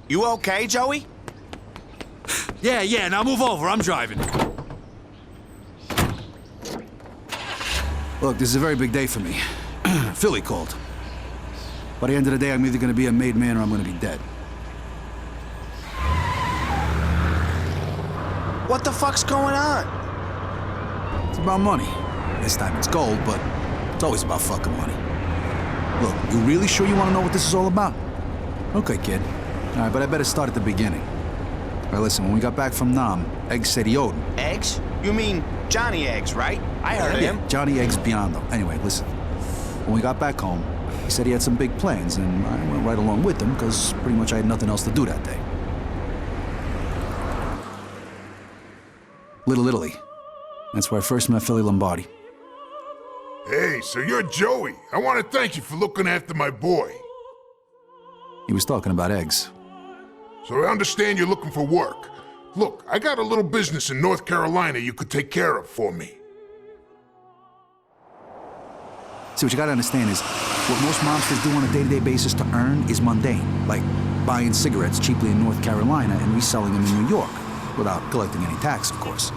You okay, Joey? Yeah, now move over, I'm driving. Look, this is a very big day for me. Philly called. By the end of the day, I'm either gonna be a made man or I'm gonna be dead. What the fuck's going on? It's about money. This time it's gold, but it's always about fucking money. Look, you really sure you want to know what this is all about? Okay, kid. All right, but I better start at the beginning. All right, listen, when we got back from Nam, Eggs said he owed him. Eggs? You mean Johnny Eggs, right? I heard of him. Johnny Eggs Biondo. Anyway, listen. When we got back home, he said he had some big plans, and I went right along with him, because pretty much I had nothing else to do that day. Little Italy. That's where I first met Philly Lombardi. Hey, so you're Joey. I want to thank you for looking after my boy. He was talking about eggs. So I understand you're looking for work. Look, I got a little business in North Carolina you could take care of for me. See, what you gotta understand is, what most mobsters do on a day-to-day basis to earn is mundane, like buying cigarettes cheaply in North Carolina and reselling them in New York, without collecting any tax, of course.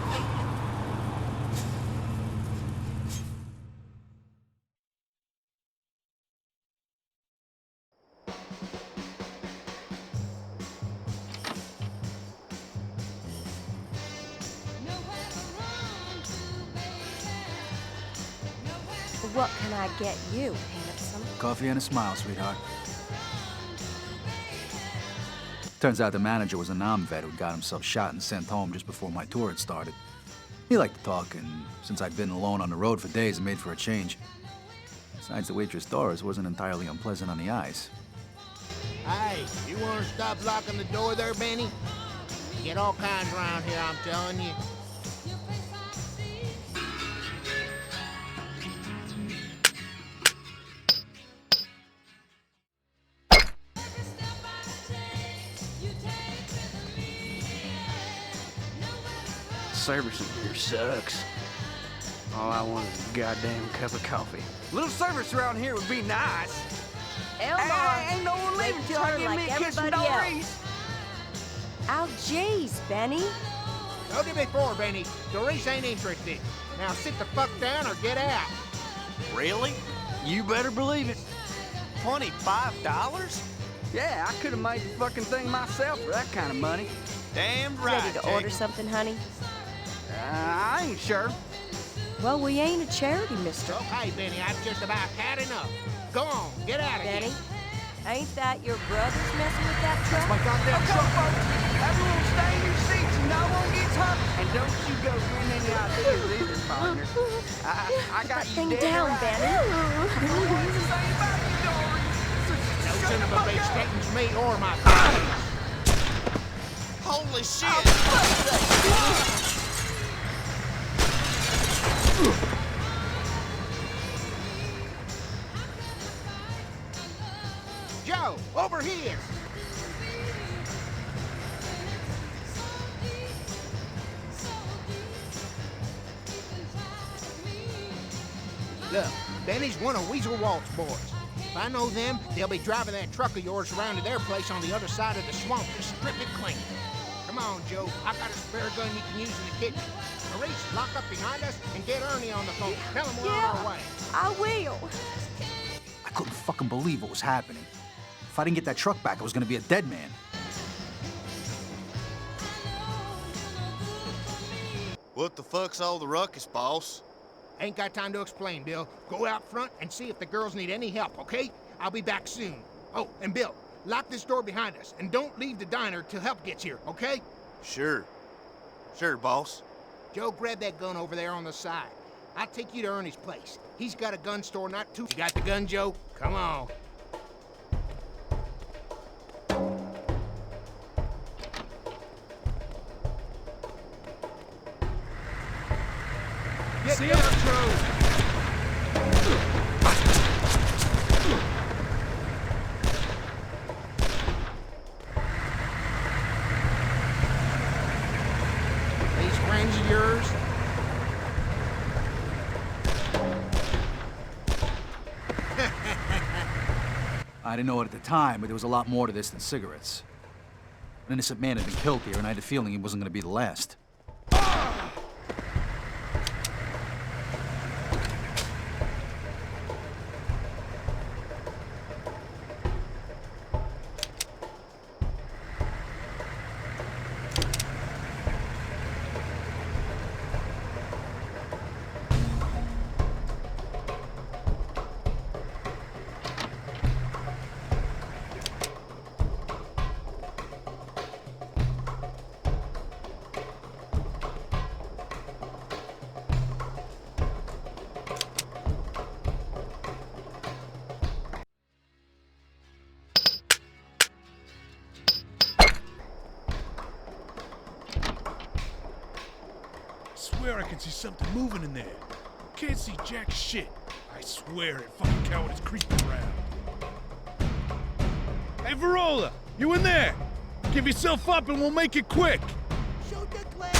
What can I get you, handsome? Coffee and a smile, sweetheart. Turns out the manager was a Nam vet who got himself shot and sent home just before my tour had started. He liked to talk, and since I'd been alone on the road for days, it made for a change. Besides, the waitress Doris wasn't entirely unpleasant on the eyes. Hey, you want to stop locking the door there, Benny? You get all kinds around here, I'm telling you. Service in here sucks. All I want is a goddamn cup of coffee. A little service around here would be nice. Elmar, Hey, ain't no one leaving till I get me a kiss from Doris. Oh, jeez, Benny. Told you before, Benny. Doris ain't interested. Now sit the fuck down or get out. Really? You better believe it. $25? Yeah, I could have made the fucking thing myself for that kind of money. Damn right. Ready to order something, honey? I ain't sure. Well, we ain't a charity, mister. Okay, Benny, I've just about had enough. Go on, get out of Benny, here. ain't that your brothers messing with that truck? My goddamn truck, folks. Everyone stay in your seats and no one gets hurt. And don't you go getting any ideas either, partner. I got that you thing dead down, right. Benny. What's to say about you, Dory? No son of a bitch threatens me or my colleagues. Holy shit! Joe, over here. Look, Benny's one of Weasel Walt's boys. If I know them, they'll be driving that truck of yours around to their place on the other side of the swamp to strip it clean. Come on, Joe. I got a spare gun you can use in the kitchen. Maurice, lock up behind us and get Ernie on the phone. Tell him we're on our way. I will. I couldn't fucking believe what was happening. If I didn't get that truck back, I was gonna be a dead man. What the fuck's all the ruckus, boss? Ain't got time to explain, Bill. Go out front and see if the girls need any help, okay? I'll be back soon. Oh, and Bill, lock this door behind us and don't leave the diner till help gets here, okay? Sure. Sure, boss. Joe, grab that gun over there on the side. I'll take you to Ernie's place. He's got a gun store not too... You got the gun, Joe? Come on. See ya, Joe. These friends of yours? I didn't know it at the time, but there was a lot more to this than cigarettes. An innocent man had been killed here, and I had a feeling he wasn't going to be the last. I swear I can see something moving in there. Can't see jack shit. I swear that fucking coward is creeping around. Hey, Verola, you in there? Give yourself up and we'll make it quick. Shoot the glass.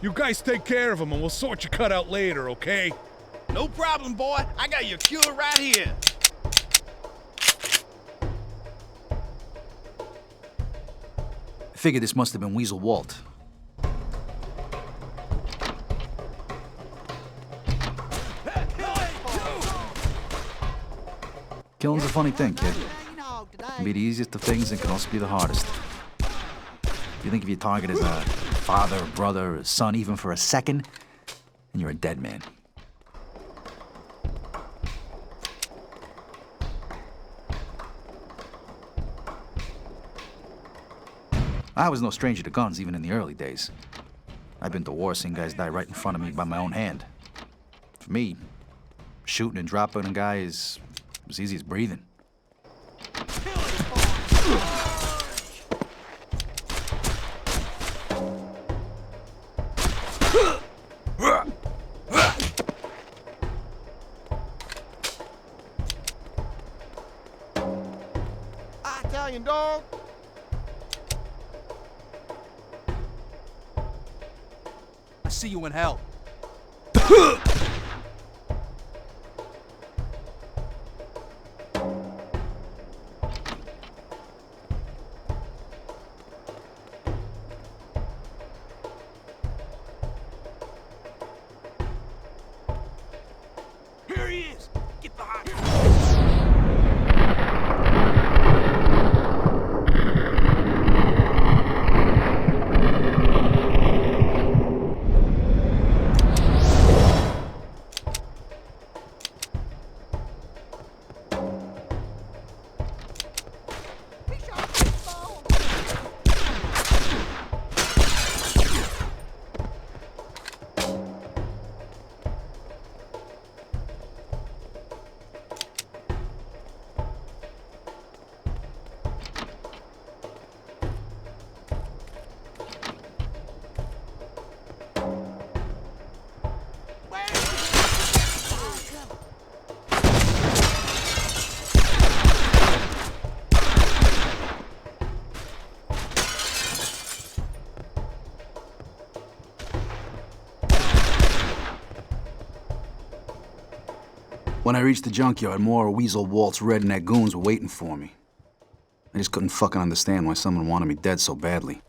You guys take care of him and we'll sort your cut out later, okay? No problem, boy. I got your cure right here. I figured this must have been Weasel Walt. Killing's a funny thing, kid. It can be the easiest of things and can also be the hardest. If you think of your target as a father, brother, or son, even for a second, and you're a dead man. I was no stranger to guns, even in the early days. I've been to war seeing guys die right in front of me by my own hand. For me, shooting and dropping a guy is as easy as breathing. Italian dog. I see you in hell. Here he is! Get behind him! When I reached the junkyard, more of Weasel Walt's redneck goons were waiting for me. I just couldn't fucking understand why someone wanted me dead so badly.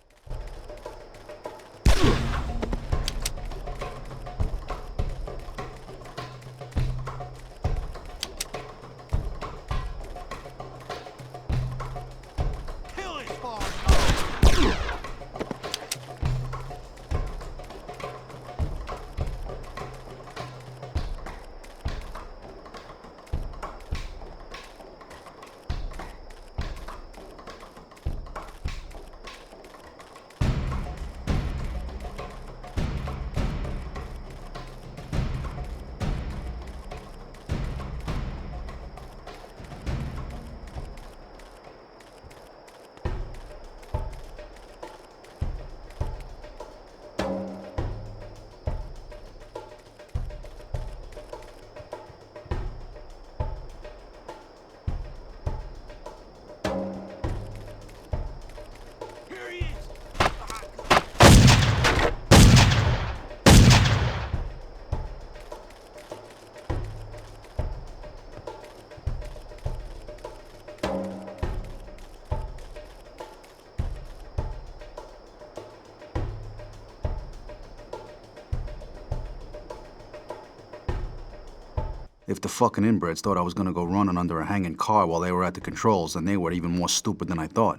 If the fucking inbreds thought I was gonna go running under a hanging car while they were at the controls, then they were even more stupid than I thought.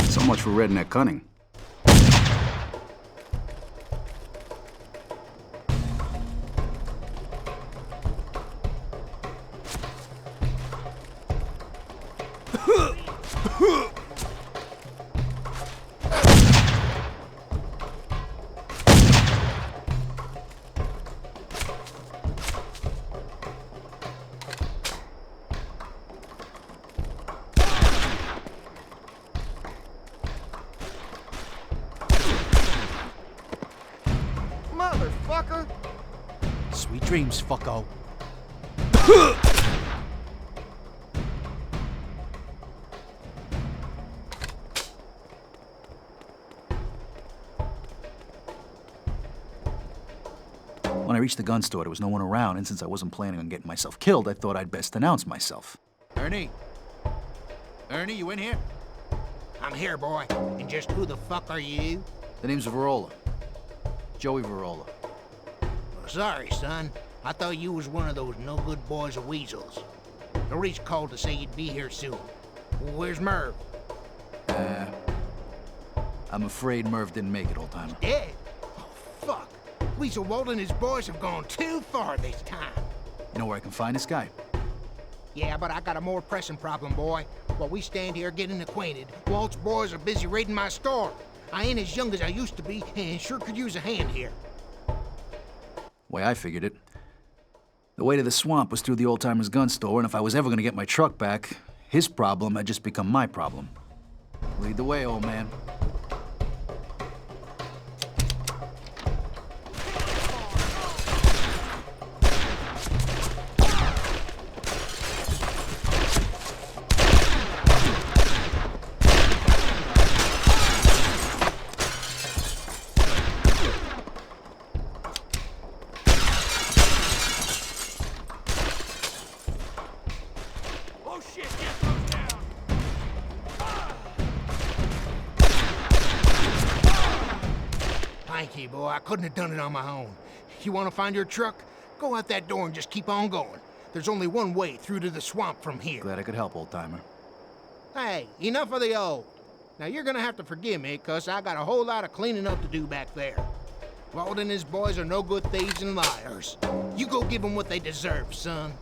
So much for redneck cunning. Motherfucker! Sweet dreams, fucko. When I reached the gun store, there was no one around, and since I wasn't planning on getting myself killed, I thought I'd best announce myself. Ernie? Ernie, you in here? I'm here, boy. And just who the fuck are you? The name's Verola. Joey Verola. Well, sorry, son. I thought you was one of those no-good boys of weasels. The Reach called to say you'd be here soon. Where's Merv? I'm afraid Merv didn't make it, old-timer. Dead? Oh, fuck. Weasel Walt and his boys have gone too far this time. You know where I can find this guy? Yeah, but I got a more pressing problem, boy. While we stand here getting acquainted, Walt's boys are busy raiding my store. I ain't as young as I used to be, and sure could use a hand here. Way I figured it. The way to the swamp was through the old-timer's gun store, and if I was ever gonna get my truck back, his problem had just become my problem. Lead the way, old man. Thank you, boy. I couldn't have done it on my own. You want to find your truck? Go out that door and just keep on going. There's only one way through to the swamp from here. Glad I could help, old-timer. Hey, enough of the old. Now you're gonna have to forgive me, 'cause I got a whole lot of cleaning up to do back there. Walt and his boys are no good thieves and liars. You go give them what they deserve, son.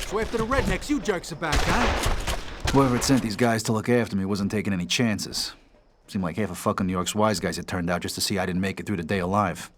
So after the rednecks, you jerks are back, huh? Whoever had sent these guys to look after me wasn't taking any chances. Seemed like half of fucking New York's wise guys had turned out just to see I didn't make it through the day alive.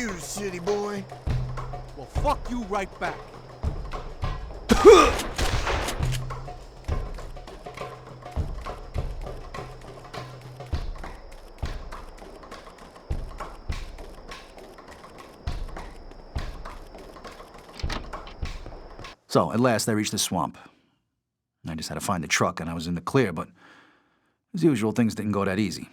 you, city boy. Well, fuck you right back. So, at last, I reached the swamp. I just had to find the truck, and I was in the clear, but as usual, things didn't go that easy.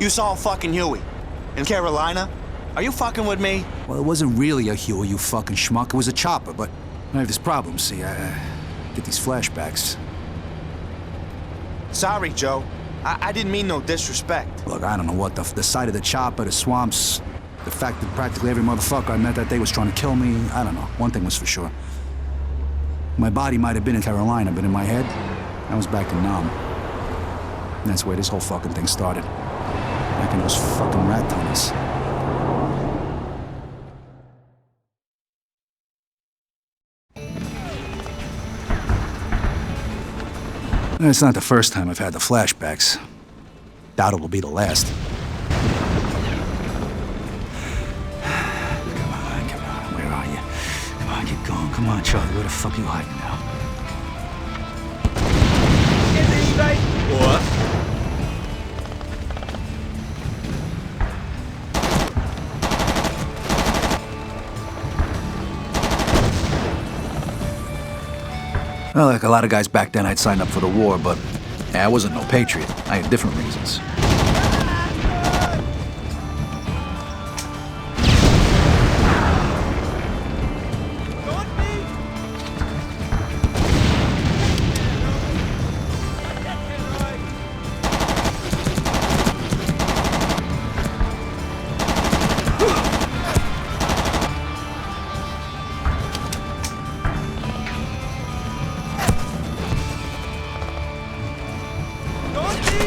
You saw fucking Huey in Carolina? Are you fucking with me? Well, it wasn't really a Huey, you fucking schmuck. It was a chopper, but I have this problem, see, I get these flashbacks. Sorry, Joe. I didn't mean no disrespect. Look, I don't know what, the sight of the chopper, the swamps, the fact that practically every motherfucker I met that day was trying to kill me, I don't know. One thing was for sure. My body might have been in Carolina, but in my head, I was back in Nam. And that's where this whole fucking thing started. Back in those fucking rat tunnels. It's not the first time I've had the flashbacks. Doubt it'll be the last. Come on, where are you? Come on, keep going. Come on, Charlie, where the fuck are you hiding now? What? Well, like a lot of guys back then, I'd signed up for the war, but I wasn't no patriot. I had different reasons.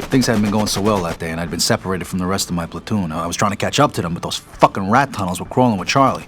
Things hadn't been going so well that day, and I'd been separated from the rest of my platoon. I was trying to catch up to them, but those fucking rat tunnels were crawling with Charlie.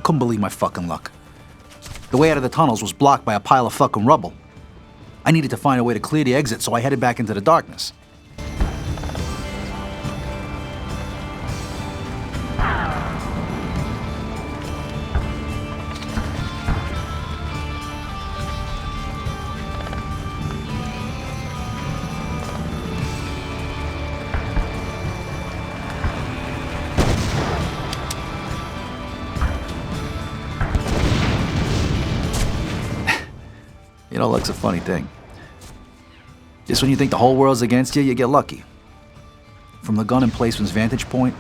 Couldn't believe my fucking luck. The way out of the tunnels was blocked by a pile of fucking rubble. I needed to find a way to clear the exit, so I headed back into the darkness. You know, luck's a funny thing. Just when you think the whole world's against you, you get lucky. From the gun emplacement's vantage point,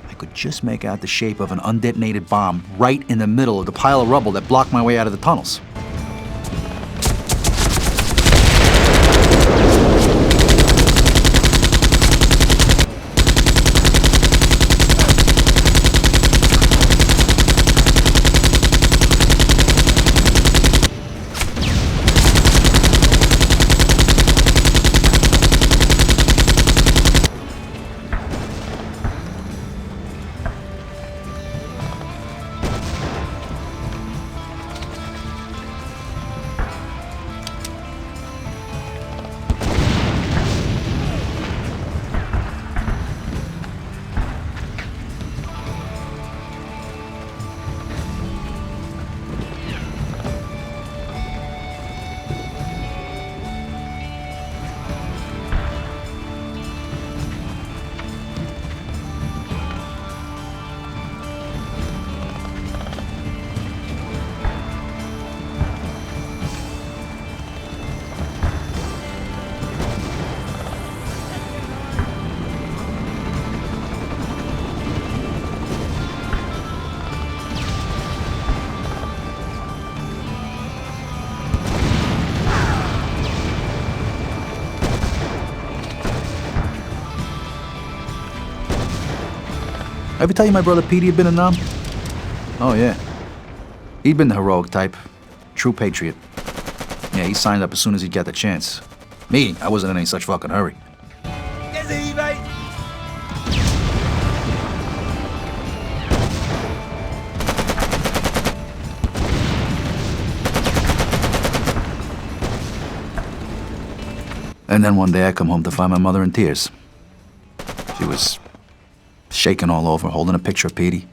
I could just make out the shape of an undetonated bomb right in the middle of the pile of rubble that blocked my way out of the tunnels. Ever tell you my brother Petey had been in Nam? Oh, yeah. He'd been the heroic type. True patriot. Yeah, he signed up as soon as he'd get the chance. Me, I wasn't in any such fucking hurry. Yes, he, mate. And then one day I come home to find my mother in tears. She was shaking all over, holding a picture of Petey.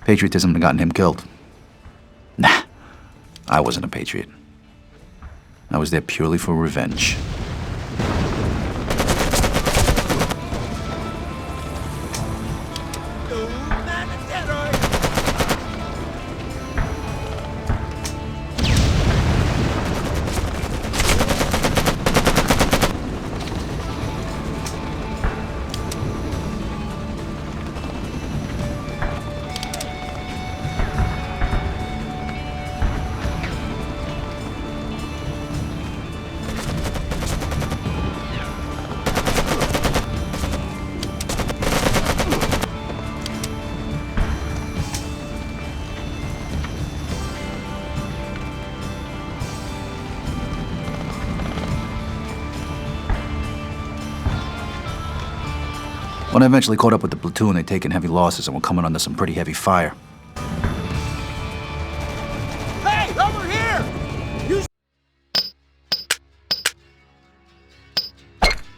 Patriotism had gotten him killed. Nah, I wasn't a patriot. I was there purely for revenge. When I eventually caught up with the platoon, they'd taken heavy losses and were coming under some pretty heavy fire. Hey, over here! Use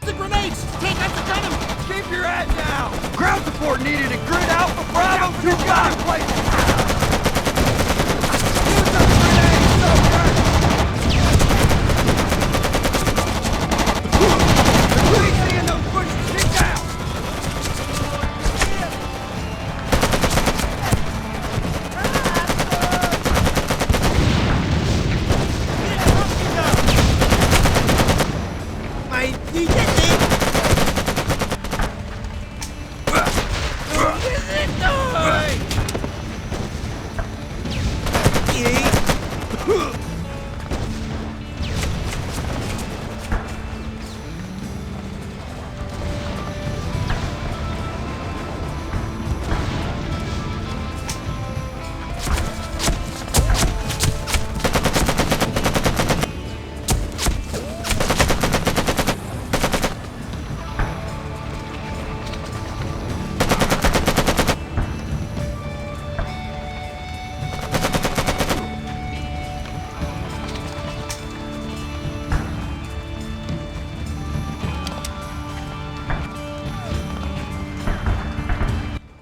the grenades! Take out the gun! Keep your head down! Ground support needed at Grid Alpha Bravo 2 gun! Use the grenades, soldier! Please see in those bushes! Get down!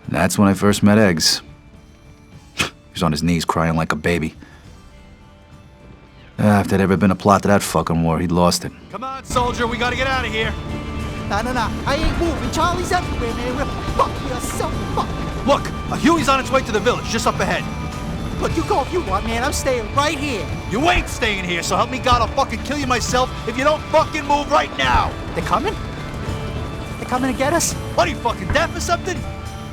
That's when I first met Eggs. He was on his knees crying like a baby. If there'd ever been a plot to that fucking war, he'd lost it. Come on, soldier, we gotta get out of here. No, I ain't moving. Charlie's everywhere, man. We're fucked. We are so fucked. Look, Huey's on its way to the village, just up ahead. Look, you go if you want, man. I'm staying right here. You ain't staying here, so help me God, I'll fucking kill you myself if you don't fucking move right now. They're coming? They're coming to get us? What, are you fucking deaf or something?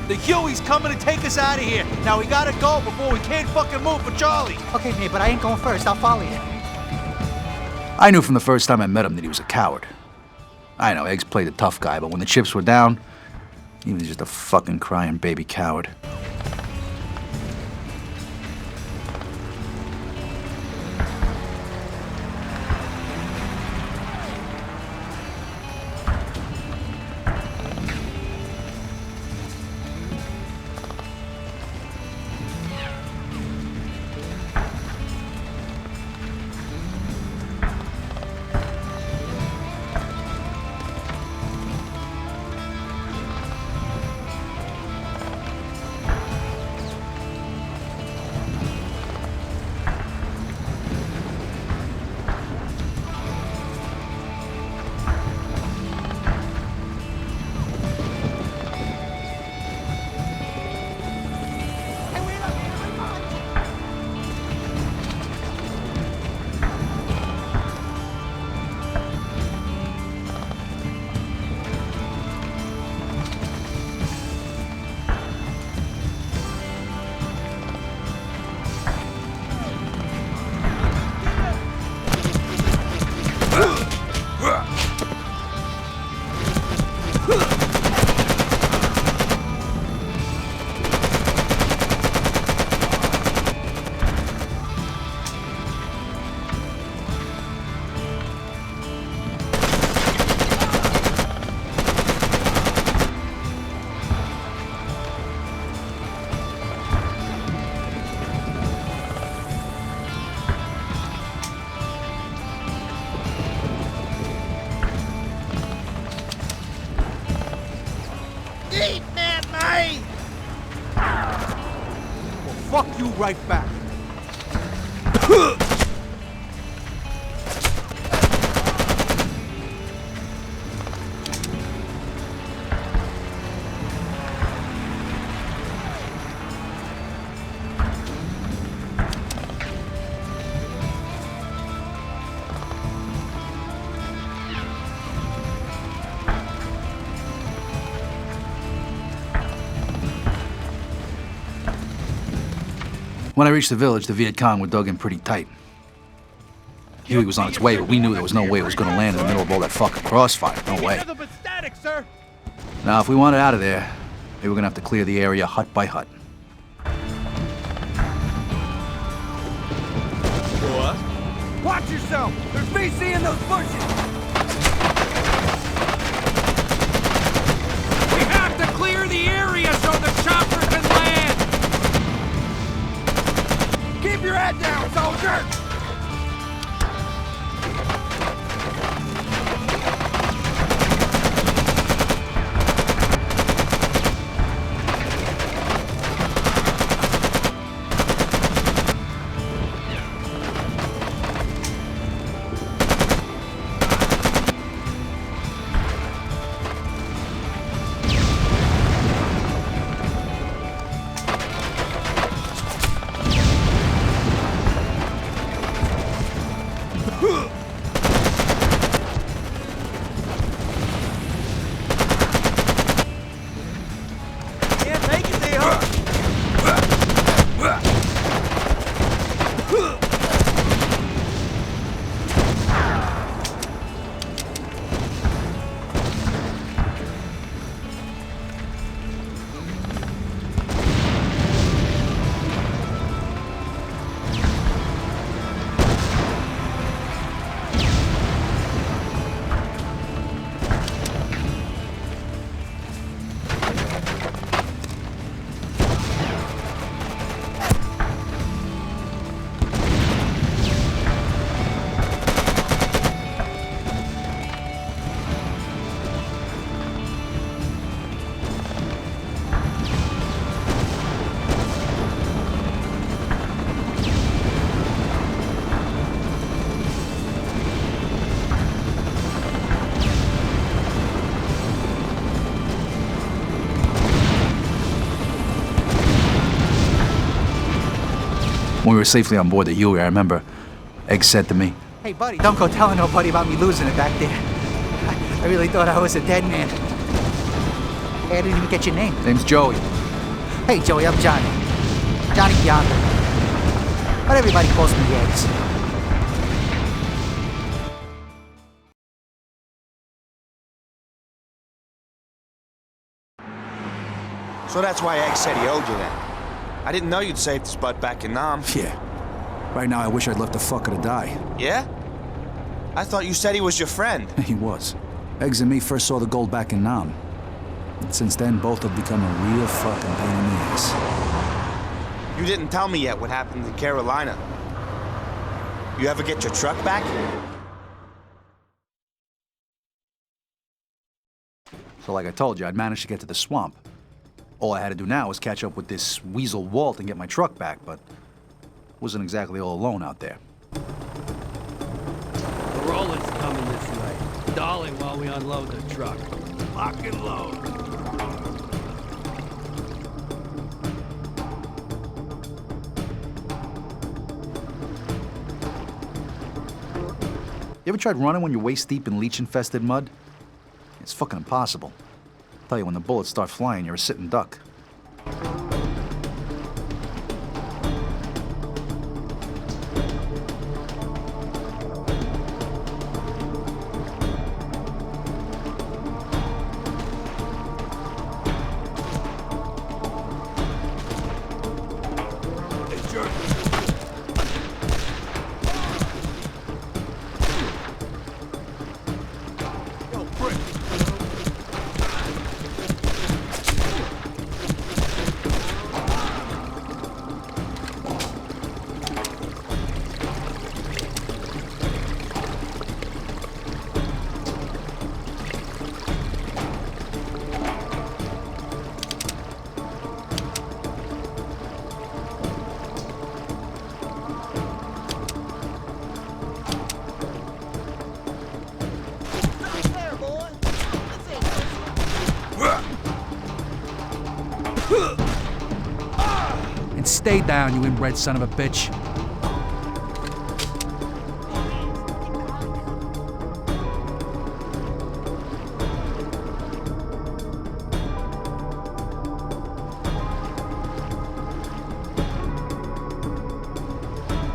The Huey's coming to take us out of here. Now we gotta go before we can't fucking move for Charlie. Okay, man, but I ain't going first. I'll follow you. I knew from the first time I met him that he was a coward. I know, Eggs played the tough guy, but when the chips were down, he was just a fucking crying baby coward. die! Well, fuck you right back. When I reached the village, the Viet Cong were dug in pretty tight. Huey was on its way, but we knew there was no way it was going to land in the middle of all that fucking crossfire. No way. Nothing but static, sir. Now, if we wanted out of there, we were going to have to clear the area hut by hut. What? Watch yourself! There's VC in those bushes! We have to clear the area so the chopper can land! Keep your head down, soldier! When we were safely on board the Huey, I remember Egg said to me, "Hey, buddy, don't go telling nobody about me losing it back there. I really thought I was a dead man. Hey, I didn't even get your name." "Name's Joey." "Hey, Joey, I'm Johnny. Johnny Bianco. But everybody calls me Eggs." So that's why Egg said he owed you that. I didn't know you'd saved his butt back in Nam. Yeah. Right now, I wish I'd left the fucker to die. Yeah? I thought you said he was your friend. He was. Eggs and me first saw the gold back in Nam. And since then, both have become a real fucking pain in the ass. You didn't tell me yet what happened in Carolina. You ever get your truck back? So like I told you, I'd managed to get to the swamp. All I had to do now was catch up with this weasel Walt and get my truck back, but wasn't exactly all alone out there. Roland's coming this way. Stalling while we unload the truck. Lock and load. You ever tried running when you're waist deep in leech-infested mud? It's fucking impossible. I tell you, when the bullets start flying, you're a sitting duck. And stay down, you inbred son of a bitch.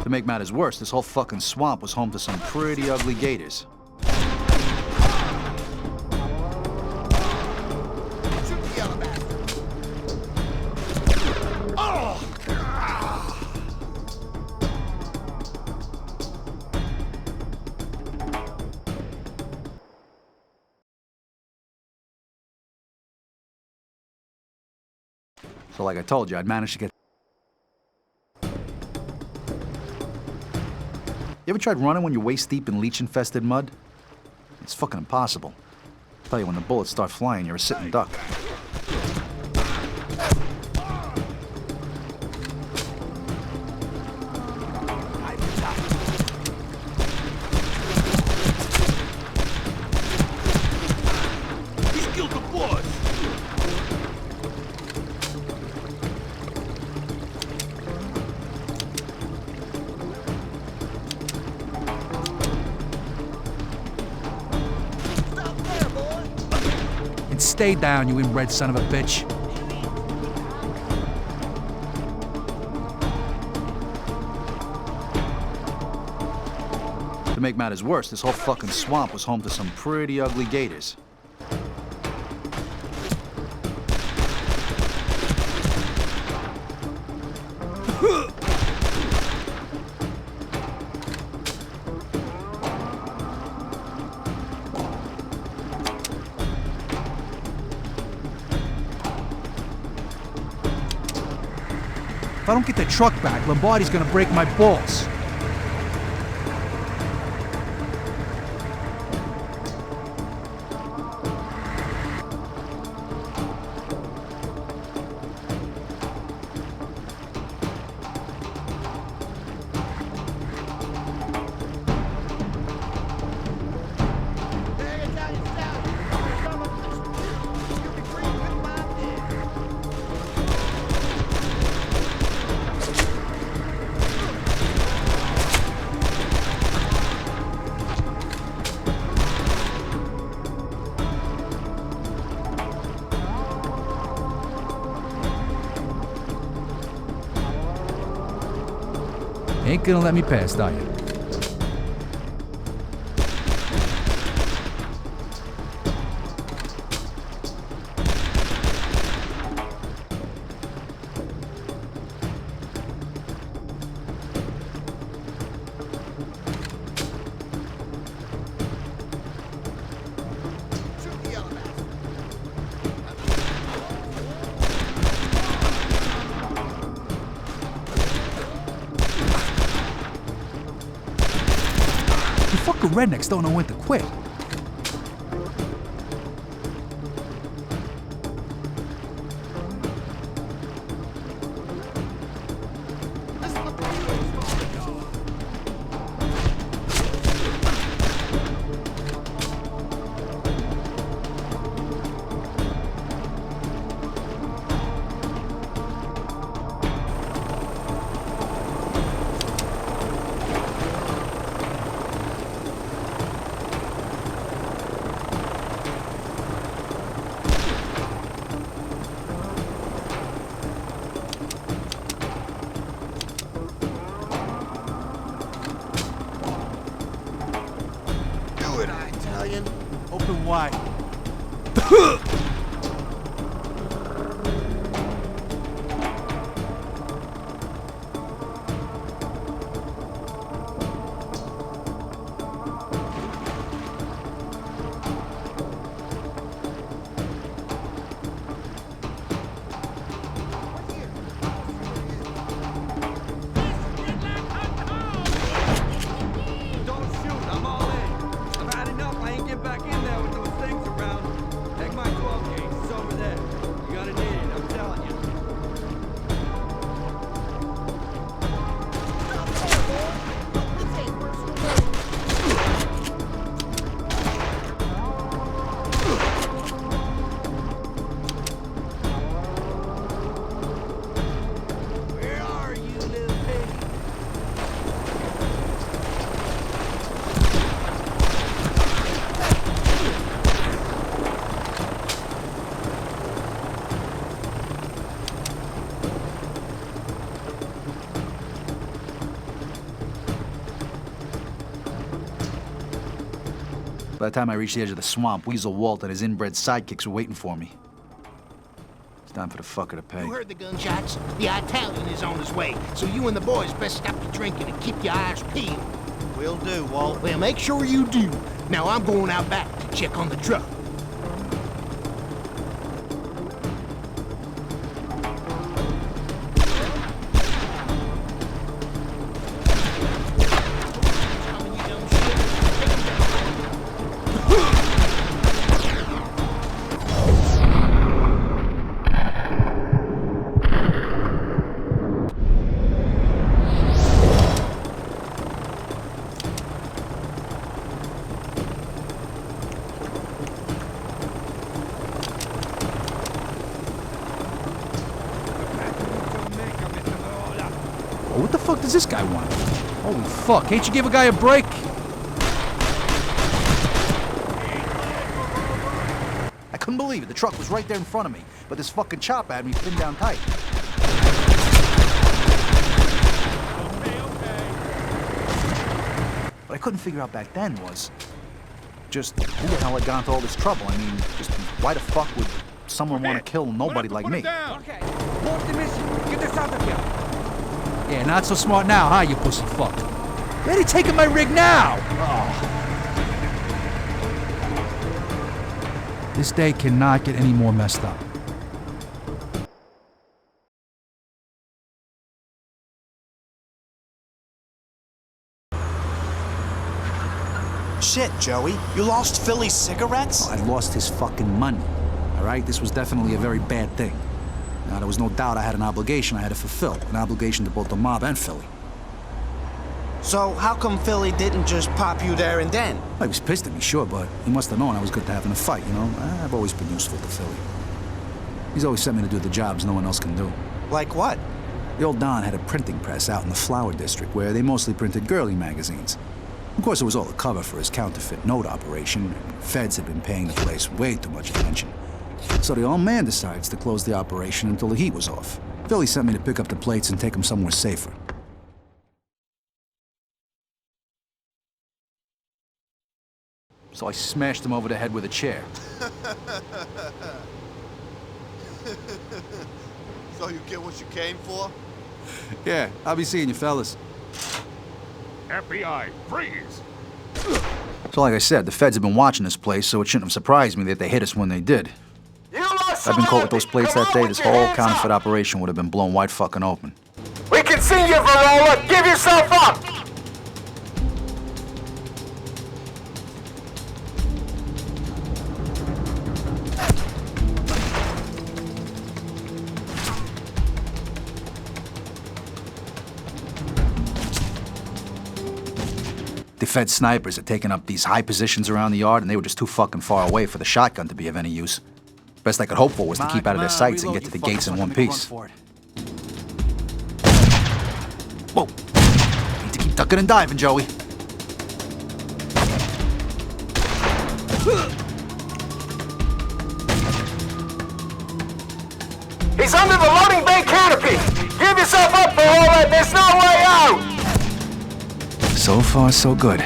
To make matters worse, this whole fucking swamp was home to some pretty ugly gators. So like I told you, I'd managed to get... You ever tried running when you're waist deep in leech-infested mud? It's fucking impossible. I tell you, when the bullets start flying, you're a sitting duck. He's killed the boss! Stay down, you inbred son of a bitch. To make matters worse, this whole fucking swamp was home to some pretty ugly gators. If I don't get the truck back, Lombardi's gonna break my balls. Ain't gonna let me pass, are you? Rednecks don't know when to quit. Open wide. Back in there with those things around. Take my By the time I reached the edge of the swamp, Weasel Walt and his inbred sidekicks were waiting for me. It's time for the fucker to pay. You heard the gunshots? The Italian is on his way, so you and the boys best stop your drinking and keep your eyes peeled. Will do, Walt. Well, make sure you do. Now I'm going out back to check on the truck. What the fuck does this guy want? Holy fuck, can't you give a guy a break? I couldn't believe it. The truck was right there in front of me, but this fucking chopper had me pinned down tight. What I couldn't figure out back then was just who the hell had gone to all this trouble. I mean, just why the fuck would someone want to kill nobody like me? Okay, what's the mission? Get this out of here. Yeah, not so smart now, huh, you pussy fuck? Where are they taking my rig now? Oh. This day cannot get any more messed up. Shit, Joey. You lost Philly's cigarettes? I lost his fucking money. All right? This was definitely a very bad thing. Now, there was no doubt I had an obligation I had to fulfill. An obligation to both the mob and Philly. So how come Philly didn't just pop you there and then? Well, he was pissed at me, sure, but he must have known I was good to have in a fight, you know? I've always been useful to Philly. He's always sent me to do the jobs no one else can do. Like what? The old Don had a printing press out in the Flower District where they mostly printed girly magazines. Of course, it was all a cover for his counterfeit note operation. Feds had been paying the place way too much attention. So the old man decides to close the operation until the heat was off. Philly sent me to pick up the plates and take them somewhere safer. So I smashed him over the head with a chair. So you get what you came for? Yeah, I'll be seeing you fellas. FBI, freeze! So like I said, the feds have been watching this place, so it shouldn't have surprised me that they hit us when they did. If I'd been caught with those plates that day, this whole counterfeit operation would have been blown wide fucking open. We can see you, Verola! Give yourself up! The Fed snipers had taken up these high positions around the yard, and they were just too fucking far away for the shotgun to be of any use. Best I could hope for was to keep out of their sights and get to the gates in one piece. Whoa! Need to keep ducking and diving, Joey. He's under the loading bay canopy! Give yourself up, Verola! There's no way out! So far, so good.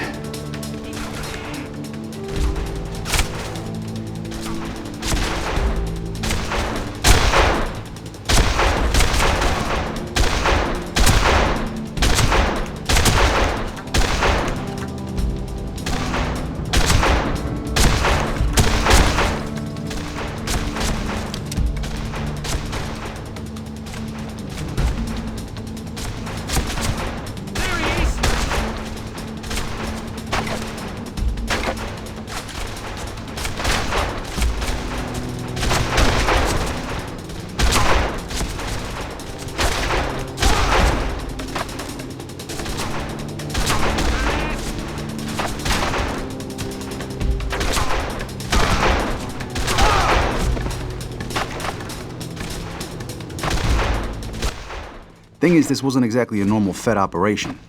Thing is, this wasn't exactly a normal Fed operation.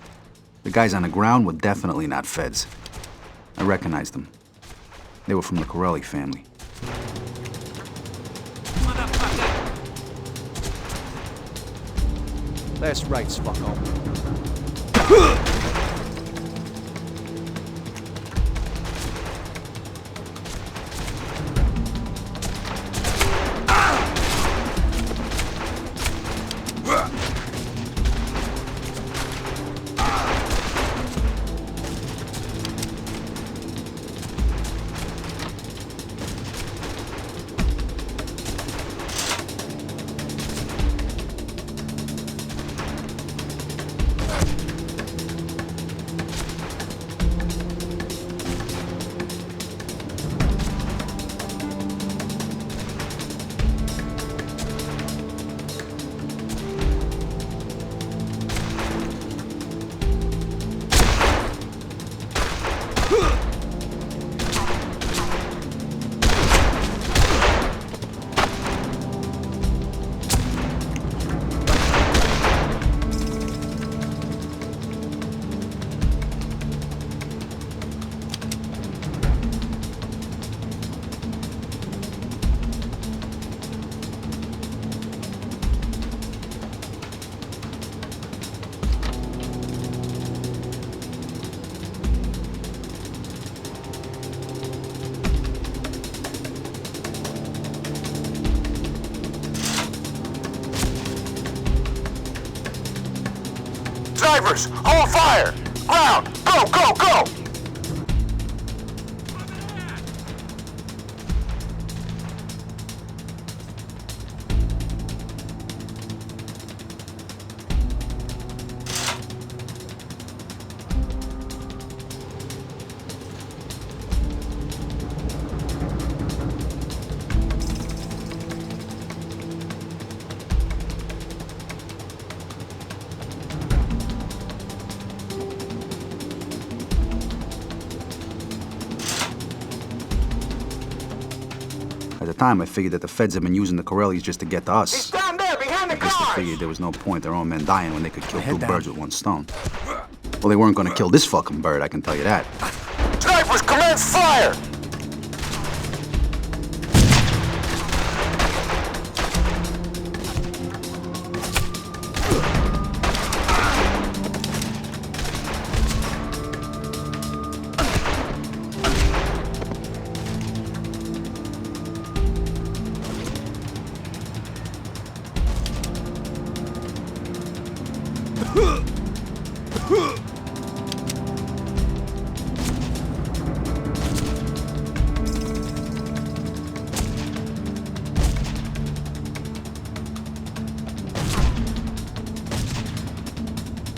The guys on the ground were definitely not Feds. I recognized them. They were from the Corelli family. Last rights, fucko. Snipers, hold fire! Ground, go, go, go! At the time, I figured that the feds had been using the Corellis just to get to us. He's down there behind the I guess they cars! figured there was no point their own men dying when they could kill two birds with one stone. Well, they weren't gonna kill this fucking bird, I can tell you that. Snipers, commence fire!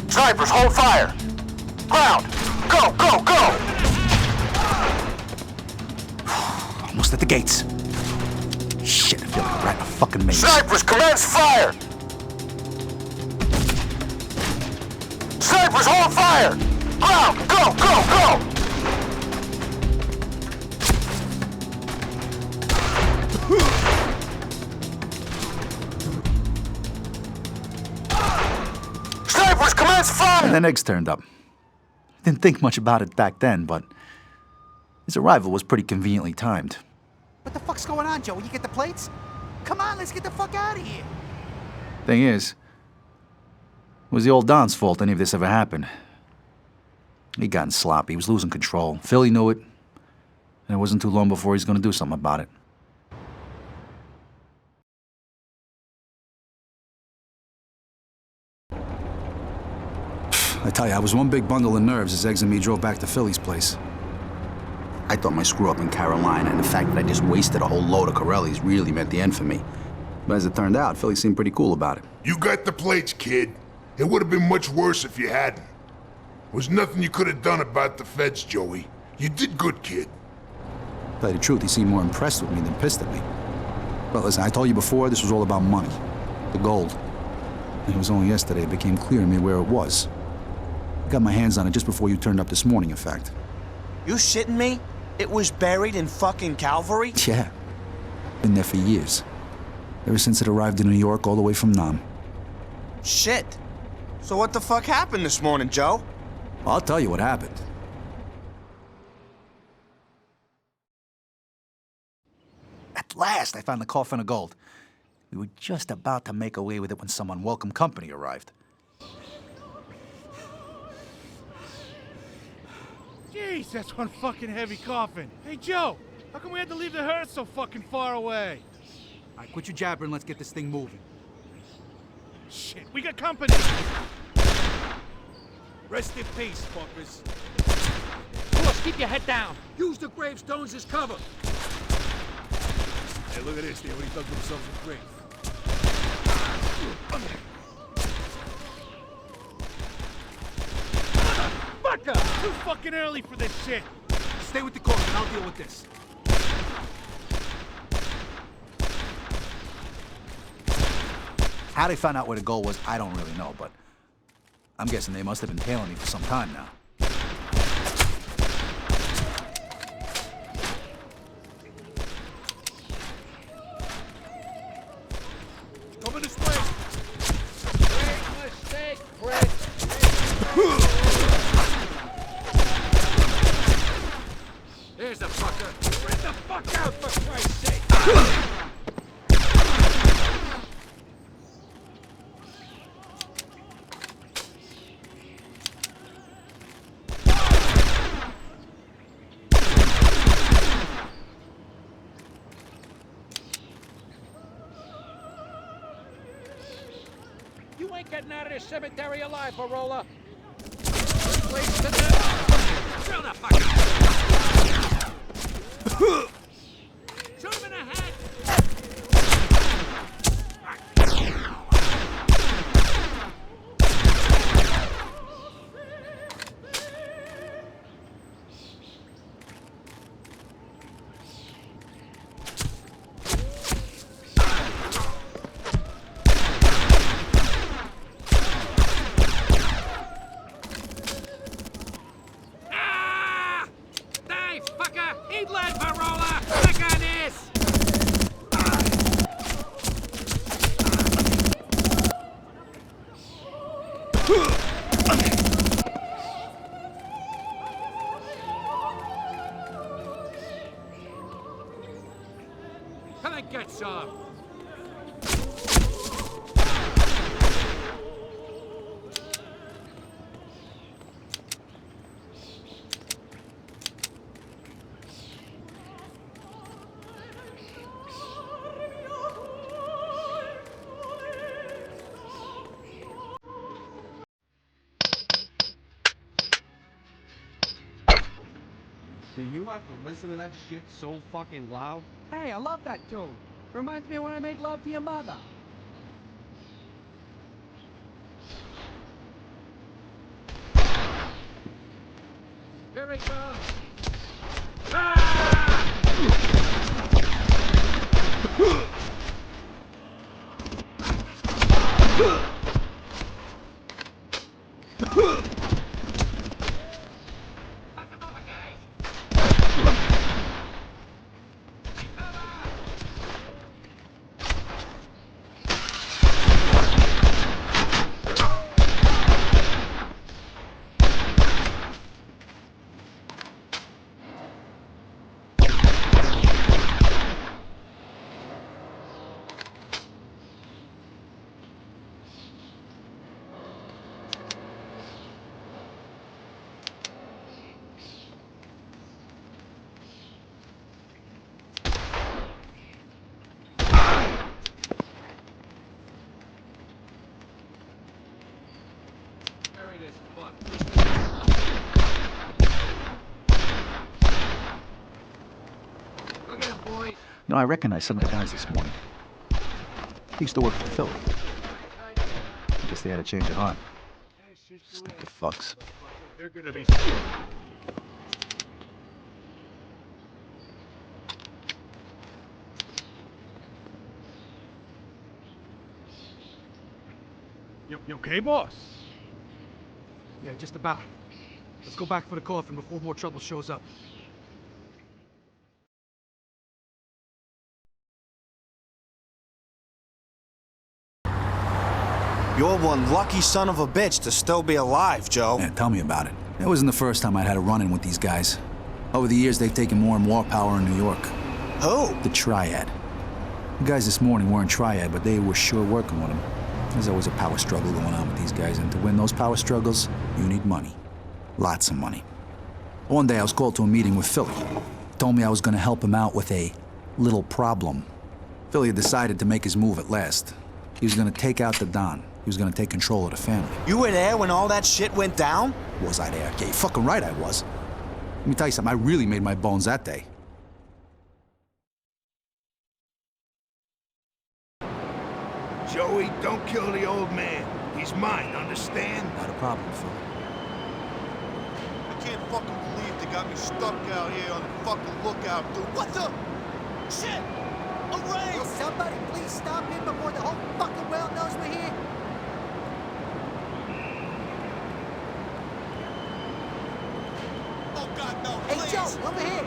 Snipers, hold fire! Ground, go, go, go! Almost at the gates. Shit, I feel like a rat in a fucking maze. Snipers, commence fire! Snipers, hold fire! Ground, go, go, go! Snipers, commence fire! And then eggs turned up. Didn't think much about it back then, but his arrival was pretty conveniently timed. What the fuck's going on, Joe? You get the plates? Come on, let's get the fuck out of here. Thing is, it was the old Don's fault any of this ever happened. He'd gotten sloppy, he was losing control. Philly knew it, and it wasn't too long before he was gonna do something about it. I tell you, I was one big bundle of nerves as Eggs and me drove back to Philly's place. I thought my screw-up in Carolina and the fact that I just wasted a whole load of Corellis really meant the end for me. But as it turned out, Philly seemed pretty cool about it. You got the plates, kid. It would have been much worse if you hadn't. Was nothing you could have done about the feds, Joey. You did good, kid. To tell you the truth, he seemed more impressed with me than pissed at me. But listen, I told you before, this was all about money. The gold. And it was only yesterday it became clear to me where it was. I got my hands on it just before you turned up this morning, in fact. You shitting me? It was buried in fucking Calvary? Yeah. Been there for years. Ever since it arrived in New York all the way from Nam. Shit. So what the fuck happened this morning, Joe? Well, I'll tell you what happened. At last, I found the coffin of gold. We were just about to make away with it when some unwelcome company arrived. Jeez, that's one fucking heavy coffin. Hey, Joe, how come we had to leave the hearse so fucking far away? All right, quit your jabbering, let's get this thing moving. Shit, we got company! Rest in peace, fuckers. Boss, keep your head down. Use the gravestones as cover. Hey, look at this, they already dug themselves a grave. Fucker! Too fucking early for this shit! Stay with the coffin, I'll deal with this. How they found out where the gold was, I don't really know, but I'm guessing they must have been tailing me for some time now. Coming this way. Great mistake, Fred. There's the fucker. Spread the fuck out, for Christ's sake. You ain't getting out of this cemetery alive, Barola. please. Chill the fuck out. Shoot him in the head. Eat lead, Parola! Click on this! Come and get some! Do you have to listen to that shit so fucking loud? Hey, I love that tune. Reminds me of when I made love to your mother. Here we go. You know, I recognized some of the guys this morning. They used to work for Philly. I guess they had a change of heart. Stupid fucks. They're gonna be... You okay, boss? Yeah, just about. Let's go back for the coffin before more trouble shows up. You're one lucky son of a bitch to still be alive, Joe. Yeah, tell me about it. It wasn't the first time I'd had a run-in with these guys. Over the years, they've taken more and more power in New York. Who? The Triad. The guys this morning weren't Triad, but they were sure working with them. There's always a power struggle going on with these guys, and to win those power struggles, you need money. Lots of money. One day I was called to a meeting with Philly. He told me I was gonna help him out with a little problem. Philly had decided to make his move at last. He was gonna take out the Don. He was gonna take control of the family. You were there when all that shit went down? Was I there? Yeah, you're fucking right I was. Let me tell you something, I really made my bones that day. Joey, don't kill the old man. He's mine, understand? Not a problem, Phil. I can't fucking believe they got me stuck out here on the fucking lookout, dude. What the? Shit! A raid! Will somebody please stop him before the whole fucking world knows we're here? Oh, God, no, Hey, please! Joe, over here!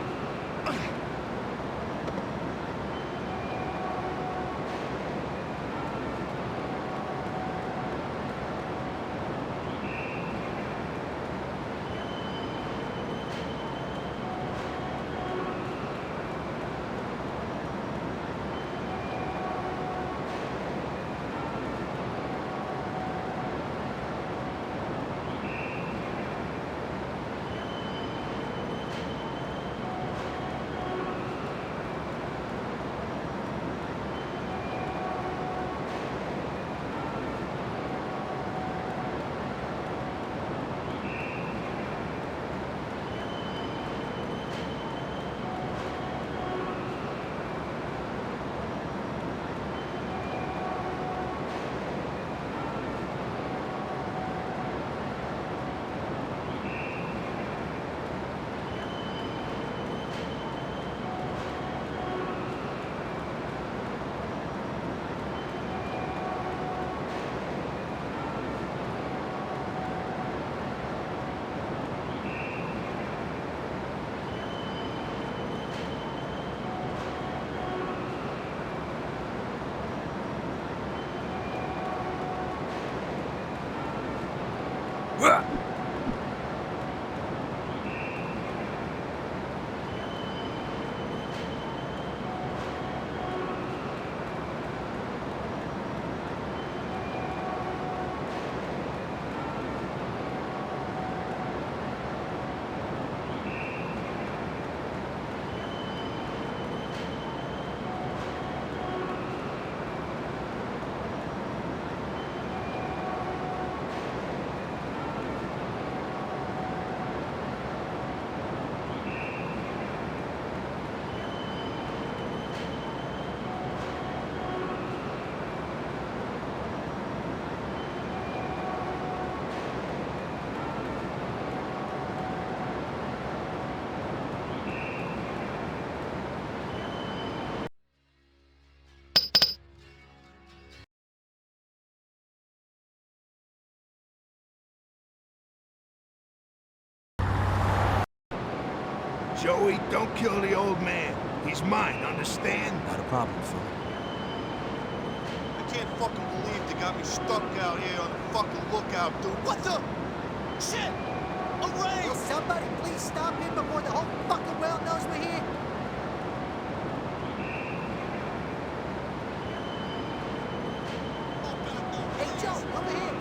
Joey, don't kill the old man. He's mine, understand? Not a problem, Phil. I can't fucking believe they got me stuck out here on the fucking lookout, dude. What the? Shit! A raid! Will somebody please stop him before the whole fucking world knows we're here? Hey, Joe, over here.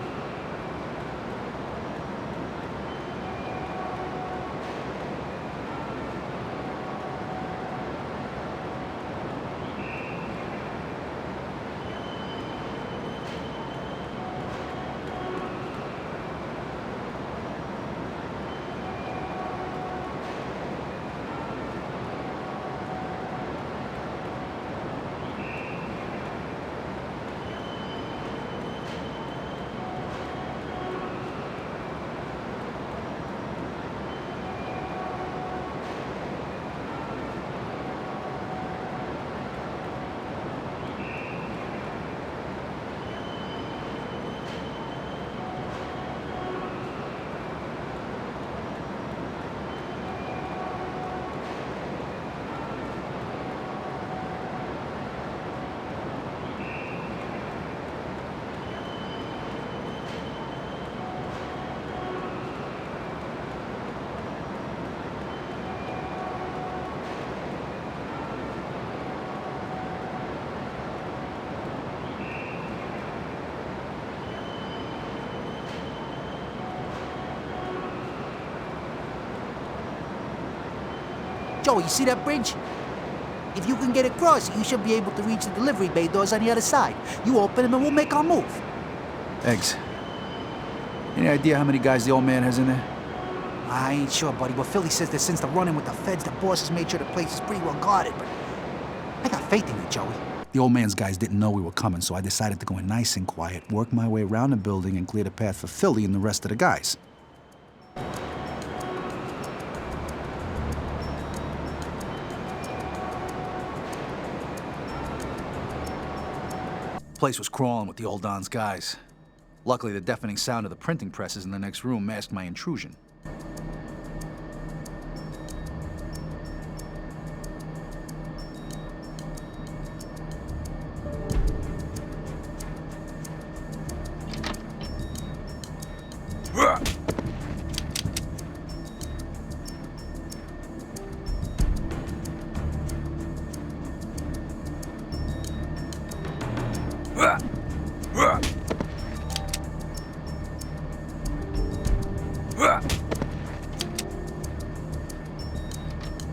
Joey, you see that bridge? If you can get across it, you should be able to reach the delivery bay doors on the other side. You open them and we'll make our move. Eggs. Any idea how many guys the old man has in there? I ain't sure, buddy, but Philly says that since the run-in with the feds, the boss has made sure the place is pretty well guarded, but I got faith in you, Joey. The old man's guys didn't know we were coming, so I decided to go in nice and quiet, work my way around the building, and clear the path for Philly and the rest of the guys. Place was crawling with the old Don's guys. Luckily, the deafening sound of the printing presses in the next room masked my intrusion.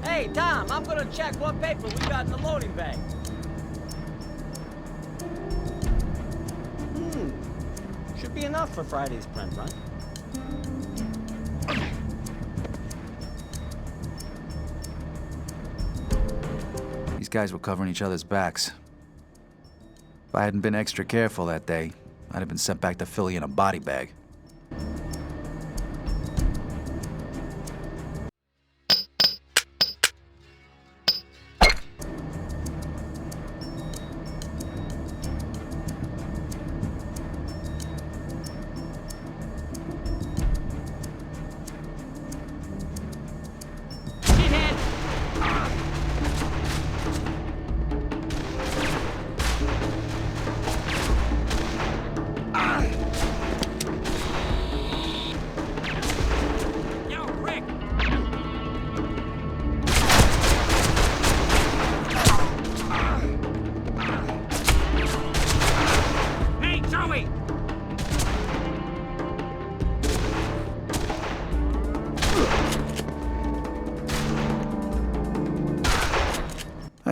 Hey, Tom, I'm gonna check what paper we got in the loading bay. Should be enough for Friday's print run. These guys were covering each other's backs. If I hadn't been extra careful that day, I'd have been sent back to Philly in a body bag.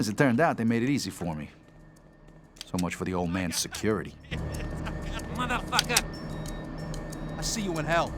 As it turned out, they made it easy for me. So much for the old man's security. Motherfucker! I see you in hell.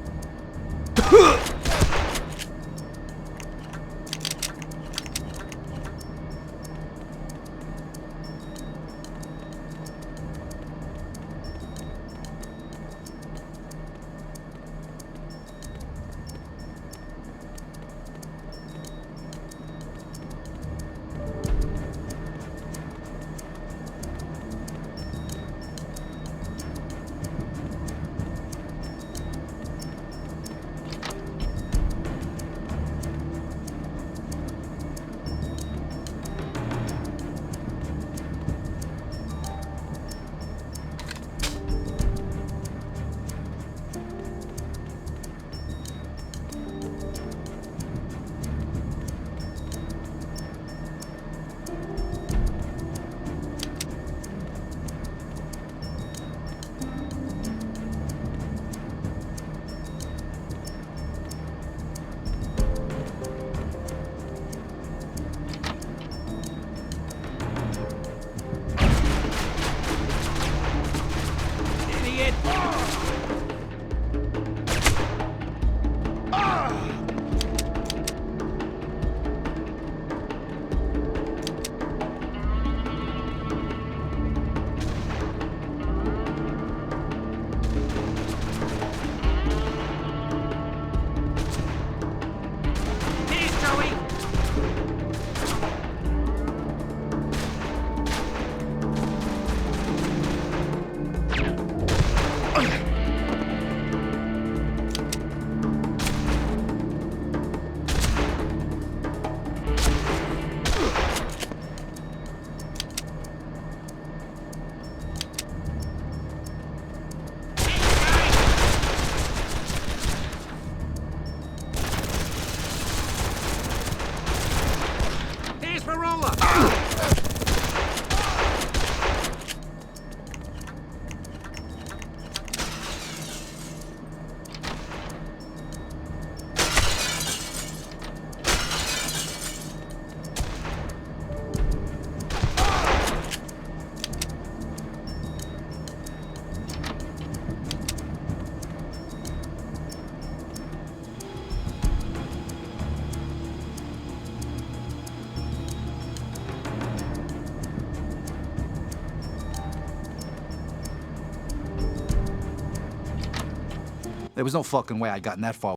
There was no fucking way I'd gotten that far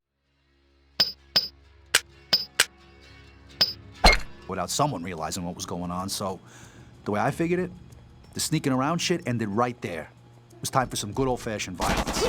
without someone realizing what was going on, so the way I figured it, the sneaking around shit ended right there. It was time for some good old-fashioned violence.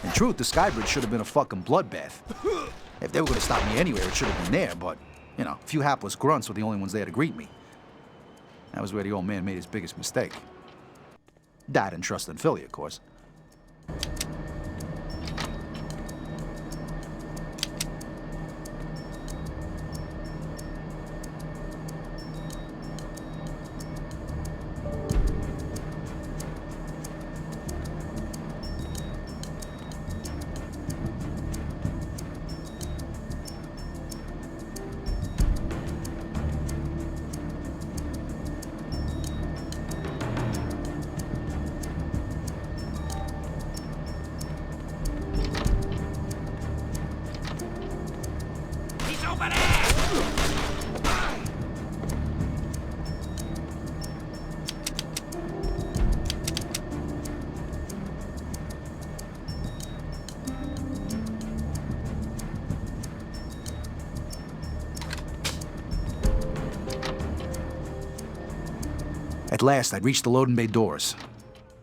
In truth, the Skybridge should have been a fucking bloodbath. If they were gonna stop me anywhere, it should have been there, but, you know, a few hapless grunts were the only ones there to greet me. That was where the old man made his biggest mistake. That and trust in Philly, of course. At last, I'd reached the loading bay doors.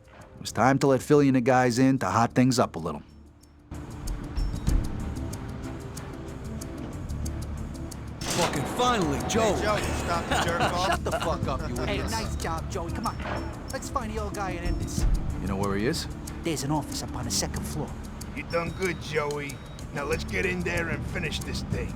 It was time to let Philly and the guys in to hot things up a little. Fucking finally, Joe. Hey, Joe, you stop the jerk off. Shut the fuck up, you Hey, idiot. nice job, Joey. Come on. Let's find the old guy and end this. You know where he is? There's an office up on the second floor. You done good, Joey. Now let's get in there and finish this thing.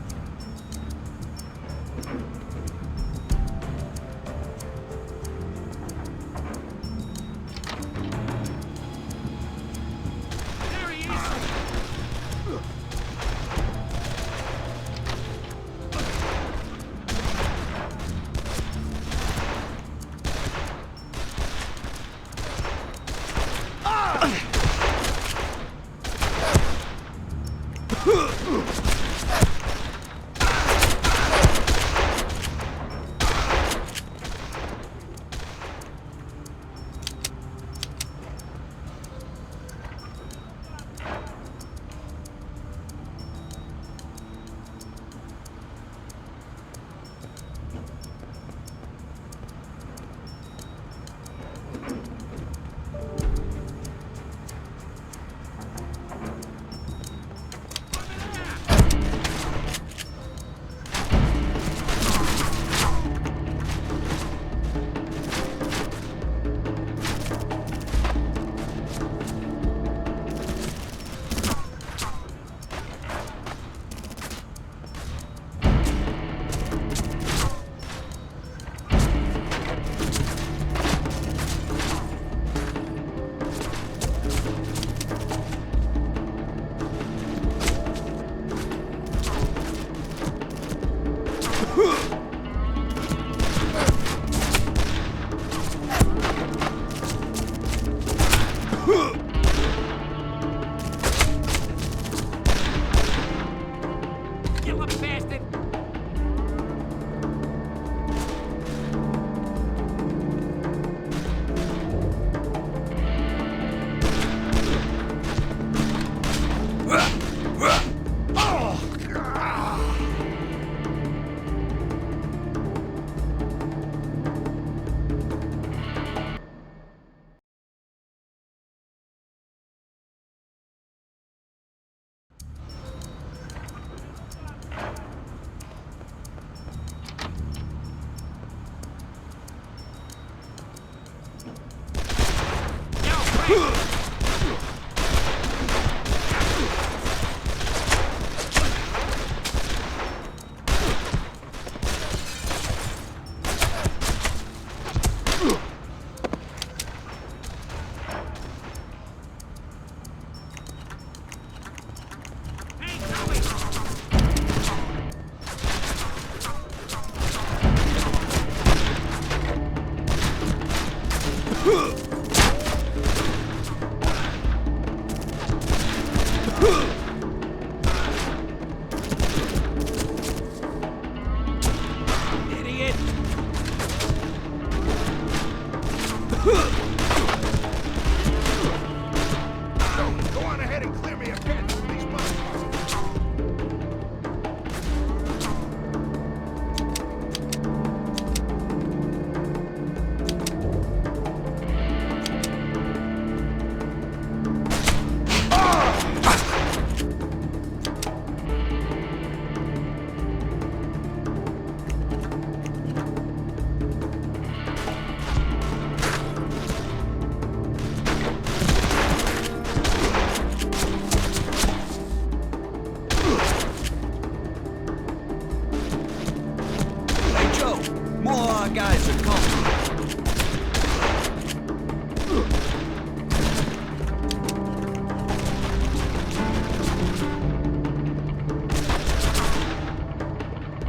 Guys are coming.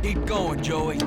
Keep going, Joey.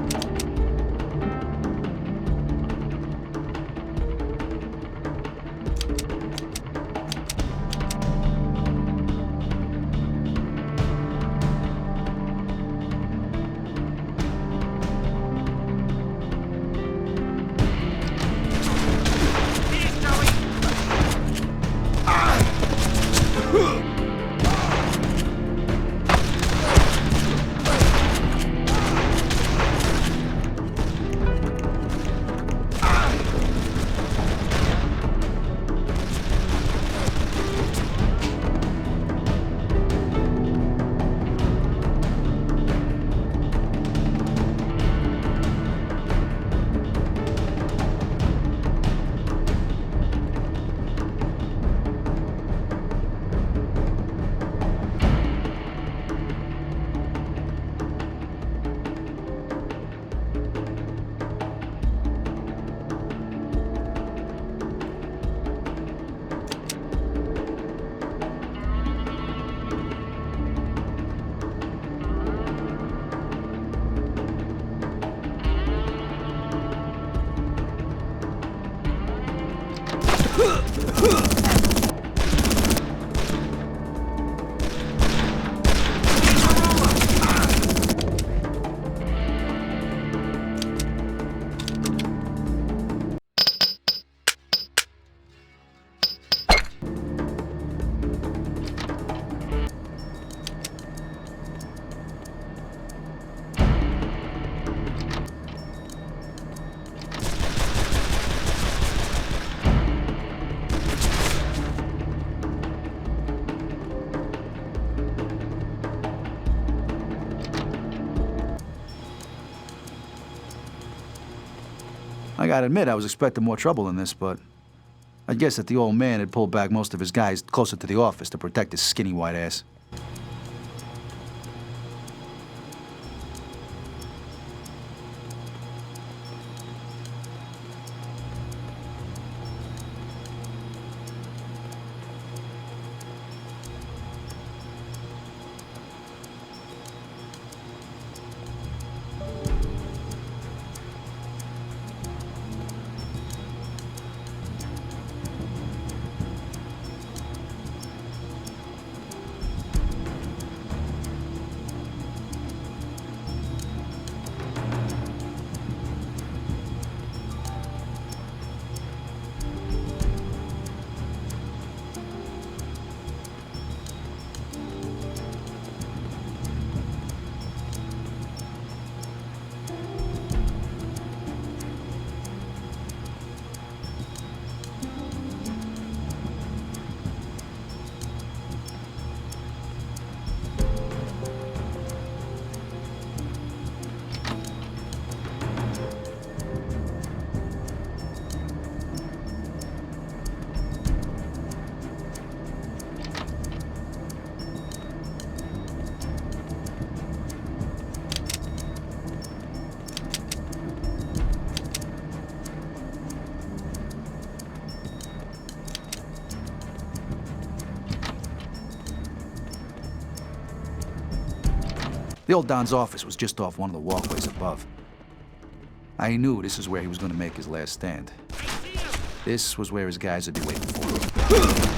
I gotta admit, I was expecting more trouble than this, but I guess that the old man had pulled back most of his guys closer to the office to protect his skinny white ass. The old Don's office was just off one of the walkways above. I knew this is where he was going to make his last stand. This was where his guys would be waiting for him.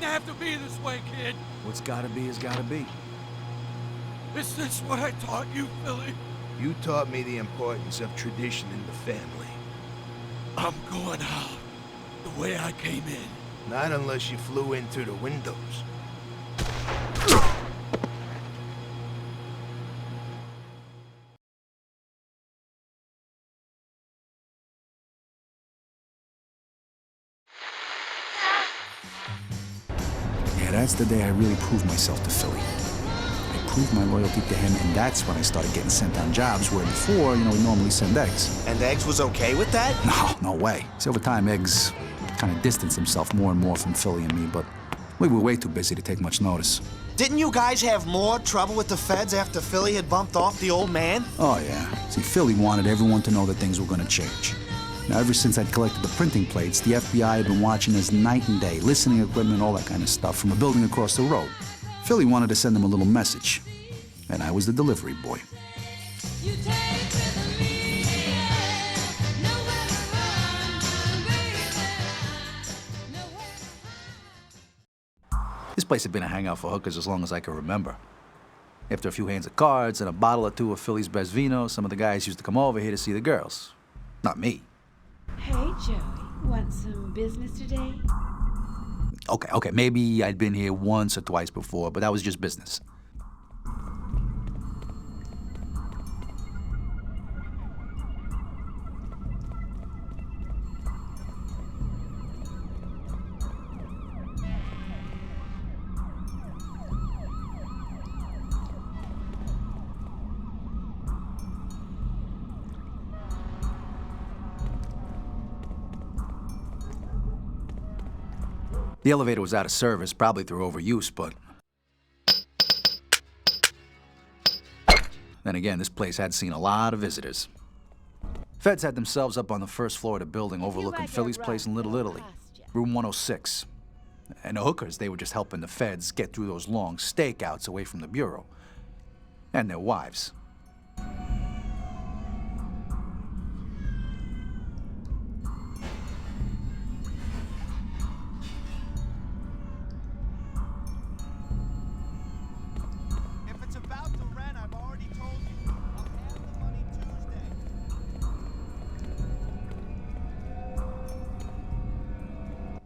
didn't have to be this way, kid. What's gotta be is gotta be. Is this what I taught you, Philly? You taught me the importance of tradition in the family. I'm going out the way I came in. Not unless you flew in through the windows. Yeah, that's the day I really proved myself to Philly. I proved my loyalty to him, and that's when I started getting sent on jobs where before, we normally send Eggs. And Eggs was okay with that? No way. See, over time, Eggs kind of distanced himself more and more from Philly and me, but we were way too busy to take much notice. Didn't you guys have more trouble with the feds after Philly had bumped off the old man? Oh, yeah. See, Philly wanted everyone to know that things were going to change. Now, ever since I'd collected the printing plates, the FBI had been watching us night and day, listening equipment, all that kind of stuff, from a building across the road. Philly wanted to send them a little message, and I was the delivery boy. This place had been a hangout for hookers as long as I can remember. After a few hands of cards and a bottle or two of Philly's best vino, some of the guys used to come over here to see the girls. Not me. Hey, Joey, want some business today? Okay, maybe I'd been here once or twice before, but that was just business. The elevator was out of service, probably through overuse, but... Then again, this place had seen a lot of visitors. Feds had themselves up on the first floor of the building overlooking Philly's place in Little Italy, room 106. And the hookers, they were just helping the feds get through those long stakeouts away from the bureau. And their wives.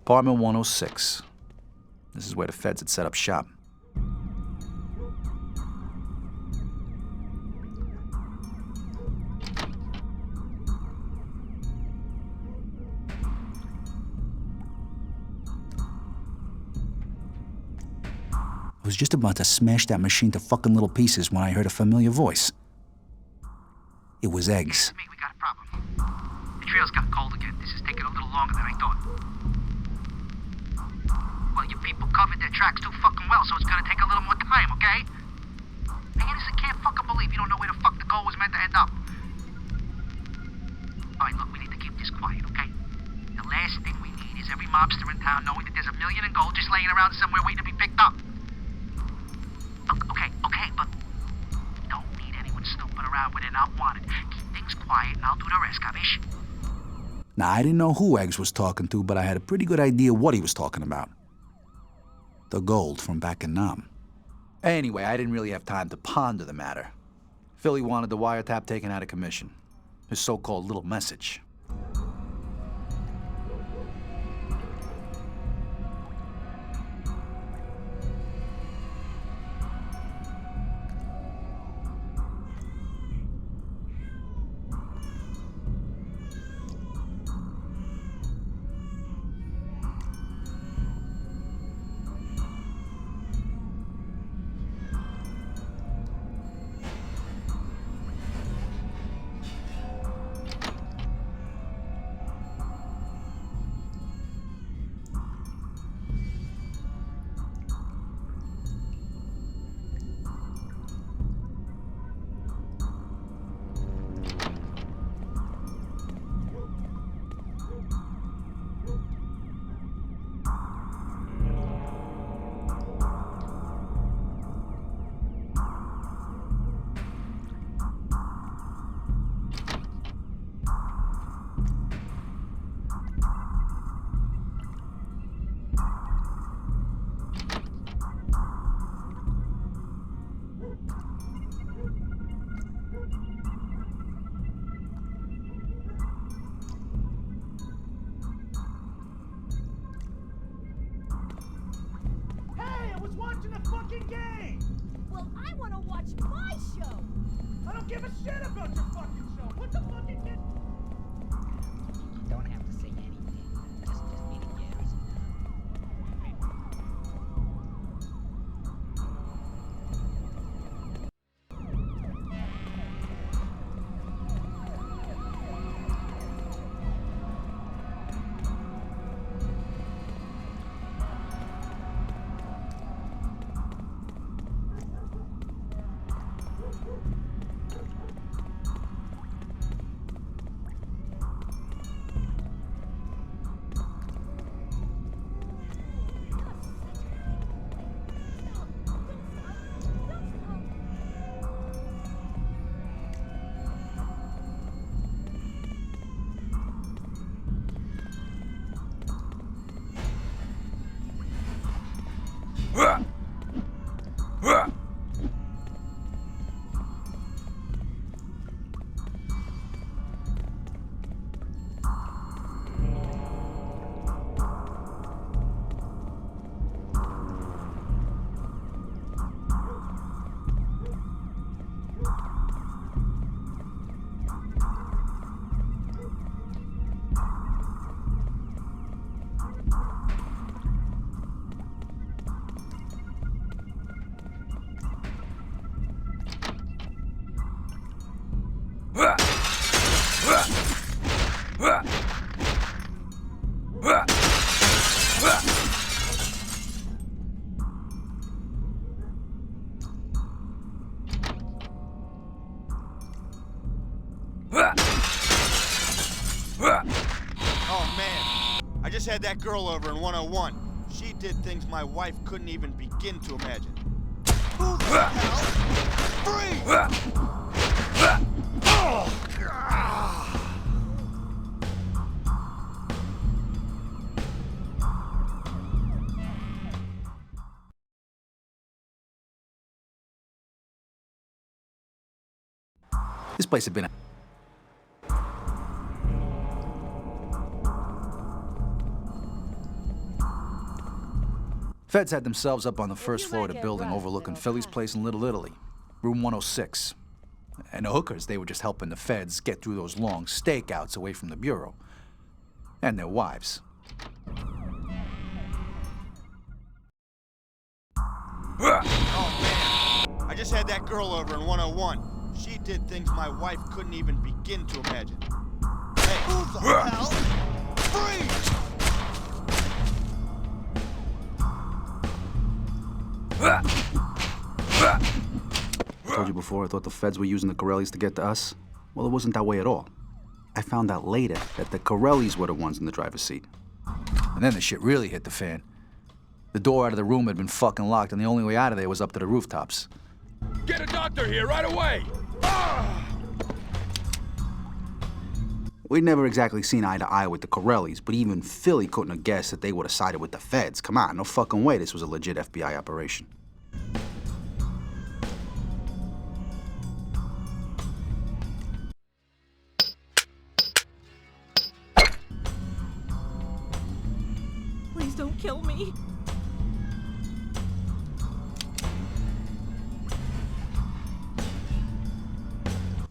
Apartment 106. This is where the feds had set up shop. I was just about to smash that machine to fucking little pieces when I heard a familiar voice. It was Eggs. Hey, we got a problem. The trail's got cold again. This is taking a little longer than I thought. Well, you people covered their tracks too fucking well, so it's gonna take a little more time, okay? I honestly can't fucking believe you don't know where the fuck the goal was meant to end up. Alright, look, we need to keep this quiet, okay? The last thing we need is every mobster in town knowing that there's $1 million in gold just laying around somewhere waiting to be picked up. Okay, but don't need anyone snooping around where they're not wanted. Keep things quiet and I'll do the rest, capish? Now, I didn't know who Eggs was talking to, but I had a pretty good idea what he was talking about. The gold from back in Nam. Anyway, I didn't really have time to ponder the matter. Philly wanted the wiretap taken out of commission. His so-called little message. watching the fucking game! Well, I want to watch my show! I don't give a shit about your fucking show! What the fucking kid? You don't have to say anything. Just be the gears. Oh man, I just had that girl over in 101. She did things my wife couldn't even begin to imagine. Who the hell? Freeze! This place had been... Feds had themselves up on the first floor of the building overlooking Philly's place in Little Italy, room 106. And the hookers, they were just helping the feds get through those long stakeouts away from the bureau. And their wives. Oh man, I just had that girl over in 101. She did things my wife couldn't even begin to imagine. Hey, who the hell? Freeze! Told you before I thought the feds were using the Corellis to get to us. Well, it wasn't that way at all. I found out later that the Corellis were the ones in the driver's seat. And then the shit really hit the fan. The door out of the room had been fucking locked, and the only way out of there was up to the rooftops. Get a doctor here right away! We'd never exactly seen eye to eye with the Corellis, but even Philly couldn't have guessed that they would have sided with the feds. Come on, no fucking way this was a legit FBI operation. Please don't kill me.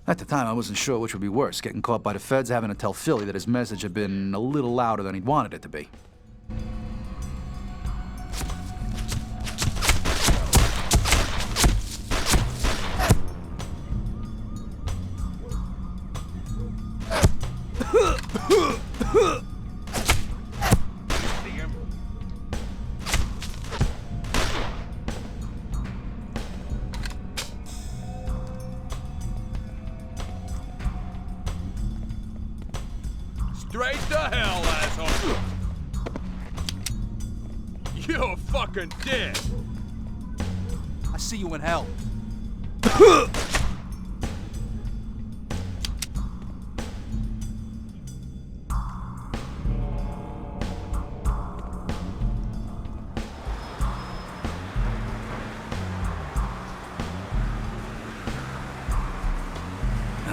At the time, I wasn't sure which would be worse, getting caught by the feds or having to tell Philly that his message had been a little louder than he'd wanted it to be. Straight to hell, asshole! You're fucking dead! I see you in hell. Come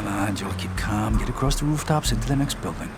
on, Joe, keep calm. Get across the rooftops into the next building.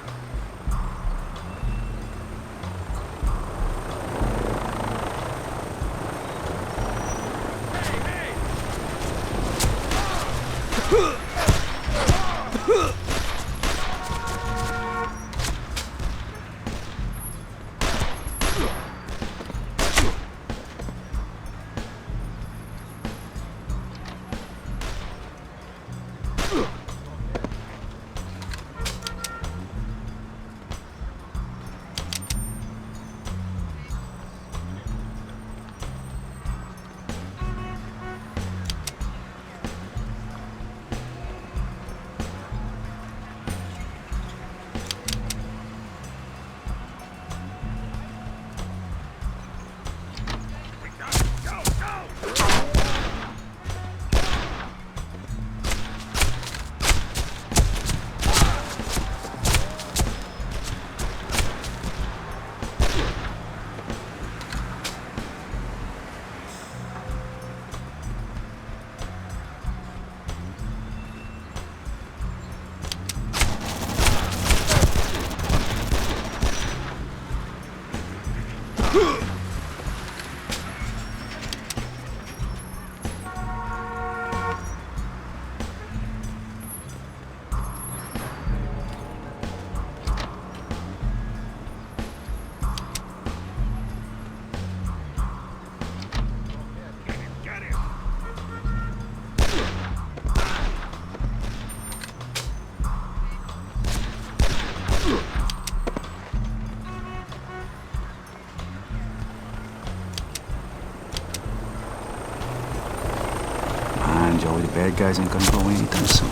Joey, the bad guys ain't gonna go away anytime soon.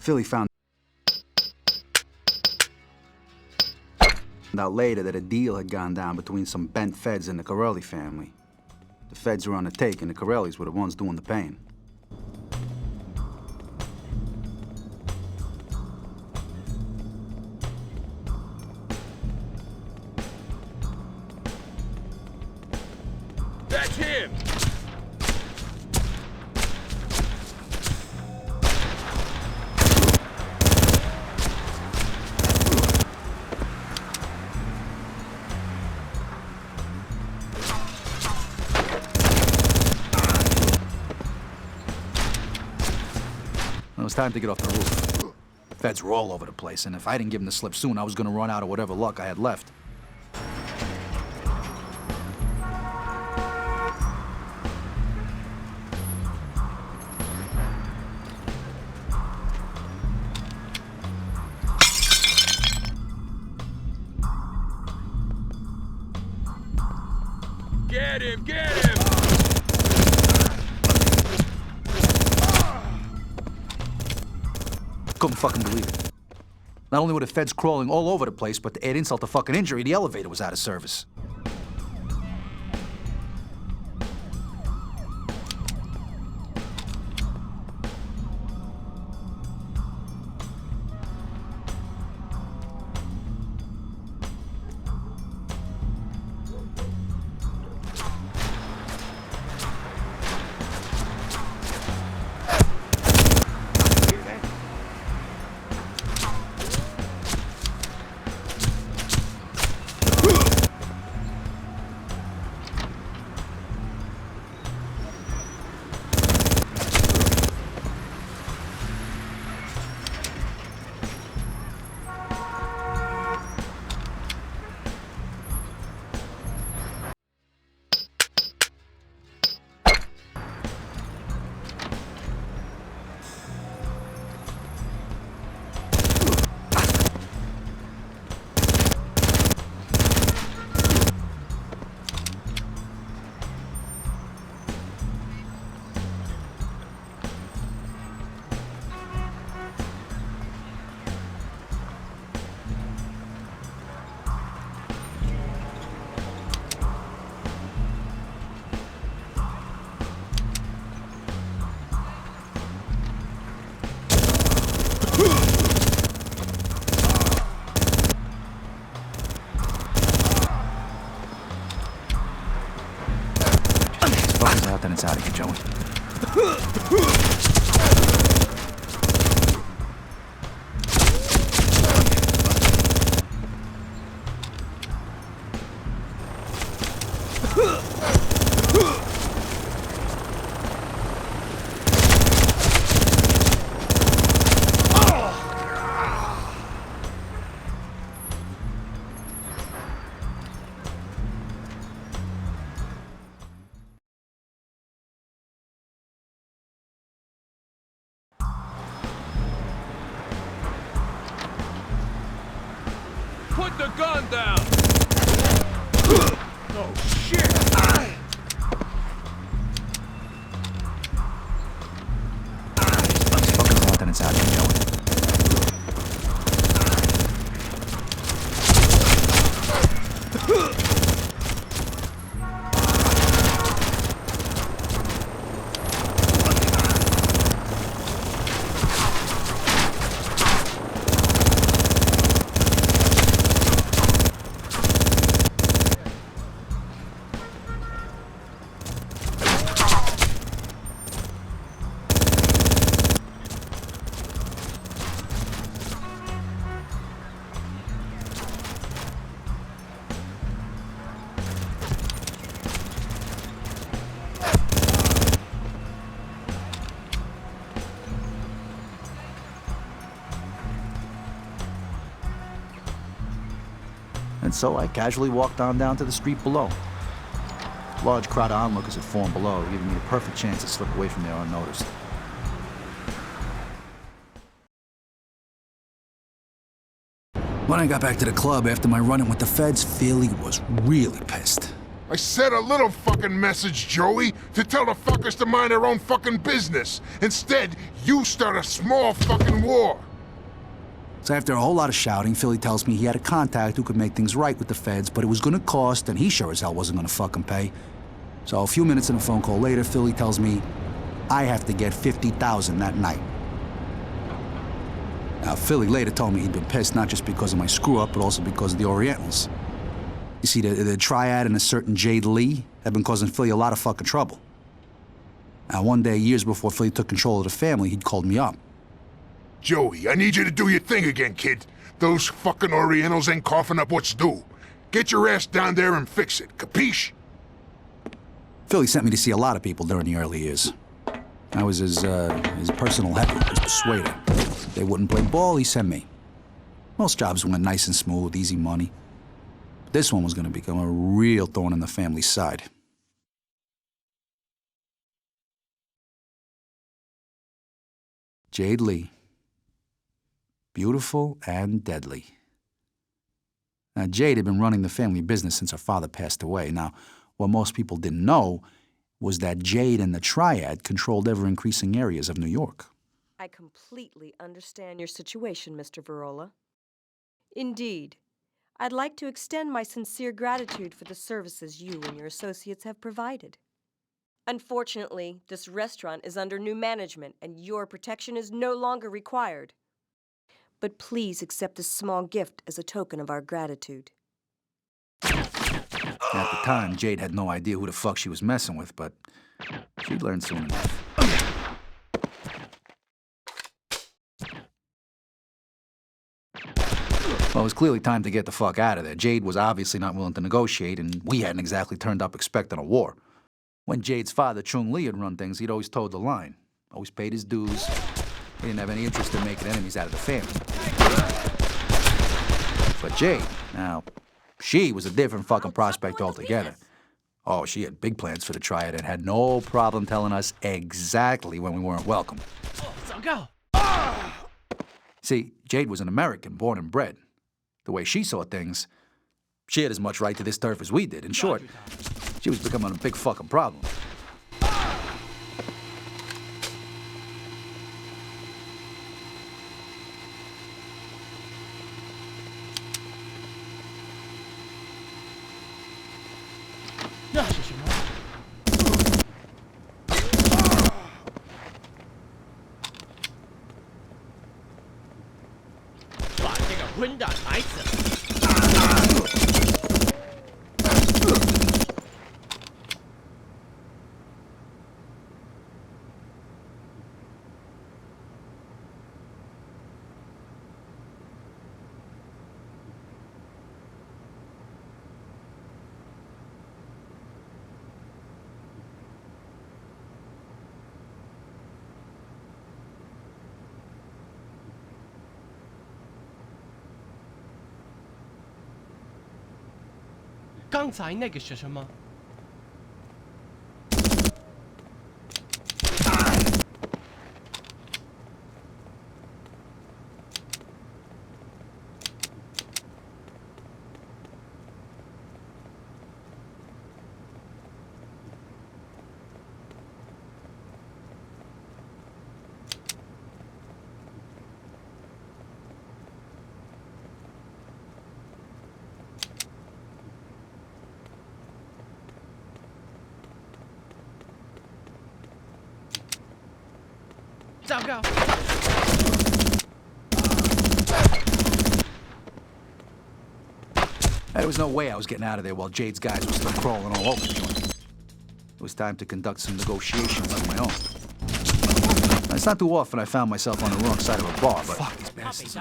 Philly found out later that a deal had gone down between some bent feds and the Corelli family. The feds were on the take, and the Corellis were the ones doing the paying. That's him! It was time to get off the roof. Feds were all over the place, and if I didn't give them the slip soon, I was gonna run out of whatever luck I had left. Get him! Get him! Couldn't fucking believe it. Not only were the feds crawling all over the place, but to add insult to fucking injury, the elevator was out of service. it's out of here, Joey. Put the gun down! Oh, shit! These fuckers out, then it's out here, Joey. And so I casually walked on down to the street below. A large crowd of onlookers had formed below, giving me the perfect chance to slip away from there unnoticed. When I got back to the club after my run-in with the feds, Philly was really pissed. I said a little fucking message, Joey, to tell the fuckers to mind their own fucking business. Instead, you start a small fucking war. So after a whole lot of shouting, Philly tells me he had a contact who could make things right with the feds, but it was gonna cost, and he sure as hell wasn't gonna fucking pay. So a few minutes in a phone call later, Philly tells me I have to get $50,000 that night. Now, Philly later told me he'd been pissed not just because of my screw-up, but also because of the Orientals. You see, the Triad and a certain Jade Lee have been causing Philly a lot of fucking trouble. Now, one day, years before Philly took control of the family, he'd called me up. Joey, I need you to do your thing again, kid. Those fucking Orientals ain't coughing up what's due. Get your ass down there and fix it, capiche? Philly sent me to see a lot of people during the early years. I was his personal heavy, his persuader. If they wouldn't play ball, he sent me. Most jobs went nice and smooth, easy money. This one was gonna become a real thorn in the family's side. Jade Lee. Beautiful and deadly. Now, Jade had been running the family business since her father passed away. Now, what most people didn't know was that Jade and the Triad controlled ever-increasing areas of New York. I completely understand your situation, Mr. Virola. Indeed, I'd like to extend my sincere gratitude for the services you and your associates have provided. Unfortunately, this restaurant is under new management and your protection is no longer required. But please accept this small gift as a token of our gratitude. At the time, Jade had no idea who the fuck she was messing with, but she'd learn soon enough. Well, it was clearly time to get the fuck out of there. Jade was obviously not willing to negotiate, and we hadn't exactly turned up expecting a war. When Jade's father, Chung Lee, had run things, he'd always toed the line. Always paid his dues. He didn't have any interest in making enemies out of the family. But Jade, now, she was a different fucking prospect altogether. Oh, she had big plans for the Triad and had no problem telling us exactly when we weren't welcome. See, Jade was an American, born and bred. The way she saw things, she had as much right to this turf as we did. In short, she was becoming a big fucking problem. 刚才那个是什么？ 糟糕！ There was no way I was getting out of there while Jade's guys were still crawling all over the joint. It was time to conduct some negotiations on my own. It's not too often I found myself on the wrong side of a bar, but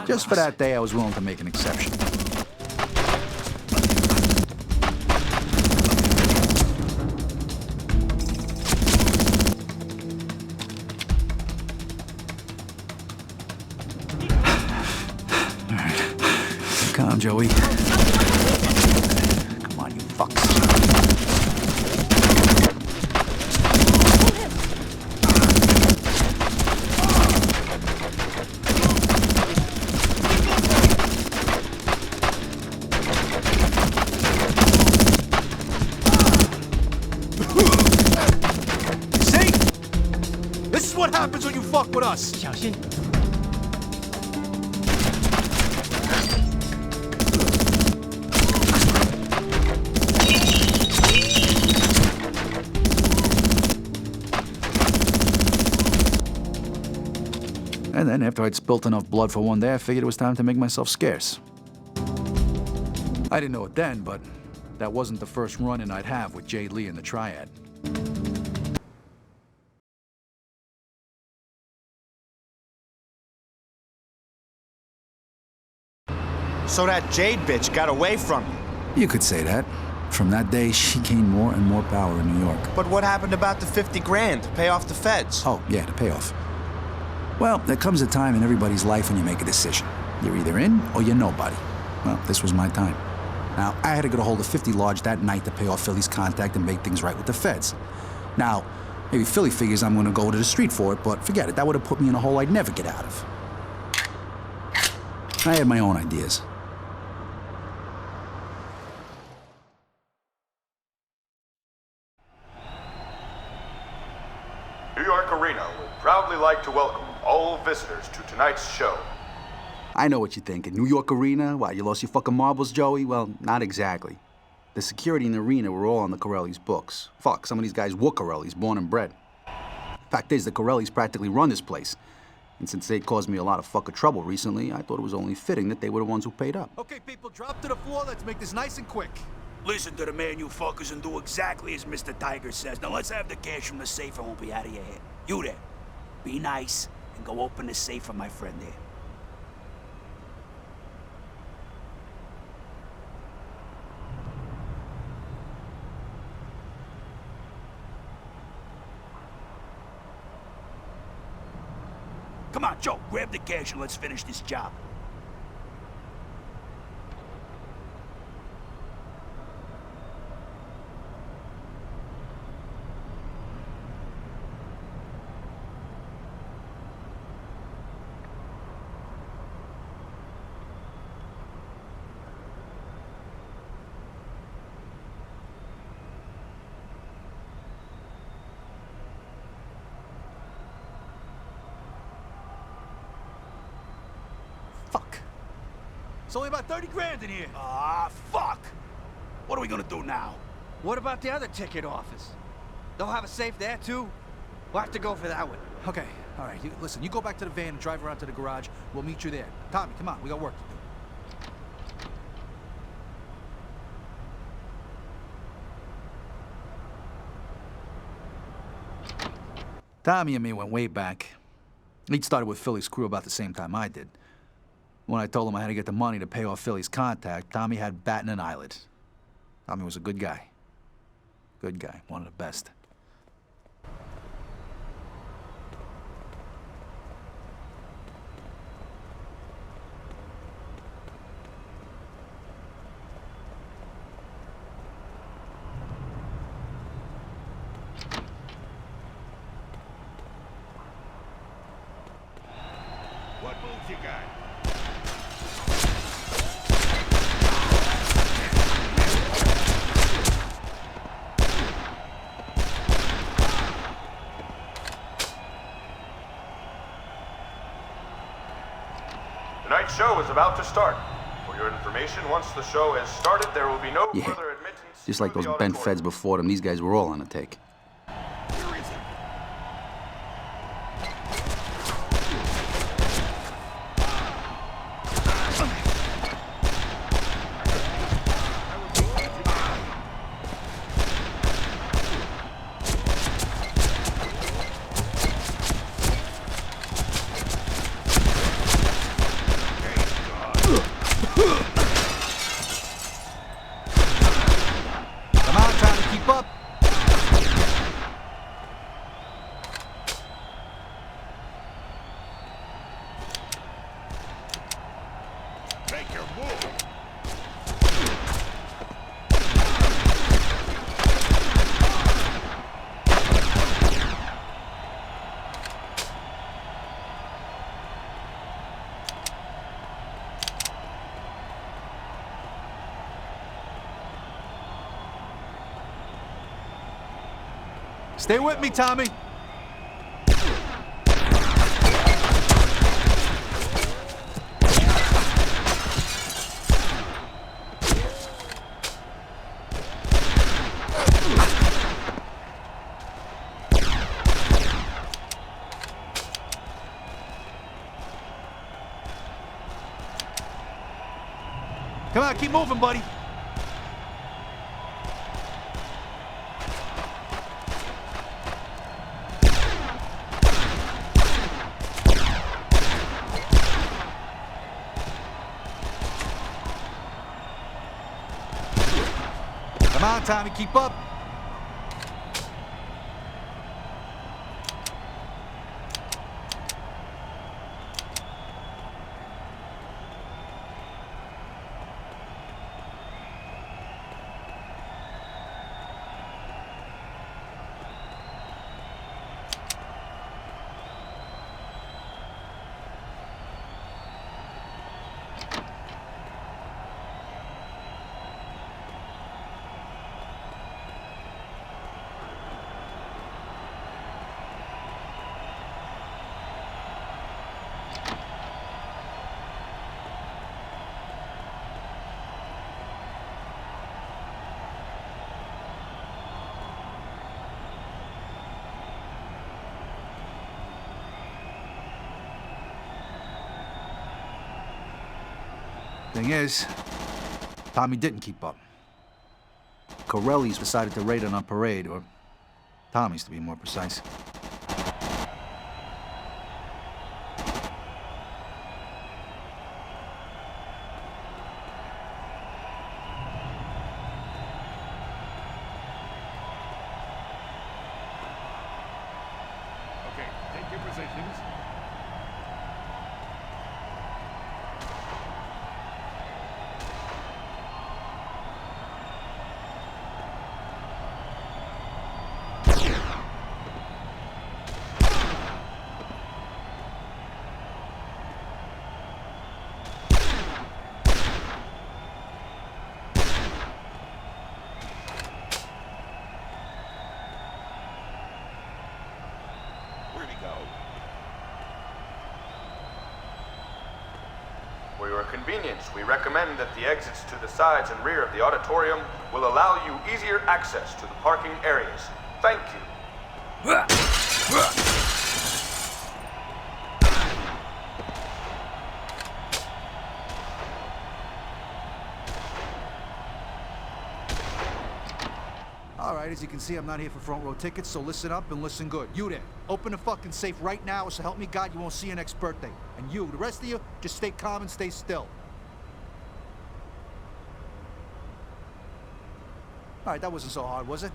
just for that day, I was willing to make an exception. Calm, Joey. Come on, you fucks. See? This is what happens when you fuck with us. 小心！ And then, after I'd spilt enough blood for one day, I figured it was time to make myself scarce. I didn't know it then, but that wasn't the first run-in I'd have with Jade Lee and the Triad. So that Jade bitch got away from you. You could say that. From that day, she gained more and more power in New York. But what happened about the 50 grand to pay off the feds? Oh, yeah, the payoff. Well, there comes a time in everybody's life when you make a decision. You're either in or you're nobody. Well, this was my time. Now, I had to get a hold of 50 large that night to pay off Philly's contact and make things right with the feds. Now, maybe Philly figures I'm gonna go to the street for it, but forget it. That would have put me in a hole I'd never get out of. I had my own ideas. New York Arena would proudly like to welcome all visitors to tonight's show. I know what you're thinking. New York Arena? Why, you lost your fucking marbles, Joey? Well, not exactly. The security in the arena were all on the Corelli's books. Fuck, some of these guys were Corelli's, born and bred. Fact is, the Corelli's practically run this place. And since they caused me a lot of fucking trouble recently, I thought it was only fitting that they were the ones who paid up. Okay, people, drop to the floor. Let's make this nice and quick. Listen to the man, you fuckers, and do exactly as Mr. Tiger says. Now let's have the cash from the safe and we'll be out of your head. You there, be nice and go open the safe for my friend there. Come on, Joe, grab the cash and let's finish this job. It's only about 30 grand in here. Ah, fuck! What are we gonna do now? What about the other ticket office? They'll have a safe there, too? We'll have to go for that one. Okay, all right. Listen, you go back to the van and drive around to the garage. We'll meet you there. Tommy, come on. We got work to do. Tommy and me went way back. He'd started with Philly's crew about the same time I did. When I told him I had to get the money to pay off Philly's contact, Tommy had batting an eyelid. Tommy was a good guy. Good guy, one of the best. show is about to start. For your information, once the show has started, there will be no further admittance. Just like those bent feds before them, these guys were all on a take. Stay with me, Tommy. Come on, keep moving, buddy. Come on, Tommy, keep up. Thing is, Tommy didn't keep up. Corelli's decided to raid on our parade, or Tommy's to be more precise. Okay, take your positions. For your convenience, we recommend that the exits to the sides and rear of the auditorium will allow you easier access to the parking areas. Thank you. All right, as you can see, I'm not here for front row tickets, so listen up and listen good. You there, open the fucking safe right now, so help me God you won't see your next birthday. And you, the rest of you, just stay calm and stay still. All right, that wasn't so hard, was it?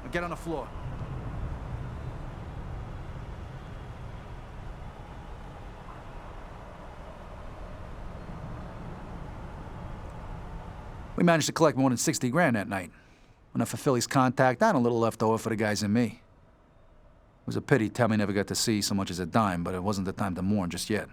Now get on the floor. We managed to collect more than 60 grand that night. Enough for Philly's contact and a little left over for the guys and me. It was a pity Tammy never got to see so much as a dime, but it wasn't the time to mourn just yet.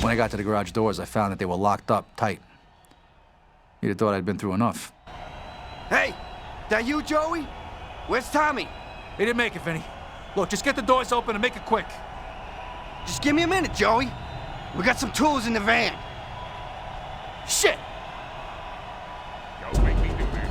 When I got to the garage doors, I found that they were locked up tight. You'd have thought I'd been through enough. Hey, that you, Joey? Where's Tommy? He didn't make it, Vinny. Look, just get the doors open and make it quick. Just give me a minute, Joey. We got some tools in the van. Shit! Don't make me do this.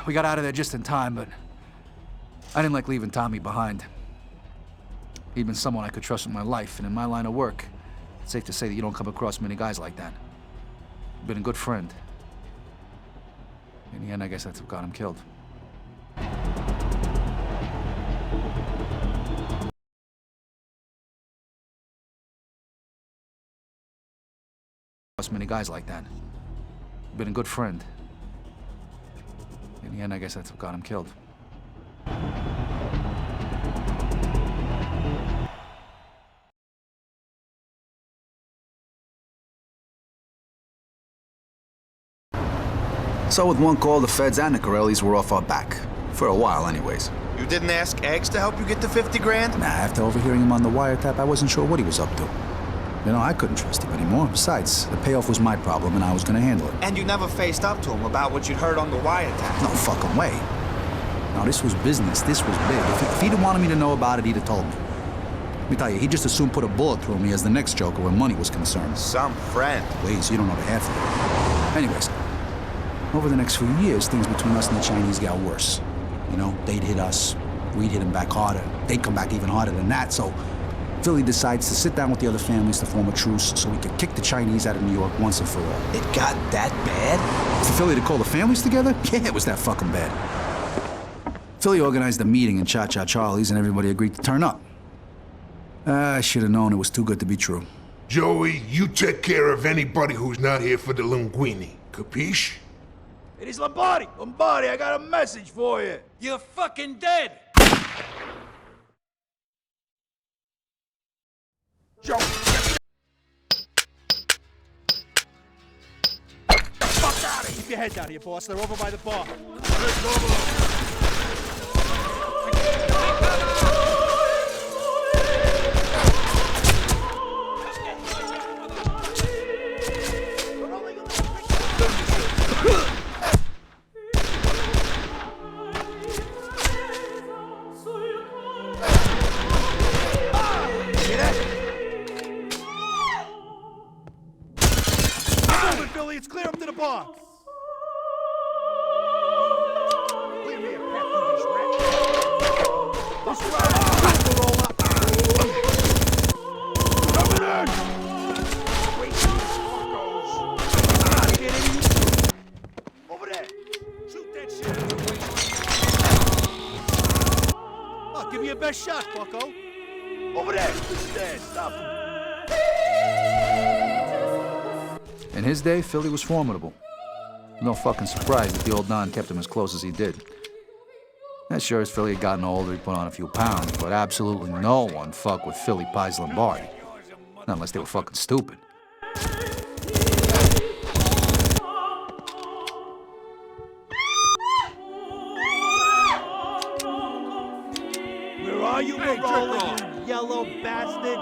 We got out of there just in time, but I didn't like leaving Tommy behind. He'd been someone I could trust with my life, and in my line of work, it's safe to say that you don't come across many guys like that. Been a good friend. In the end, I guess that's what got him killed. Many guys like that. Been a good friend. In the end, I guess that's what got him killed. So with one call, the feds and the Corellis were off our back. For a while, anyways. You didn't ask Eggs to help you get the 50 grand? Nah, after overhearing him on the wiretap, I wasn't sure what he was up to. You know, I couldn't trust him anymore. Besides, the payoff was my problem, and I was gonna handle it. And you never faced up to him about what you'd heard on the wiretap. No fucking way. No, this was business. This was big. If he'd wanted me to know about it, he'd have told me. Let me tell you, he'd just as soon put a bullet through me as the next Joker when money was concerned. Some friend. Please, you don't know the half of it. Anyways, over the next few years, things between us and the Chinese got worse. You know, they'd hit us, we'd hit them back harder. They'd come back even harder than that, so Philly decides to sit down with the other families to form a truce so we could kick the Chinese out of New York once and for all. It got that bad? For Philly to call the families together? Yeah, it was that fucking bad. Philly organized a meeting in Cha-Cha Charlie's and everybody agreed to turn up. I should have known it was too good to be true. Joey, you take care of anybody who's not here for the linguine. Capiche? It is Lombardi! Lombardi, I got a message for you! You're fucking dead! Joe! Fuck out of here! Keep your head down here, boss. They're over by the bar. Billy, it's clear up to the bar. Clear me a path through these rats. This ride will roll up. Coming in! Wait till this fuckos. Get in. Over there. Shoot that shit. Oh, give me your best shot, bucko. Over there. There, stop him. In his day, Philly was formidable. No fucking surprise that the old Don kept him as close as he did. As sure as Philly had gotten older, he put on a few pounds, but absolutely no one fucked with Philly Pies Lombardi. Not unless they were fucking stupid. Where are you, Marola, you yellow bastard?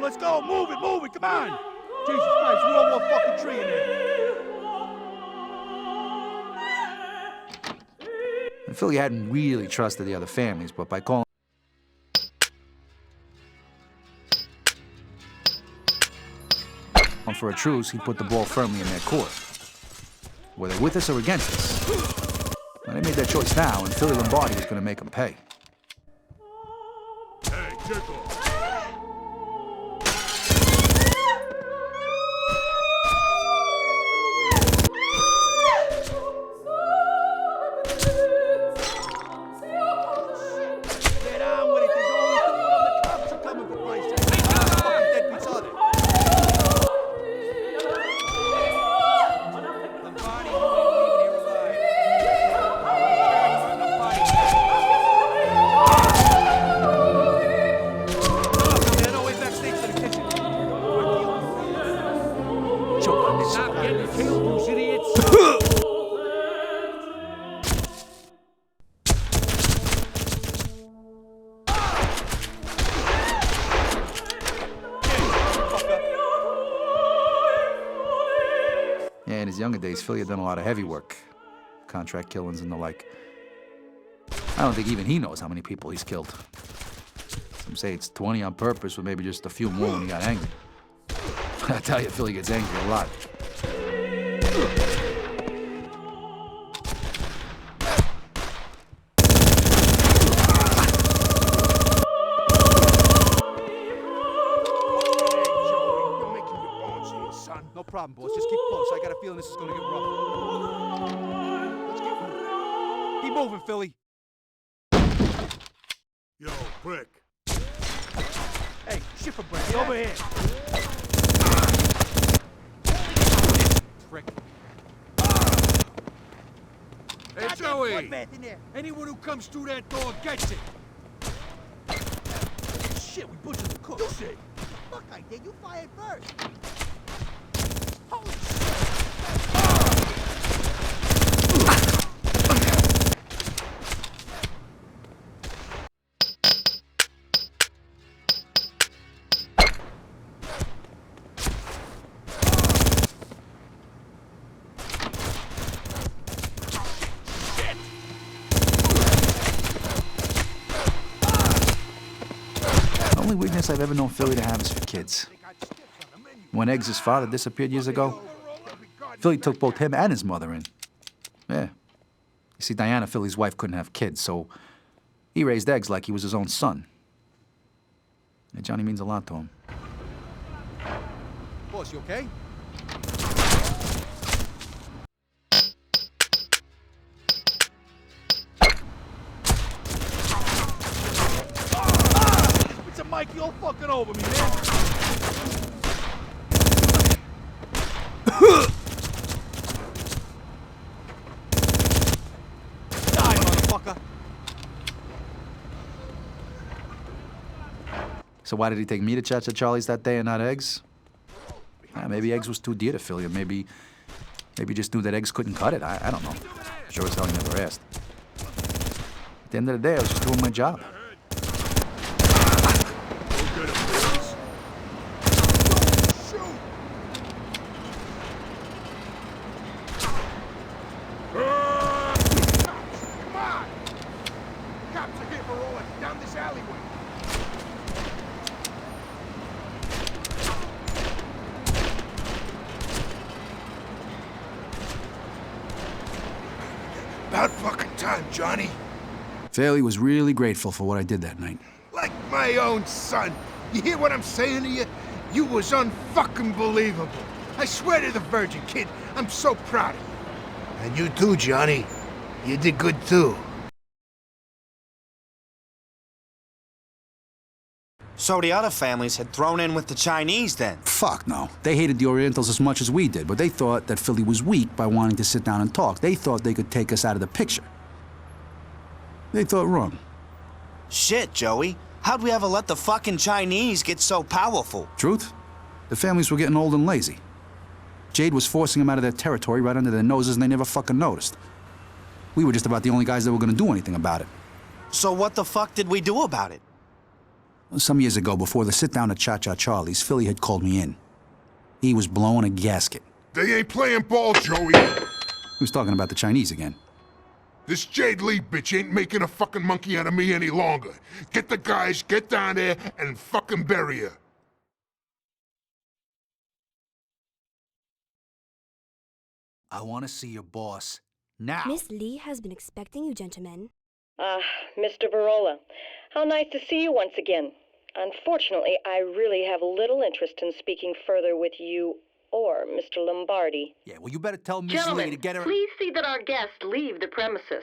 Let's go, move it, come on! Jesus Christ, we don't want fucking tree in here. And Philly hadn't really trusted the other families, but by calling for a truce, he put the ball firmly in their court. Whether with us or against us. Well, they made their choice now, and Philly Lombardi was going to make them pay. Hey, Tickle. In his younger days, Philly had done a lot of heavy work. Contract killings and the like. I don't think even he knows how many people he's killed. Some say it's 20 on purpose, or maybe just a few more when he got angry. I tell you, Philly gets angry a lot. No problem, boss. Just keep close. I got a feeling this is gonna get rough. Let's keep moving, Philly. Yo, prick. Hey, shit for break. Over here. Prick. Hey, Joey! Anyone who comes through that door gets it! Shit, we butchered the cook. Shit. Fuck, I did. You fired first. only weakness I've ever known Philly to have is for kids. When Eggs' father disappeared years ago, Philly took both him and his mother in. Yeah. You see, Diana, Philly's wife, couldn't have kids, so he raised Eggs like he was his own son. And Johnny means a lot to him. Boss, you okay? It's a Mikey all fucking over me, man. Die, motherfucker. So why did he take me to Cha-Cha Charlie's that day and not Eggs? Maybe Eggs was too dear to Philly, or maybe he just knew that Eggs couldn't cut it. I don't know. Sure as hell he never asked. At the end of the day, I was just doing my job. Come on! Cops are here for all us down this alleyway. About fucking time, Johnny. Philly was really grateful for what I did that night. Like my own son. You hear what I'm saying to you? You was unfucking believable. I swear to the Virgin, kid, I'm so proud of you. And you too, Johnny. You did good too. So the other families had thrown in with the Chinese then? Fuck no. They hated the Orientals as much as we did, but they thought that Philly was weak by wanting to sit down and talk. They thought they could take us out of the picture. They thought wrong. Shit, Joey. How'd we ever let the fucking Chinese get so powerful? Truth? The families were getting old and lazy. Jade was forcing them out of their territory right under their noses, and they never fucking noticed. We were just about the only guys that were gonna do anything about it. So what the fuck did we do about it? Some years ago, before the sit-down at Cha-Cha Charlie's, Philly had called me in. He was blowing a gasket. They ain't playing ball, Joey. He was talking about the Chinese again. This Jade Lee bitch ain't making a fucking monkey out of me any longer. Get the guys, get down there, and fucking bury her. I want to see your boss now. Miss Lee has been expecting you, gentlemen. Mr. Virola, how nice to see you once again. Unfortunately, I really have little interest in speaking further with you or Mr. Lombardi. Yeah, well, you better tell Miss Lee Gentlemen, to get her... please see that our guests leave the premises.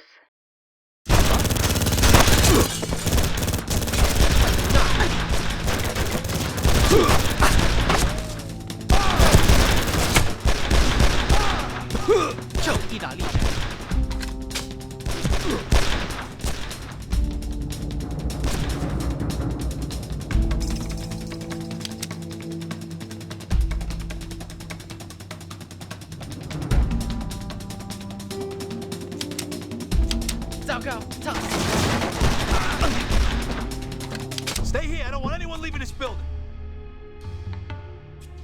Stay here. I don't want anyone leaving this building.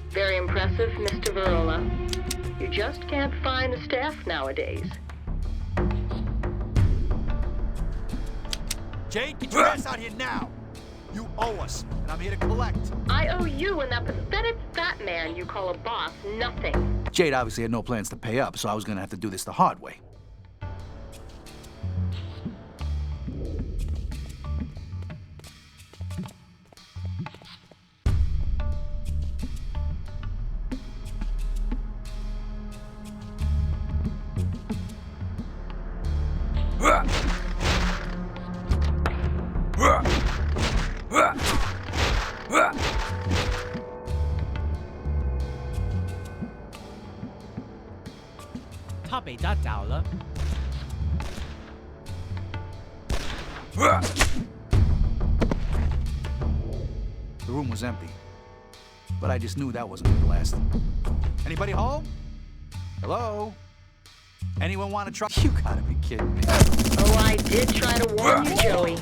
Very impressive, Mr. Virola. You just can't find the staff nowadays. Jade, get your ass out here now. You owe us, and I'm here to collect. I owe you and that pathetic fat man you call a boss nothing. Jade obviously had no plans to pay up, so I was gonna have to do this the hard way. The room was empty, but I just knew that wasn't gonna last. Anybody home? Hello? Anyone want to try? You gotta be kidding me. Oh, I did try to warn you, Joey.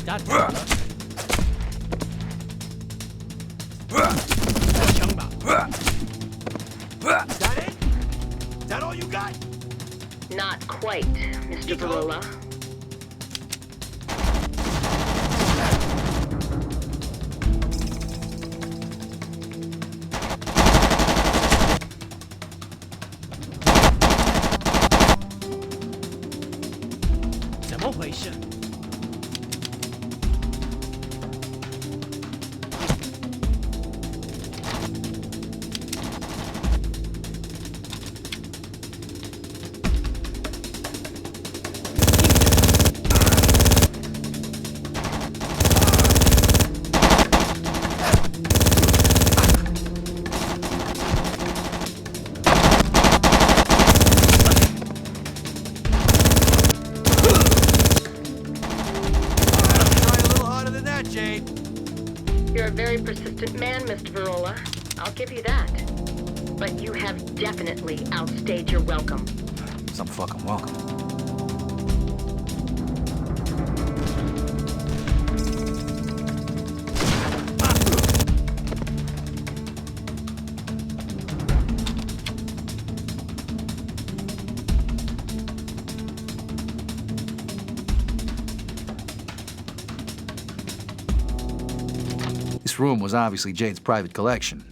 that Is that it? Is that all you got? Not quite, Mr. Barola. You're a very persistent man, Mr. Barola. I'll give you that. But you have definitely outstayed your welcome. Some fucking welcome. This room was obviously Jade's private collection.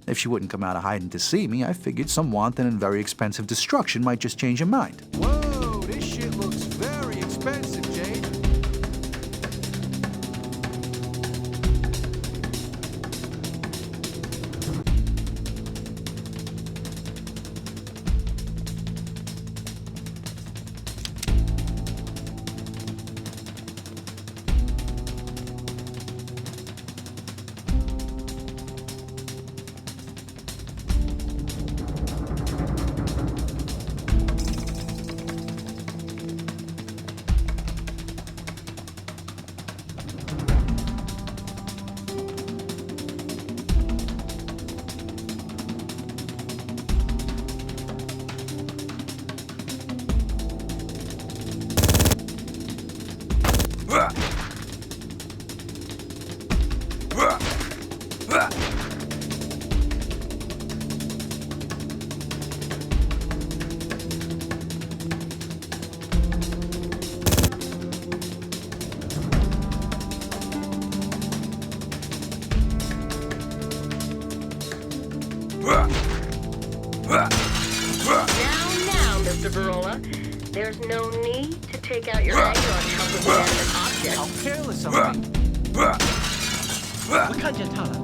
If she wouldn't come out of hiding to see me, I figured some wanton and very expensive destruction might just change her mind. Whoa, this shit looks very expensive, Jade. Now, Mr. Barola, there's no need to take out your anger on helpless inanimate objects. How careless of me. 我看见他了。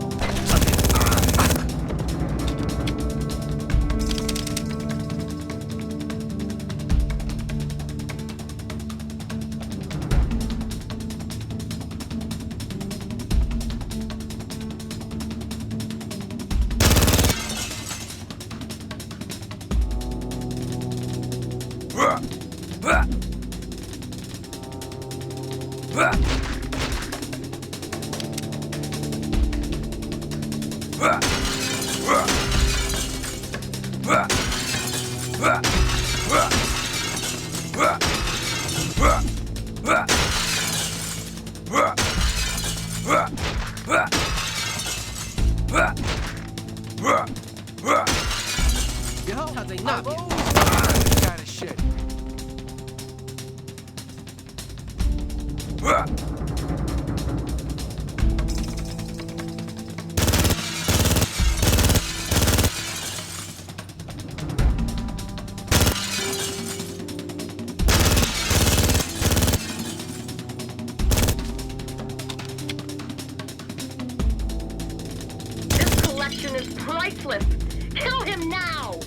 You know, I've always wanted this kind of shit. This collection is priceless. Kill him now!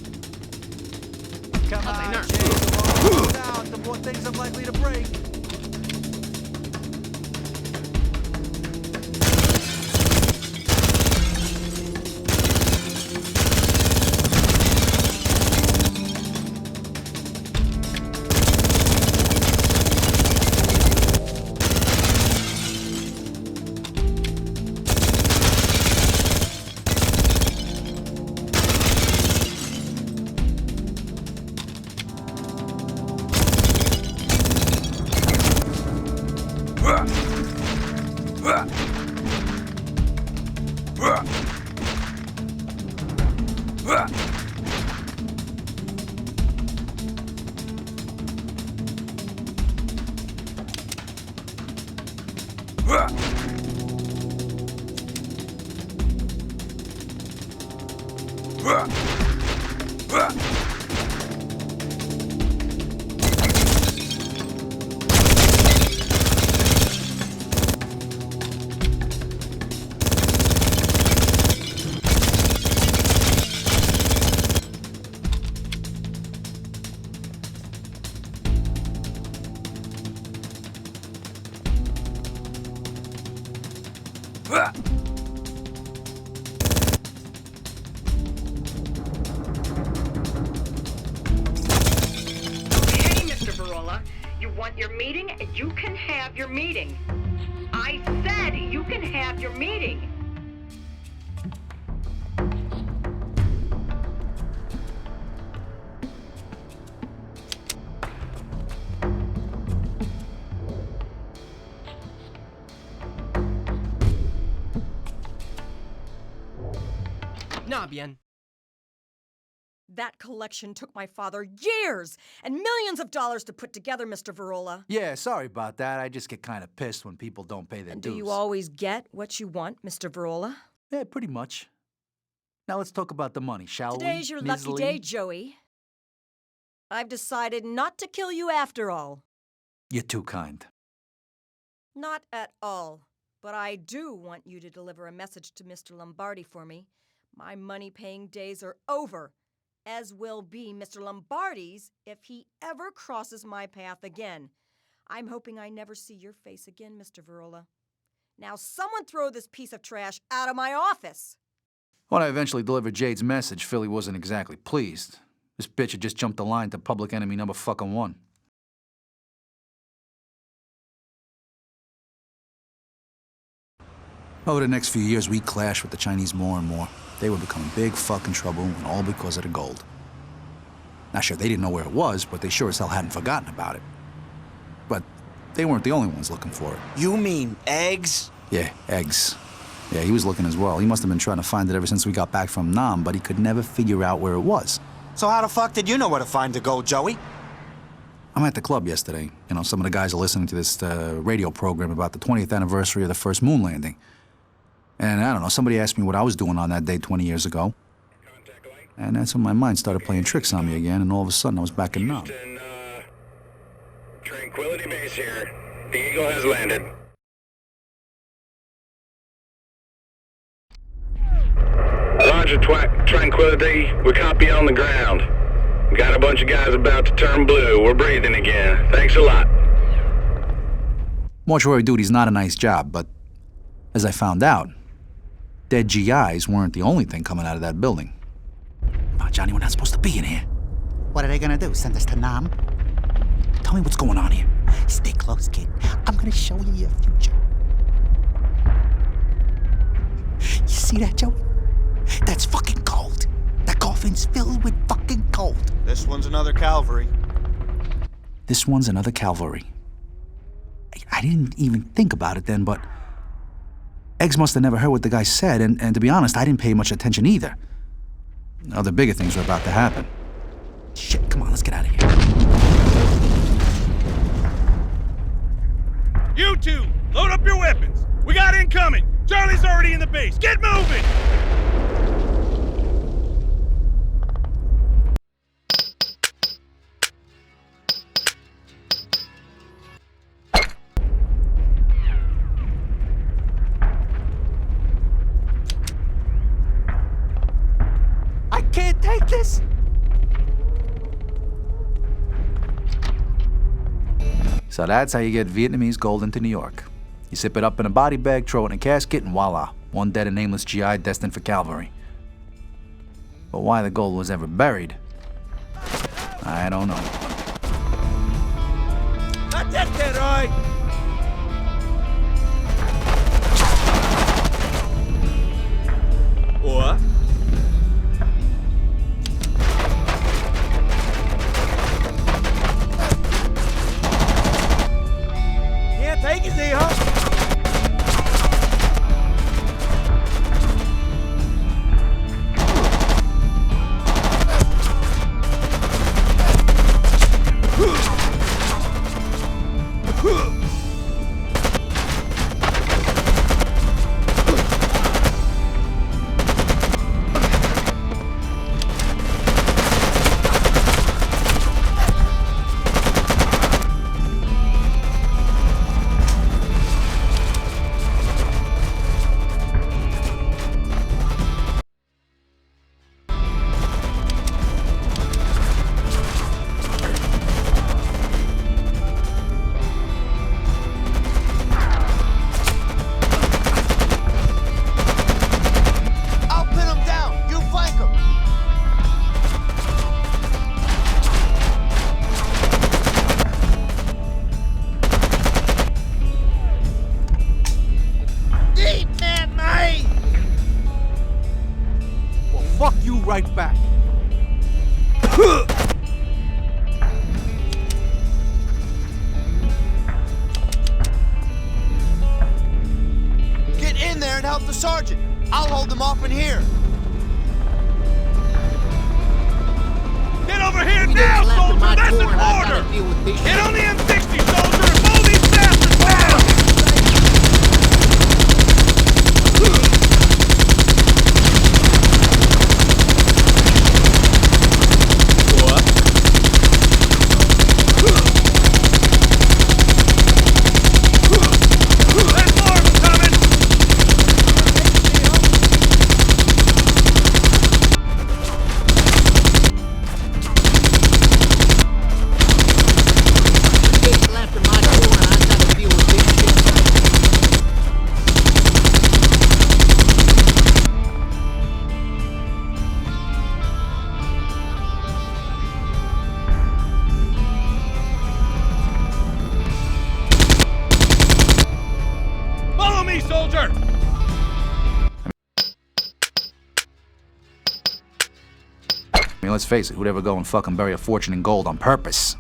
Come on, Jade. The more we down, the more things I'm likely to break. Your meeting, you can have your meeting. I said you can have your meeting. Nah, bien. That collection took my father years and millions of dollars to put together, Mr. Virola. Yeah, sorry about that. I just get kind of pissed when people don't pay their And dues. do you always get what you want, Mr. Virola? Yeah, pretty much. Now let's talk about the money, shall we? Today's your Ms. lucky Lee? day, Joey. I've decided not to kill you after all. You're too kind. Not at all. But I do want you to deliver a message to Mr. Lombardi for me. My money-paying days are over, as will be Mr. Lombardi's if he ever crosses my path again. I'm hoping I never see your face again, Mr. Virola. Now someone throw this piece of trash out of my office! When I eventually delivered Jade's message, Philly wasn't exactly pleased. This bitch had just jumped the line to public enemy number fucking 1. Over the next few years, we clashed with the Chinese more and more. They were becoming big fucking trouble, and all because of the gold. Now, sure, they didn't know where it was, but they sure as hell hadn't forgotten about it. But they weren't the only ones looking for it. You mean eggs? Yeah, eggs. Yeah, he was looking as well. He must have been trying to find it ever since we got back from Nam, but he could never figure out where it was. So how the fuck did you know where to find the gold, Joey? I'm at the club yesterday. You know, some of the guys are listening to this radio program about the 20th anniversary of the first moon landing. And I don't know, somebody asked me what I was doing on that day 20 years ago. And that's when my mind started playing tricks on me again, and all of a sudden I was back in Nam. Tranquility Base here. The Eagle has landed. Roger, Tranquility. We copy on the ground. We got a bunch of guys about to turn blue. We're breathing again. Thanks a lot. Mortuary duty's not a nice job, but as I found out, dead GIs weren't the only thing coming out of that building. Oh, Johnny, we're not supposed to be in here. What are they gonna do, send us to Nam? Tell me what's going on here. Stay close, kid. I'm gonna show you your future. You see that, Joey? That's fucking gold. That coffin's filled with fucking gold. This one's another Calvary. This one's another Calvary. I didn't even think about it then, but Eggs must have never heard what the guy said, and to be honest, I didn't pay much attention either. Other bigger things were about to happen. Shit, come on, let's get out of here. You two, load up your weapons. We got incoming. Charlie's already in the base. Get moving! I can't take this! So that's how you get Vietnamese gold into New York. You sip it up in a body bag, throw it in a casket, and voila, one dead and nameless GI destined for Calvary. But why the gold was ever buried, I don't know. Not that dead, all right? What? Can't take it, Z, huh? right back. Get in there and help the sergeant. I'll hold them off in here. Get over here now, soldier! That's an order! Get on the M60, soldier, and mow these bastards down! What? There's more of them coming! Follow me, soldier! I mean, let's face it, who'd ever go and fucking bury a fortune in gold on purpose?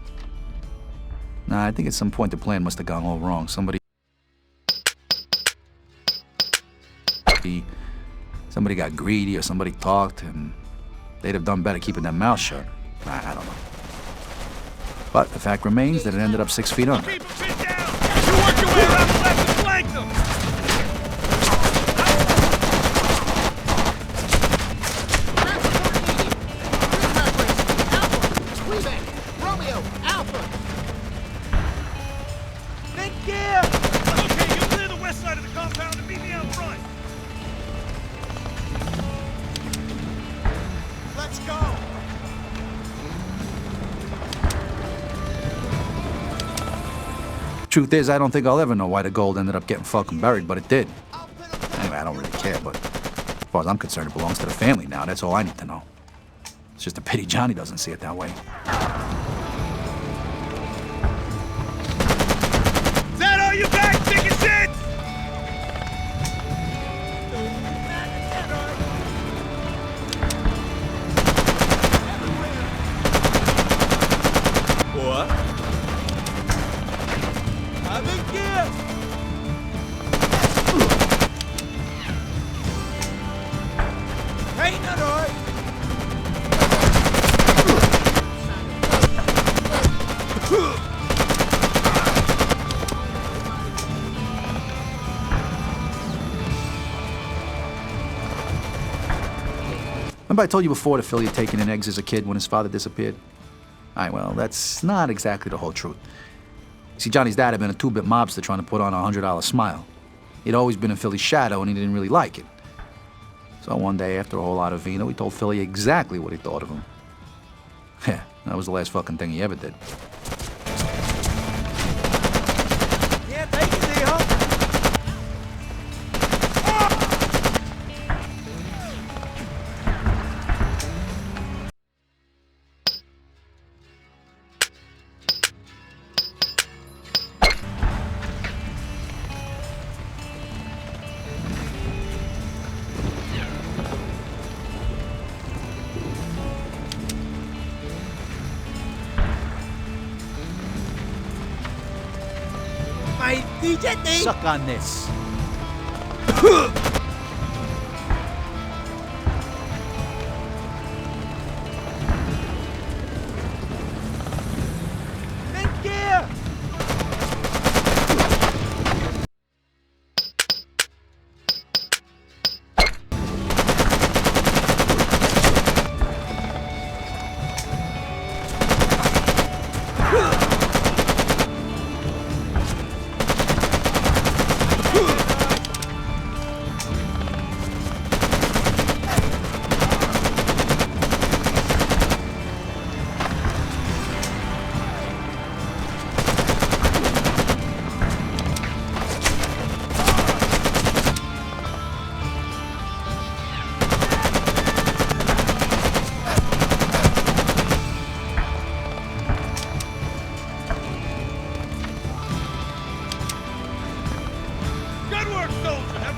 Nah, I think at some point the plan must have gone all wrong. Somebody got greedy or somebody talked, and they'd have done better keeping their mouth shut. I don't know. But the fact remains that it ended up 6 feet under. Keep them pinned down! You work your way around the left and flank them! Romeo, Alpha! Thank you! Okay, you clear the west side of the compound and meet me out front! Let's go! Truth is, I don't think I'll ever know why the gold ended up getting fucking buried, but it did. Anyway, I don't really care, but as far as I'm concerned, it belongs to the family now. That's all I need to know. It's just a pity Johnny doesn't see it that way. Is that all you got, chicken shit? What? I'm in gear! Hey, not alright! Remember I told you before that Philly had taken in eggs as a kid when his father disappeared? Alright, well, that's not exactly the whole truth. See, Johnny's dad had been a two-bit mobster trying to put on a $100 smile. He'd always been in Philly's shadow, and he didn't really like it. So one day, after a whole lot of vino, he told Philly exactly what he thought of him. Yeah, that was the last fucking thing he ever did. Yeah, take it, D, huh? Suck on this. Thank you!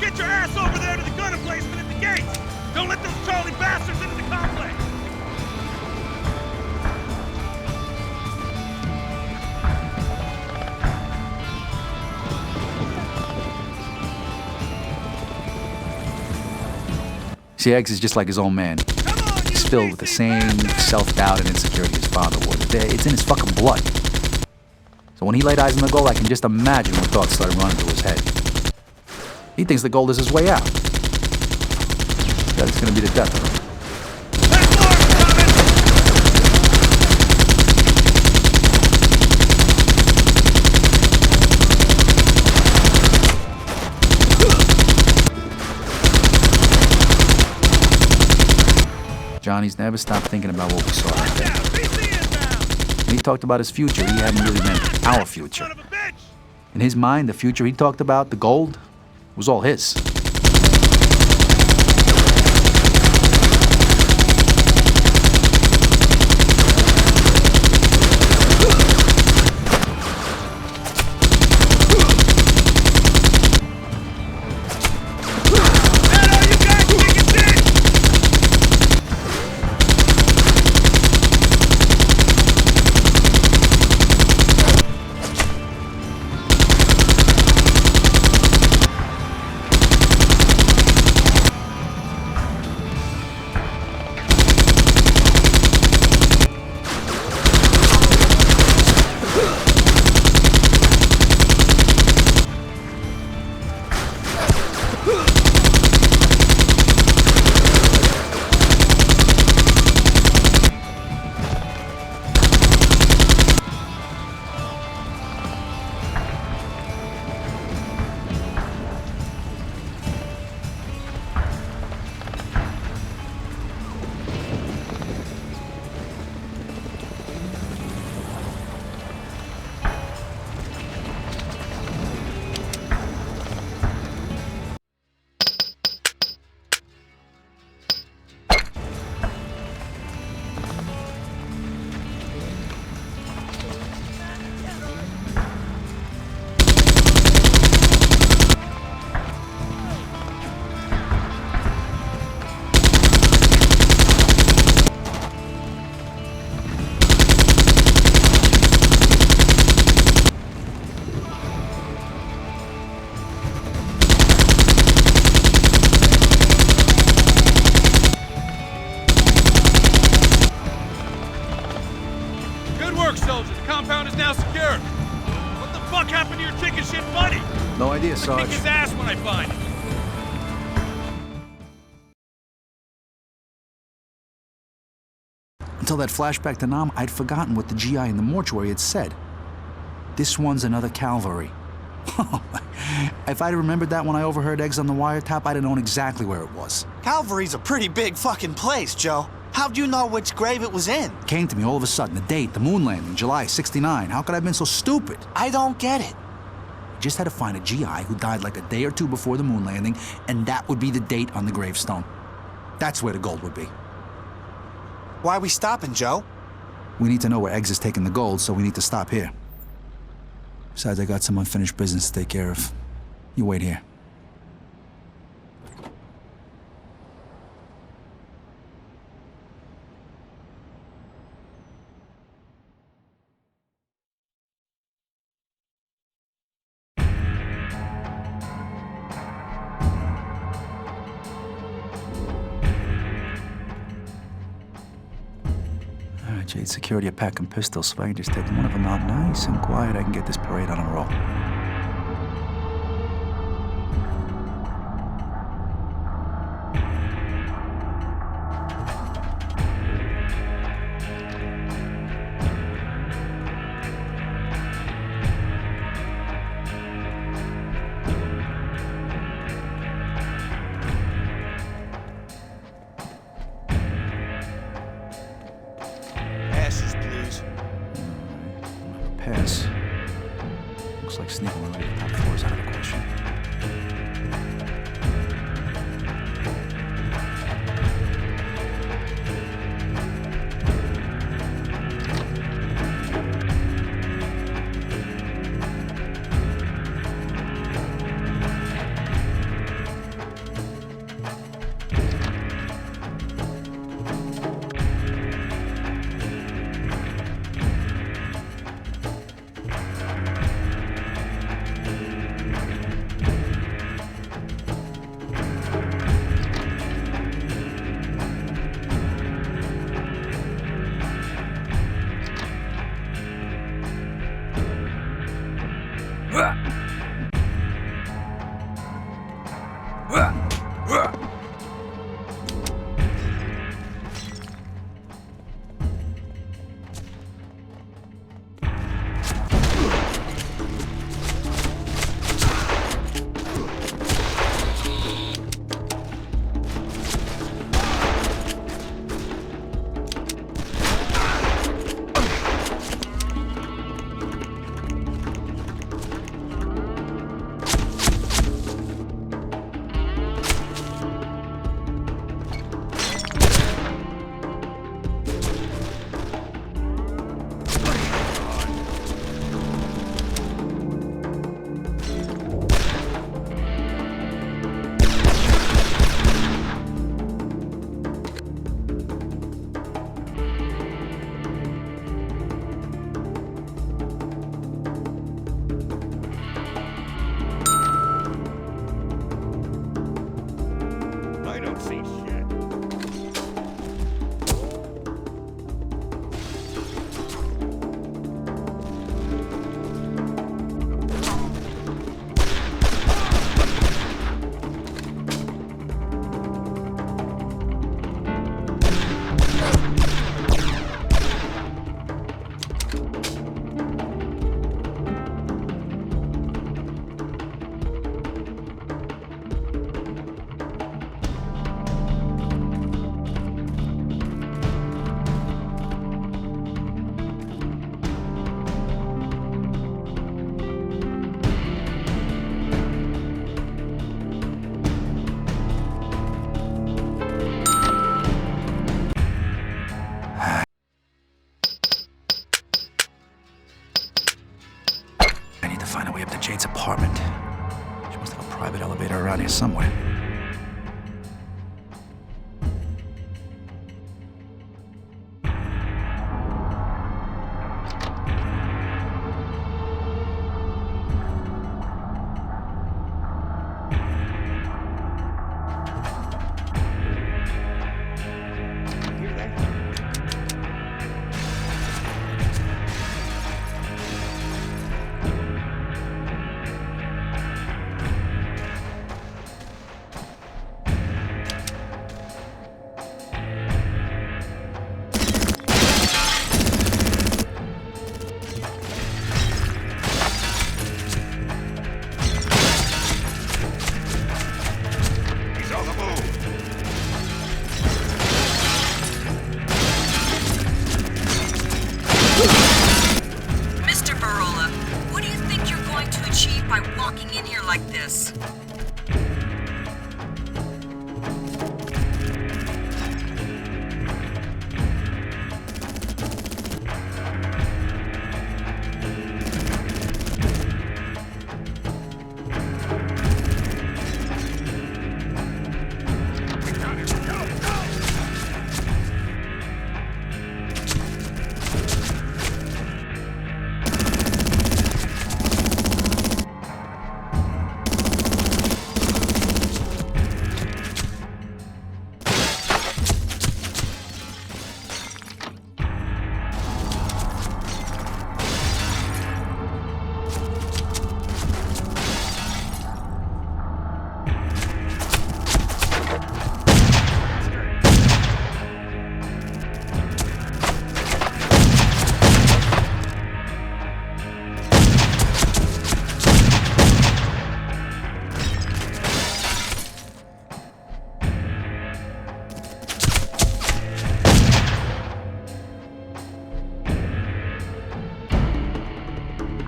Get your ass over there to the gun emplacement at the gates! Don't let those Charlie bastards into the complex! See, Eggs is just like his own man. He's filled with the same self-doubt and insecurity his father was. It's in his fucking blood. So when he laid eyes on the gold, I can just imagine what thoughts started running through his head. He thinks the gold is his way out. That it's gonna be the death of him. Johnny's never stopped thinking about what we saw out there. When he talked about his future, he hadn't really meant our future. In his mind, the future he talked about, the gold, was all his. No idea, Sarge. Kick his ass when I find him. Until that flashback to Nam, I'd forgotten what the GI in the mortuary had said. This one's another Calvary. If I'd remembered that when I overheard Eggs on the wiretap, I'd have known exactly where it was. Calvary's a pretty big fucking place, Joe. How'd you know which grave it was in? Came to me all of a sudden, the date, the moon landing, July '69. How could I have been so stupid? I don't get it. Just had to find a GI who died like a day or two before the moon landing, and that would be the date on the gravestone. That's where the gold would be. Why are we stopping, Joe? We need to know where Eggs is taking the gold, so we need to stop here. Besides, I got some unfinished business to take care of. You wait here. Jade security a pack and pistols, so if I can just take one of them out nice and quiet, I can get this parade on a roll. Pass. Looks like sneaking one of the top floors out of the question. Jade's apartment. She must have a private elevator around here somewhere.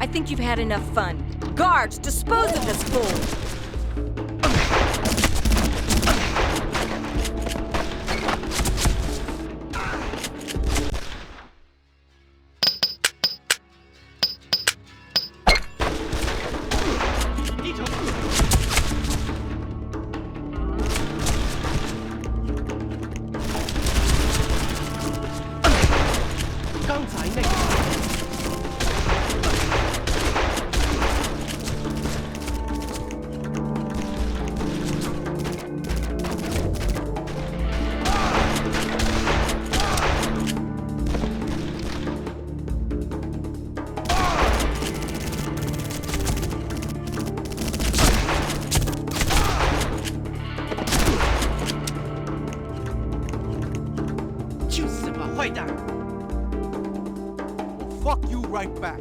I think you've had enough fun. Guards, dispose of this fool! right back.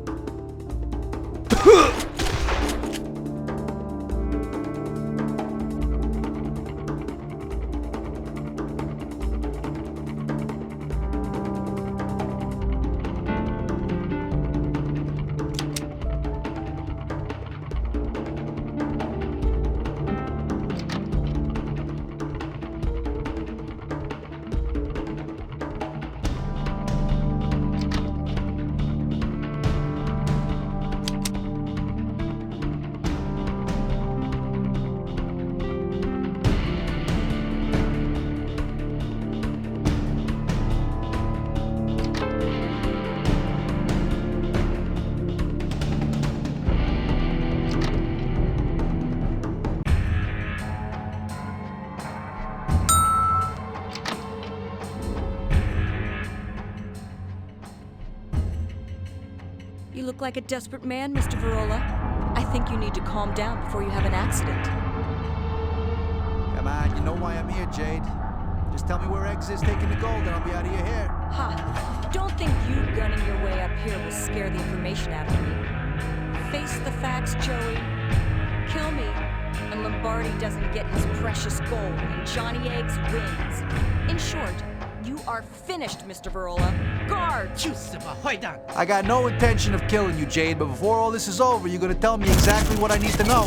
You look like a desperate man, Mr. Virola. I think you need to calm down before you have an accident. Come on, you know why I'm here, Jade. Just tell me where Eggs is taking the gold and I'll be out of your hair. Ha! Don't think you gunning your way up here will scare the information out of me. Face the facts, Joey. Kill me, and Lombardi doesn't get his precious gold, and Johnny Eggs wins. In short, you are finished, Mr. Virola. Guard! I got no intention of killing you, Jade, but before all this is over, you're gonna tell me exactly what I need to know.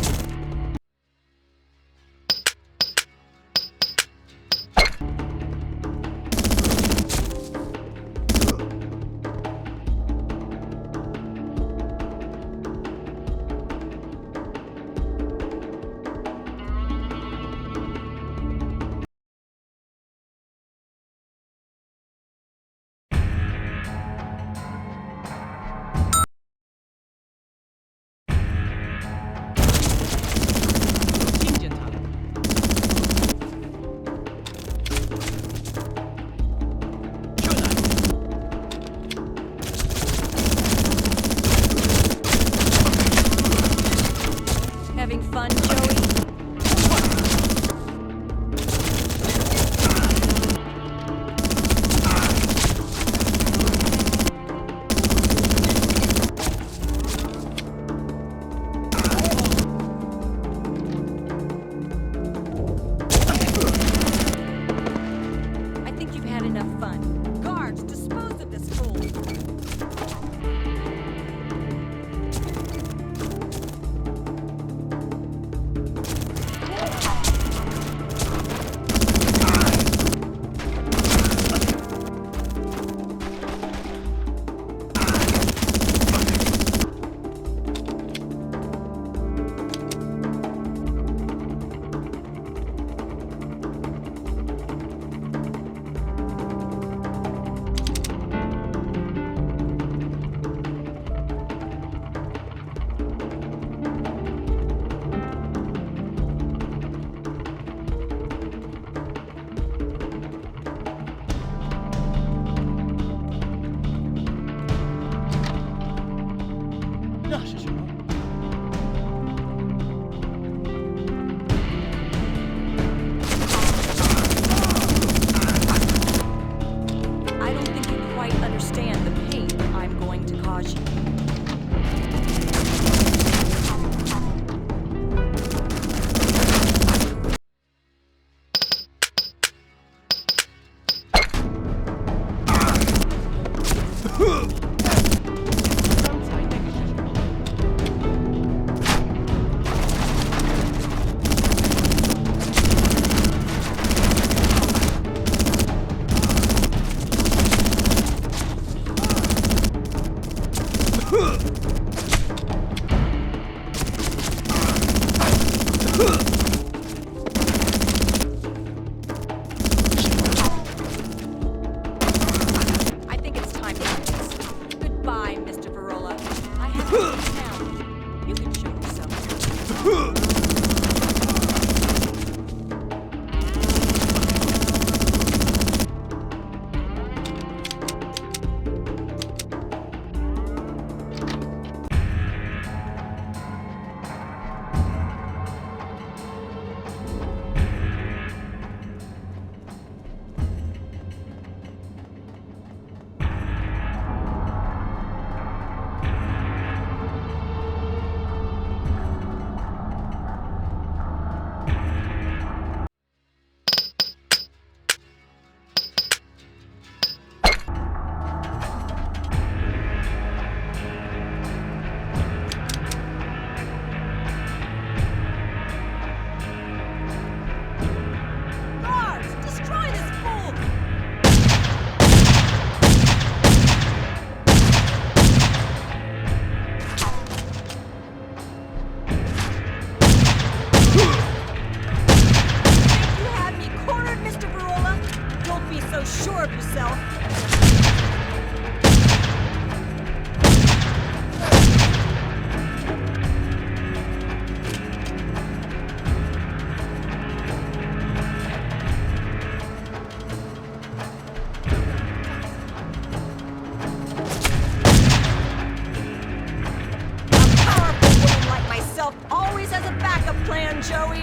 Having fun, Joey? I think you've had enough fun. Guards, dispose of this fool. I don't think you quite understand the pain I'm going to cause you. I think it's time to end this. Goodbye, Mr. Virola. I have to leave town. You can show yourself. plan, Joey?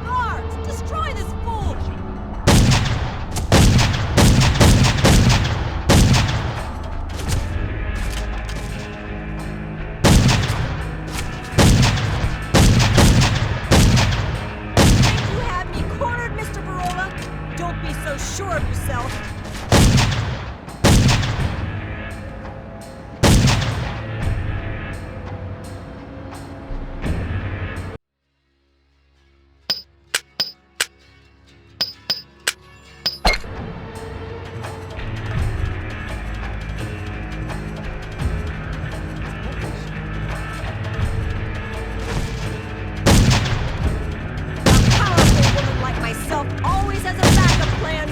Guards, destroy this fool! Don't be so sure of yourself.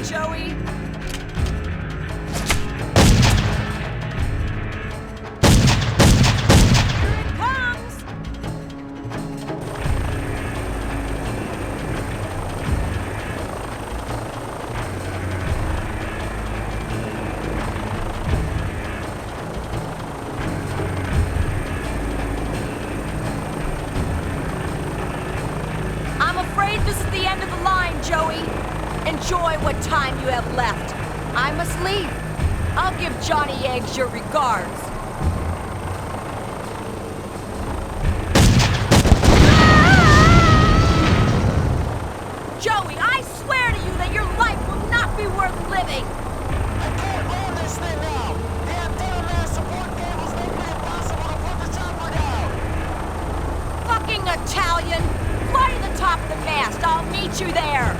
Joey! Here it comes! I'm afraid this is the end of the line, Joey. Enjoy what time you have left. I must leave. I'll give Johnny Eggs your regards. Joey, I swear to you that your life will not be worth living. I can't run this thing now. Damn air support cables make it impossible to put the chopper down. Fucking Italian! Fly to the top of the mast. I'll meet you there.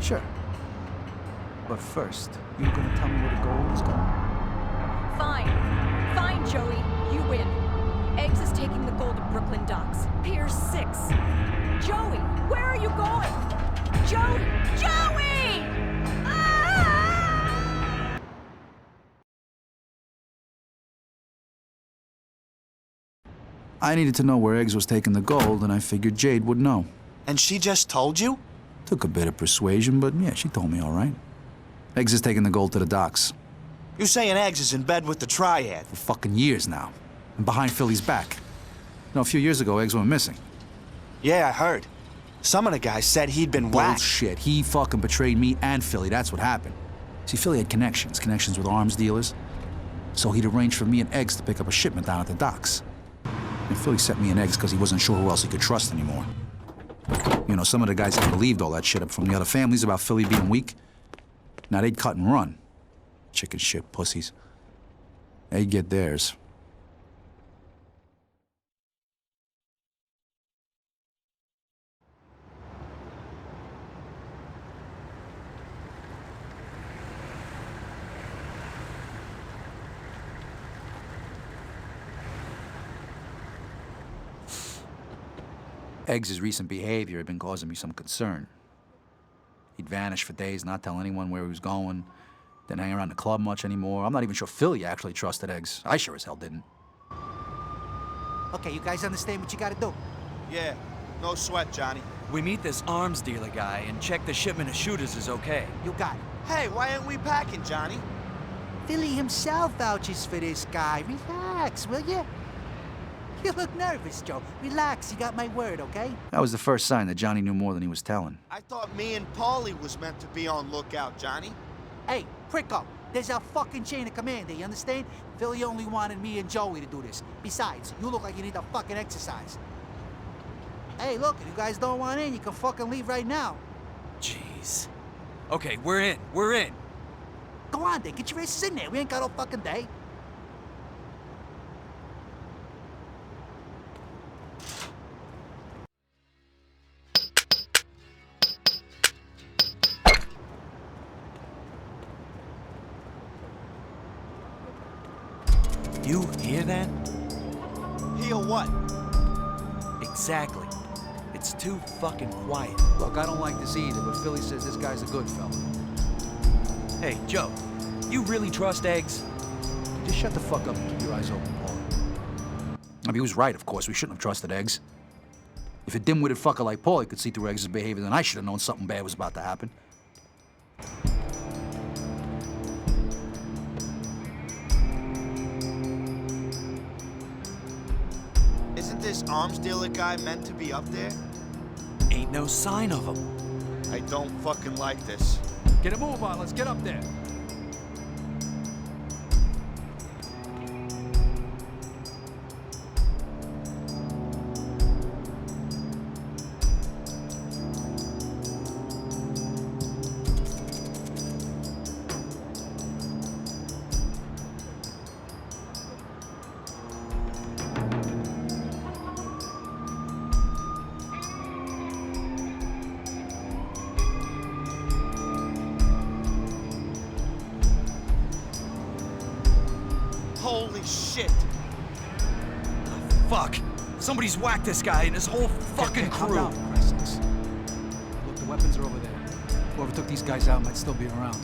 Sure. But first, you gonna tell me where the gold is going? Fine. Fine, Joey. You win. Eggs is taking the gold to Brooklyn Docks. Pier 6. Joey, where are you going? Joey! Joey! Ah! I needed to know where Eggs was taking the gold, and I figured Jade would know. And she just told you? Took a bit of persuasion, but yeah, she told me all right. Eggs is taking the gold to the docks. You're saying Eggs is in bed with the Triad? For fucking years now. And behind Philly's back. You know, a few years ago, Eggs went missing. Yeah, I heard. Some of the guys said he'd been whacked. Bullshit. He fucking betrayed me and Philly. That's what happened. See, Philly had connections with arms dealers. So he'd arranged for me and Eggs to pick up a shipment down at the docks. And Philly sent me and Eggs because he wasn't sure who else he could trust anymore. You know, some of the guys had believed all that shit up from the other families about Philly being weak. Now they'd cut and run. Chicken shit pussies. They'd get theirs. Eggs' recent behavior had been causing me some concern. He'd vanish for days, not tell anyone where he was going, didn't hang around the club much anymore. I'm not even sure Philly actually trusted Eggs. I sure as hell didn't. Okay, you guys understand what you gotta do? Yeah, no sweat, Johnny. We meet this arms dealer guy and check the shipment of shooters is okay. You got it. Hey, why aren't we packing, Johnny? Philly himself vouches for this guy. Relax, will you? You look nervous, Joe. Relax, you got my word, okay? That was the first sign that Johnny knew more than he was telling. I thought me and Paulie was meant to be on lookout, Johnny. Hey, prick up. There's a fucking chain of command there, you understand? Philly only wanted me and Joey to do this. Besides, you look like you need a fucking exercise. Hey, look, if you guys don't want in, you can fucking leave right now. Jeez. Okay, we're in. We're in. Go on, then. Get your asses in there. We ain't got all fucking day. You hear that? Hear what? Exactly. It's too fucking quiet. Look, I don't like this either, but Philly says this guy's a good fella. Hey, Joe, you really trust Eggs? Just shut the fuck up and keep your eyes open, Paul. I mean, he was right, of course. We shouldn't have trusted Eggs. If a dim-witted fucker like Paulie could see through Eggs' behavior, then I should have known something bad was about to happen. Isn't this arms dealer guy meant to be up there? Ain't no sign of him. I don't fucking like this. Get a move on, let's get up there. Holy shit! Oh, fuck! Somebody's whacked this guy and his whole fucking crew. Calm down, for Christ's sakes. Look, the weapons are over there. Whoever took these guys out might still be around.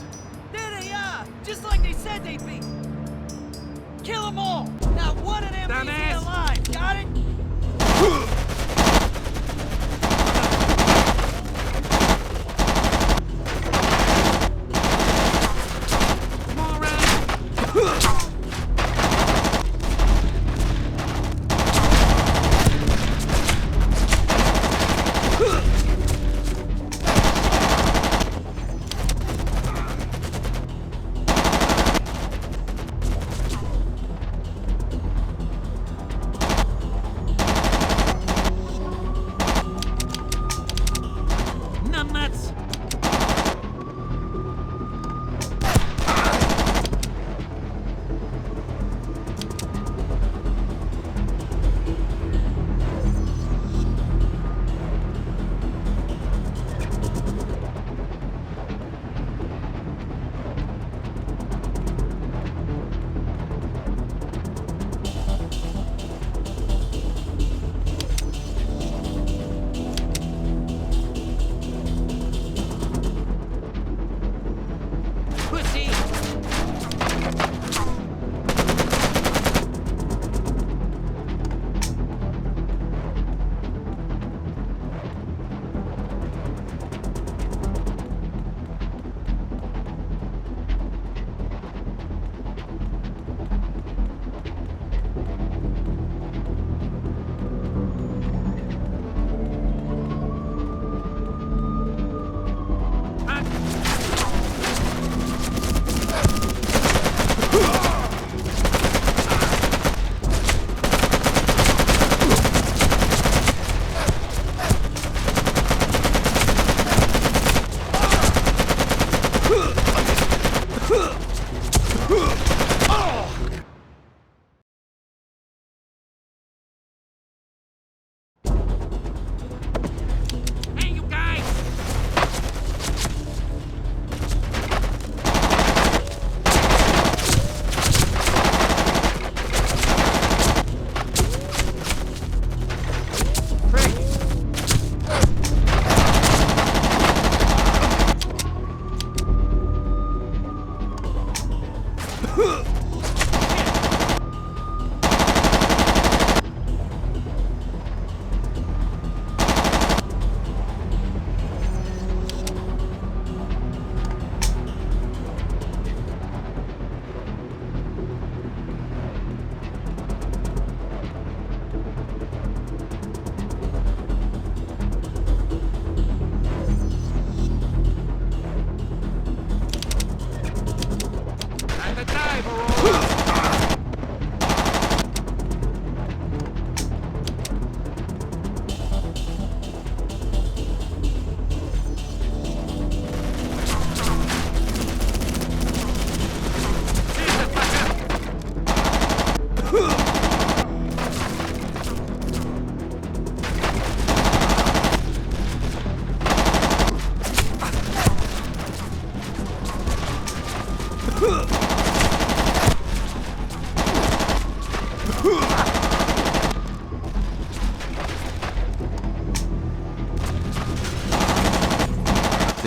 There they are! Just like they said they'd be! Kill them all! Not one of them leaves here alive, got it?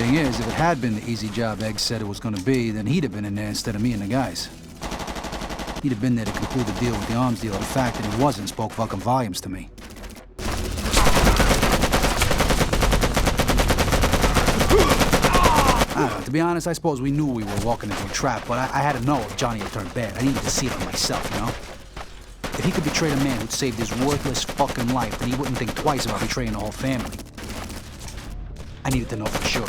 thing is, if it had been the easy job Egg said it was gonna be, then he'd have been in there instead of me and the guys. He'd have been there to conclude the deal with the arms dealer. The fact that he wasn't spoke fucking volumes to me. I don't know, to be honest, I suppose we knew we were walking into a trap, but I had to know if Johnny had turned bad. I needed to see it for myself, you know? If he could betray a man who'd saved his worthless fucking life, then he wouldn't think twice about betraying the whole family. I needed to know for sure.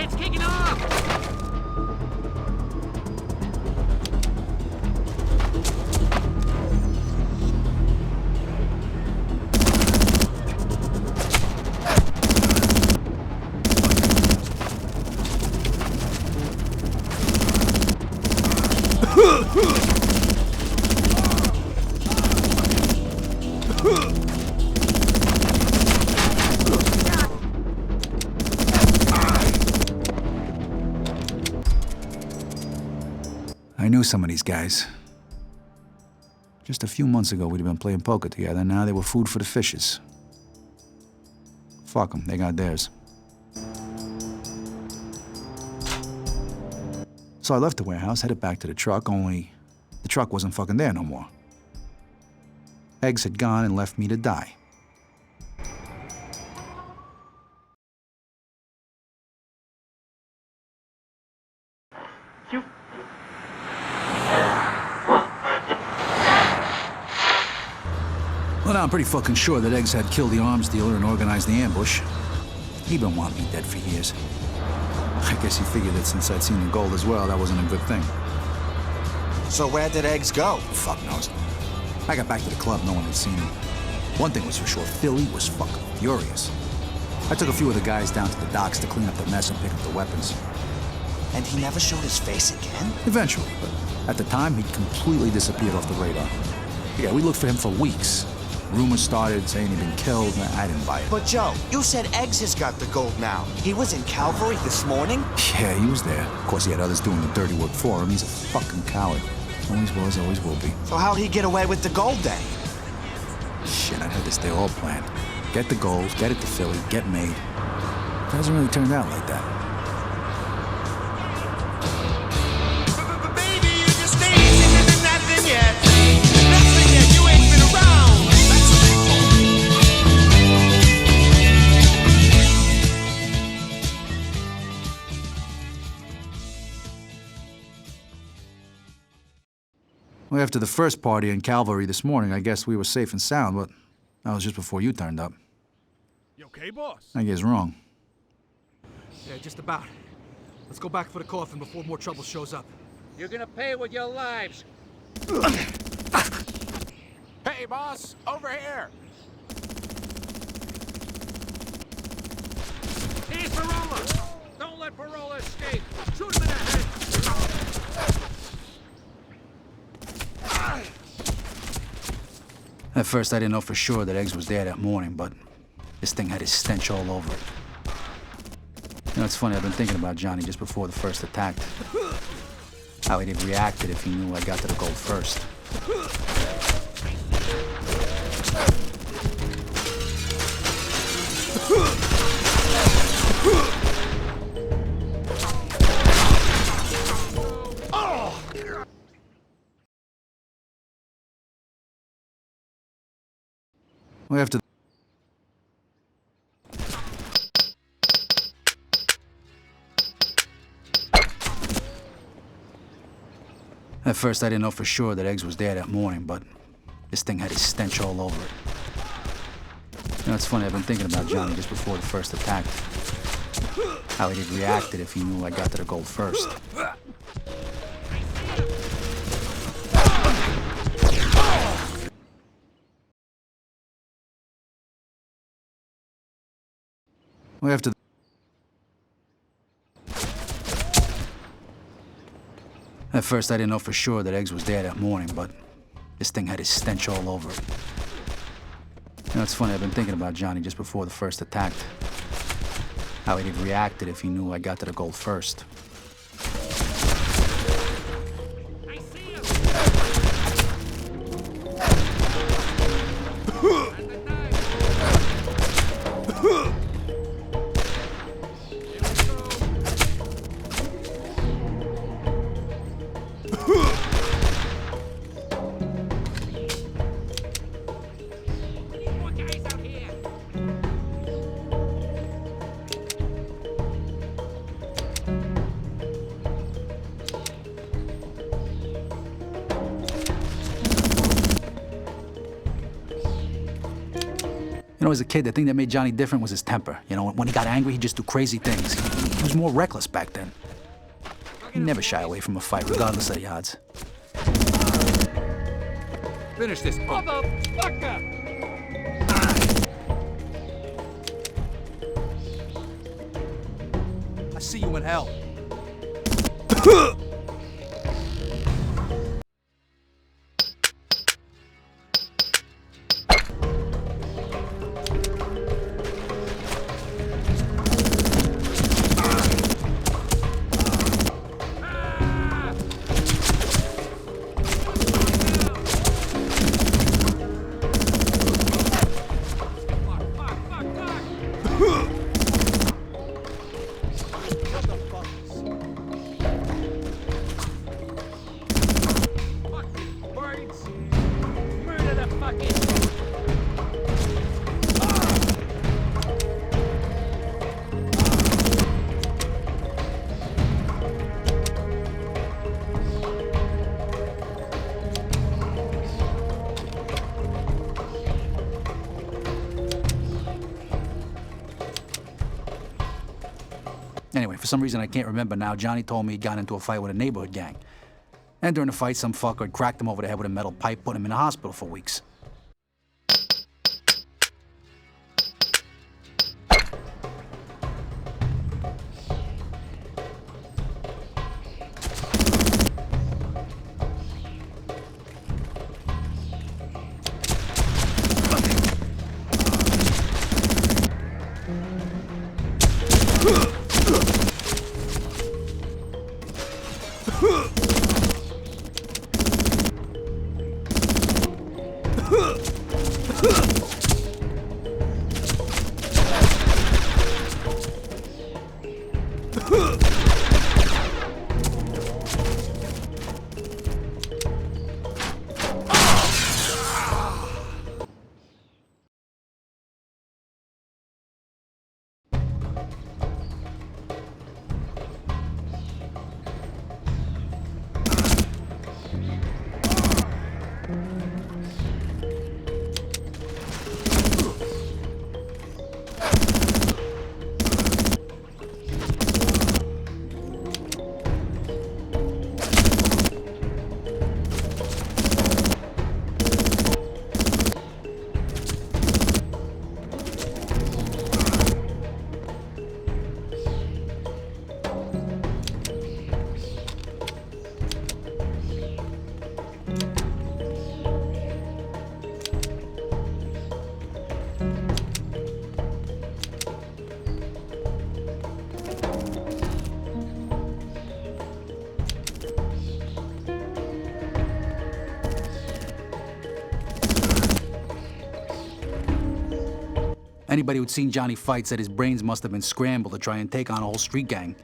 It's kicking off! I knew some of these guys. Just a few months ago, we'd have been playing poker together, and now they were food for the fishes. Fuck them, they got theirs. So I left the warehouse, headed back to the truck, only the truck wasn't fucking there no more. Eggs had gone and left me to die. Well, now I'm pretty fucking sure that Eggs had killed the arms dealer and organized the ambush. He'd been wanting me dead for years. I guess he figured that since I'd seen the gold as well, that wasn't a good thing. So where did Eggs go? Fuck knows. I got back to the club, no one had seen him. One thing was for sure, Philly was fucking furious. I took a few of the guys down to the docks to clean up the mess and pick up the weapons. And he never showed his face again? Eventually, but at the time, he'd completely disappeared off the radar. Yeah, we looked for him for weeks. Rumors started saying he'd been killed, and I didn't buy it. But Joe, you said Eggs has got the gold now. He was in Calvary this morning? Yeah, he was there. Of course, he had others doing the dirty work for him. He's a fucking coward. Always was, always will be. So how'd he get away with the gold then? Shit, I had this day all planned. Get the gold, get it to Philly, get made. It hasn't really turned out like that. Baby, you just ain't seen nothing yet. Nothing yet, you ain't been around. That's what they told me. Well, after the first party in Calvary this morning, I guess we were safe and sound, but that was just before you turned up. You okay, boss? I guess wrong. Yeah, just about. Let's go back for the coffin before more trouble shows up. You're gonna pay with your lives. Hey, boss, over here. Here's Parola. Don't let Parola escape. Shoot him in the head. At first, I didn't know for sure that Eggs was there that morning, but this thing had his stench all over it. You know, it's funny, I've been thinking about Johnny just before the first attack. How he'd have reacted if he knew I got to the gold first. We have to... At first, I didn't know for sure that Eggs was there that morning, but this thing had his stench all over it. You know, it's funny, I've been thinking about Johnny just before the first attack. How he'd have reacted if he knew I got to the gold first. We have to... At first, I didn't know for sure that Eggs was there that morning, but This thing had his stench all over it. You know, it's funny, I've been thinking about Johnny just before the first attack. How he'd have reacted if he knew I got to the gold first. You know, as a kid, the thing that made Johnny different was his temper. You know, when he got angry, he'd just do crazy things. He was more reckless back then. He'd never shy away from a fight, regardless of the odds. Finish this, Motherfucker! I see you in hell. Anyway, for some reason I can't remember now, Johnny told me he'd gotten into a fight with a neighborhood gang. And during the fight, some fucker had cracked him over the head with a metal pipe, put him in the hospital for weeks. Anybody who'd seen Johnny fight said his brains must have been scrambled to try and take on a whole street gang.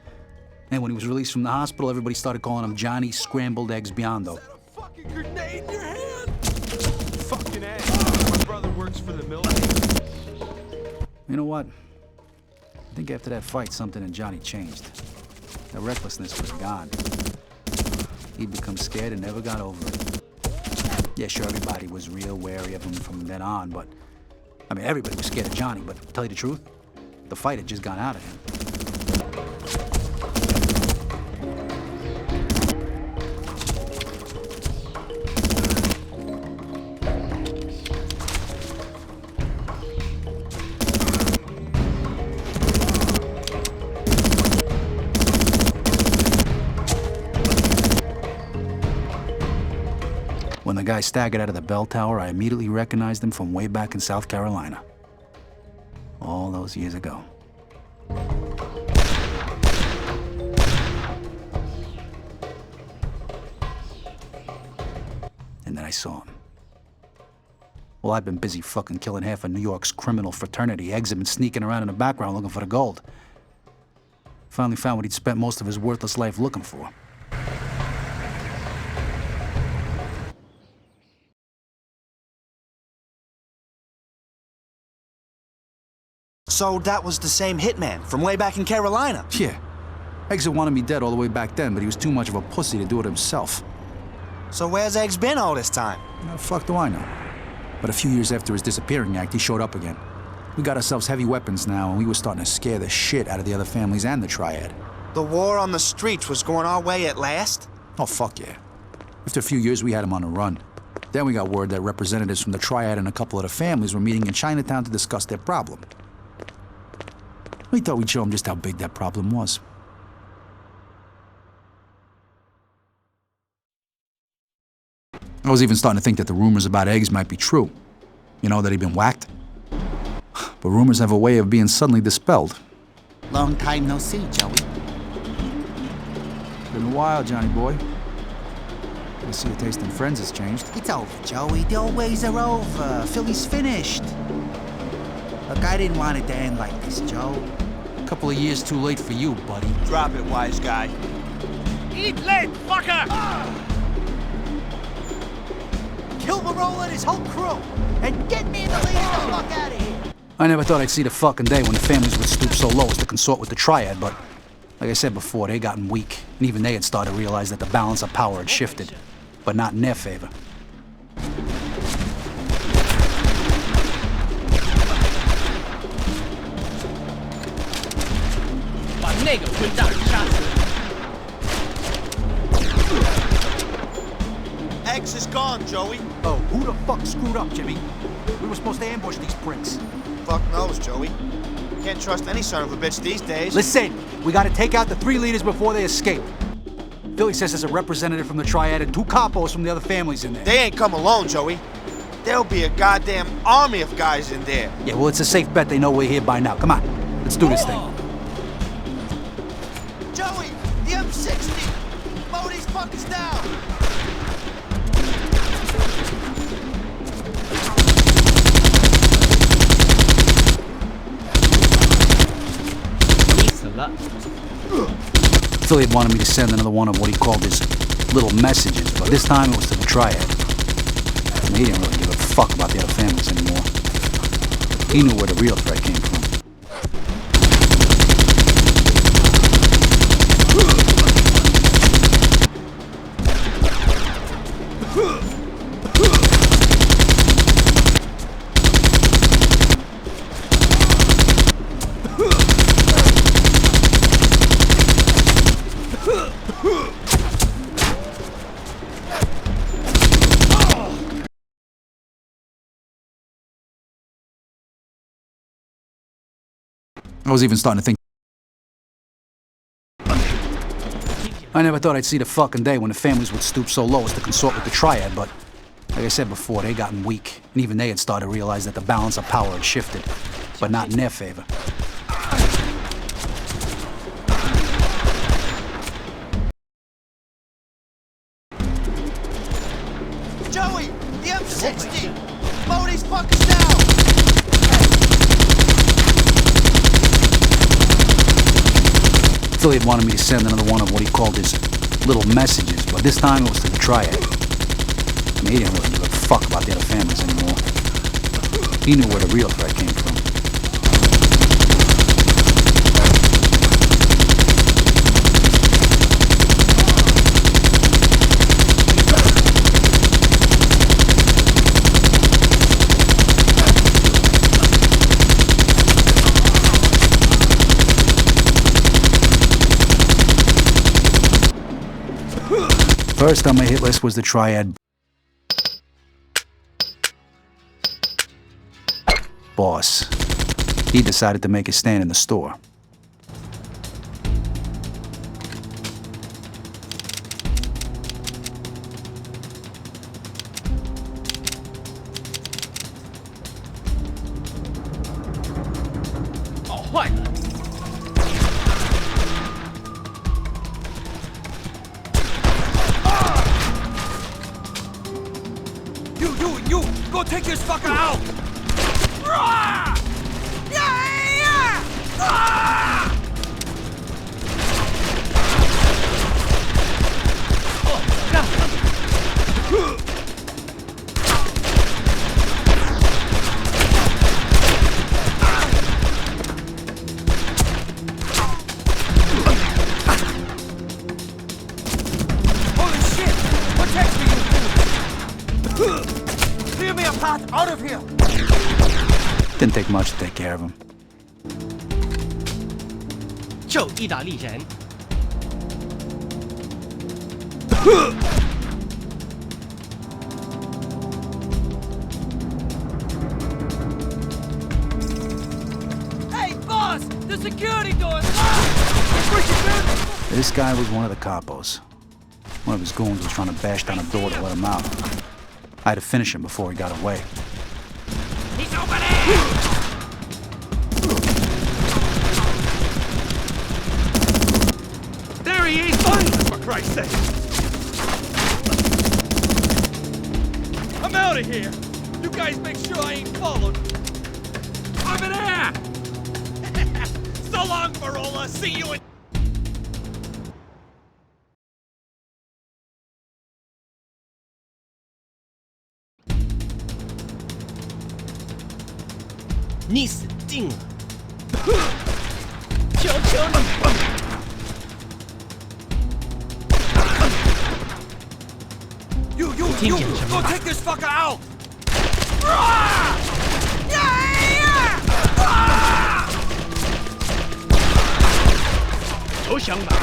And when he was released from the hospital, everybody started calling him Johnny Scrambled Eggs Biondo. Fucking grenade in your hand! Fucking ass. My brother works for the military. You know what? I think after that fight, something in Johnny changed. The recklessness was gone. He'd become scared and never got over it. Yeah, sure, everybody was real wary of him from then on, but... I mean, everybody was scared of Johnny, but to tell you the truth, the fight had just gone out of him. When the guy staggered out of the bell tower, I immediately recognized him from way back in South Carolina. All those years ago. And then I saw him. Well, I've been busy fucking killing half of New York's criminal fraternity. Eggs have been sneaking around in the background looking for the gold. Finally found what he'd spent most of his worthless life looking for. So that was the same hitman from way back in Carolina? Yeah. Eggs had wanted me dead all the way back then, but he was too much of a pussy to do it himself. So where's Eggs been all this time? The fuck do I know? But a few years after his disappearing act, he showed up again. We got ourselves heavy weapons now, and we were starting to scare the shit out of the other families and the Triad. The war on the streets was going our way at last? Oh, fuck yeah. After a few years, we had him on the run. Then we got word that representatives from the Triad and a couple of the families were meeting in Chinatown to discuss their problem. We thought we'd show them just how big that problem was. I was even starting to think that the rumors about Eggs might be true. You know, that he'd been whacked. But rumors have a way of being suddenly dispelled. Long time no see, Joey. Been a while, Johnny boy. I see your taste in friends has changed. It's over, Joey. The old ways are over. Philly's finished. Look, I didn't want it to end like this, Joe. A couple of years too late for you, buddy. Drop it, wise guy. Eat lead, fucker! Kill Virolo and his whole crew, and get me and the ladies the fuck out of here! I never thought I'd see the fucking day when the families would stoop so low as to consort with the Triad, but like I said before, they gotten weak, and even they had started to realize that the balance of power had shifted, but not in their favor. Eggs is gone, Joey. Oh, who the fuck screwed up, Jimmy? We were supposed to ambush these pricks. Fuck knows, Joey. Can't trust any son of a bitch these days. Listen, we gotta take out the 3 leaders before they escape. Philly says there's a representative from the Triad and 2 capos from the other families in there. They ain't come alone, Joey. There'll be a goddamn army of guys in there. Yeah, well, it's a safe bet they know we're here by now. Come on, let's do this thing. Joey, the M60! Mow these fuckers down! Philly had wanted me to send another one of what he called his little messages, but this time it was to the Triad. And he didn't really give a fuck about the other families anymore. He knew where the real threat came from. I was even starting to think. I never thought I'd see the fucking day when the families would stoop so low as to consort with the Triad, but like I said before, they gotten weak, and even they had started to realize that the balance of power had shifted, but not in their favor. Joey, the M60! Mow these fuckers down! Philly had wanted me to send another one of what he called his little messages, but this time it was to the Triad. I mean, he didn't really give a fuck about the other families anymore. He knew where the real threat came from. First on my hit list was the Triad boss. He decided to make a stand in the store. You! Go take this fucker out! Holy shit! Protect me, you fool! Clear me a path out of here! Didn't take much to take care of him. 就意大利人。 Hey, boss! The security door's This guy was one of the capos. One of his goons was trying to bash down a door to let him out. I had to finish him before he got away. He's over there! There he is! For Christ's sake! I'm out of here! You guys make sure I ain't followed! Over there! So long, Barola! See you in...你死定了！求求你！ You! Go take this fucker out! 投降吧！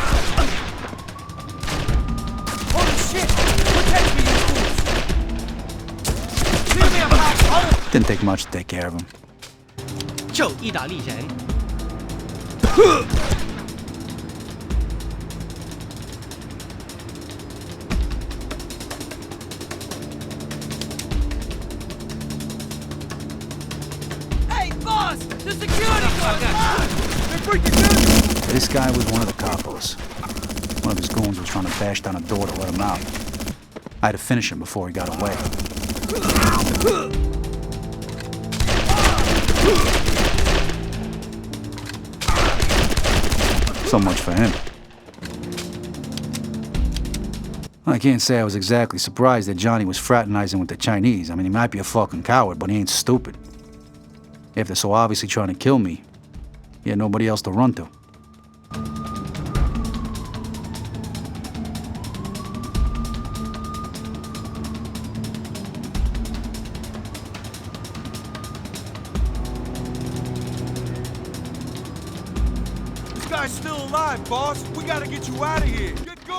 Holy shit! Protect me, you fools! Clear me a path out of... Didn't take much to take care of him. 就意大利人。 Hey, boss! The security door's locked! They're breaking in! This guy was one of the capos. One of his goons was trying to bash down a door to let him out. I had to finish him before he got away. So much for him. I can't say I was exactly surprised that Johnny was fraternizing with the Chinese. I mean, he might be a fucking coward, but he ain't stupid. If they're so obviously trying to kill me, he had nobody else to run to. This guy's still alive, boss! We gotta get you out of here!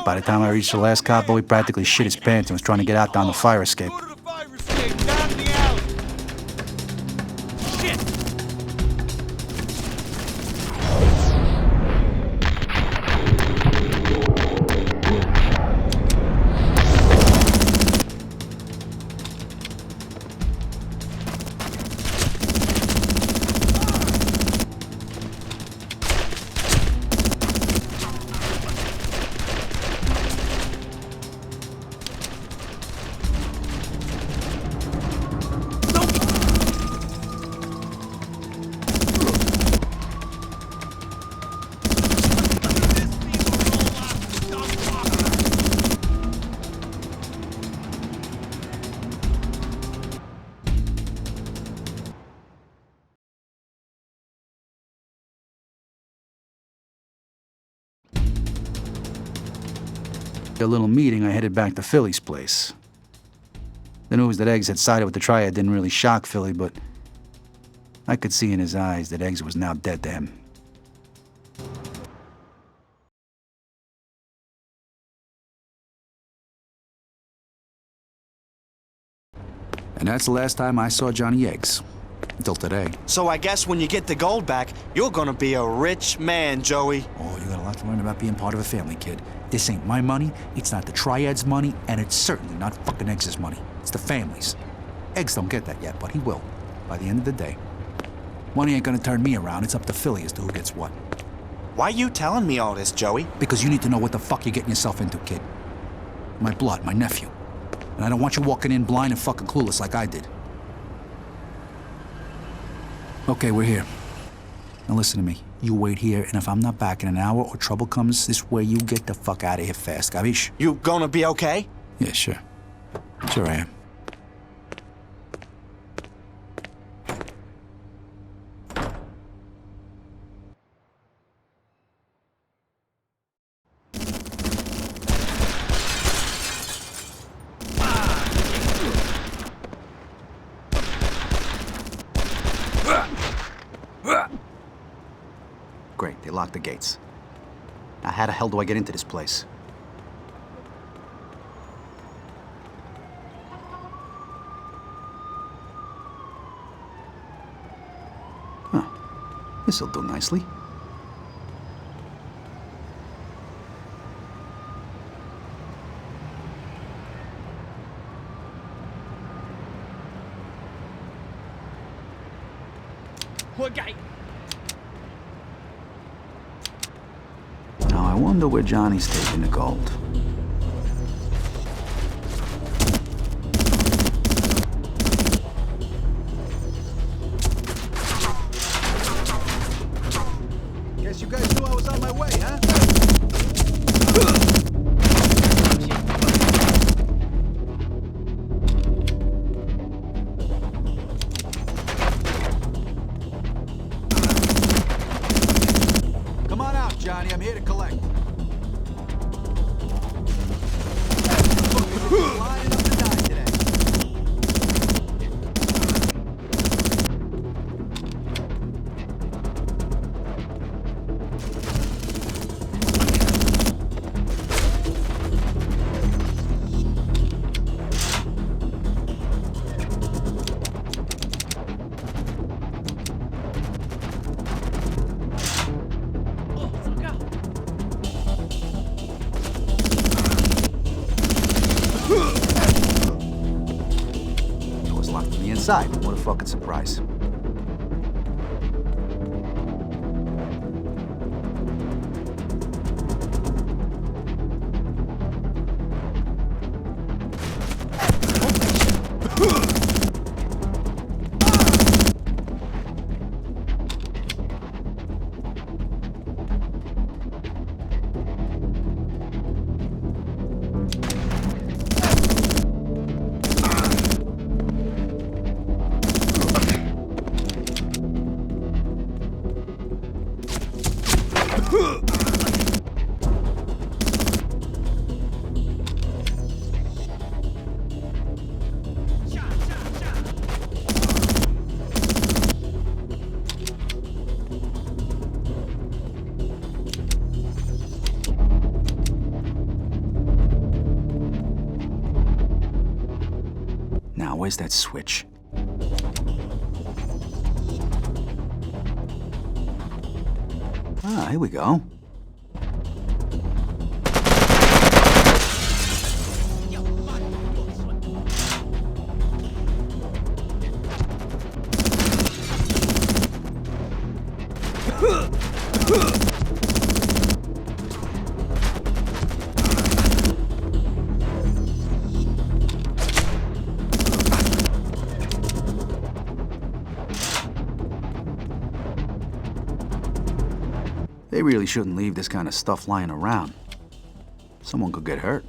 By the time I reached the last capo, he practically shit his pants and was trying to get out down the fire escape. Down in the alley! Shit! A little meeting, I headed back to Philly's place. The news that Eggs had sided with the Triad didn't really shock Philly, but I could see in his eyes that Eggs was now dead to him. And that's the last time I saw Johnny Eggs. Until today. So I guess when you get the gold back, you're gonna be a rich man, Joey. Oh, you got a lot to learn about being part of a family, kid. This ain't my money, it's not the Triad's money, and it's certainly not fucking Eggs' money. It's the family's. Eggs don't get that yet, but he will. By the end of the day. Money ain't gonna turn me around, it's up to Philly as to who gets what. Why you telling me all this, Joey? Because you need to know what the fuck you're getting yourself into, kid. My blood, my nephew. And I don't want you walking in blind and fucking clueless like I did. Okay, we're here. Now listen to me. You wait here, and if I'm not back in an hour or trouble comes this way, you get the fuck out of here fast, Gavish? You gonna be okay? Yeah, sure. Sure I am. Great, they locked the gates. Now how the hell do I get into this place? Huh. This'll do nicely. Now I wonder where Johnny's taking the gold. Guess you guys knew I was on my way, huh? Come on out, Johnny. I'm here to collect. Look, you're lining up to die today. Door's locked from the inside. What a fucking surprise. Now, where's that switch? Ah, here we go. They really shouldn't leave this kind of stuff lying around. Someone could get hurt.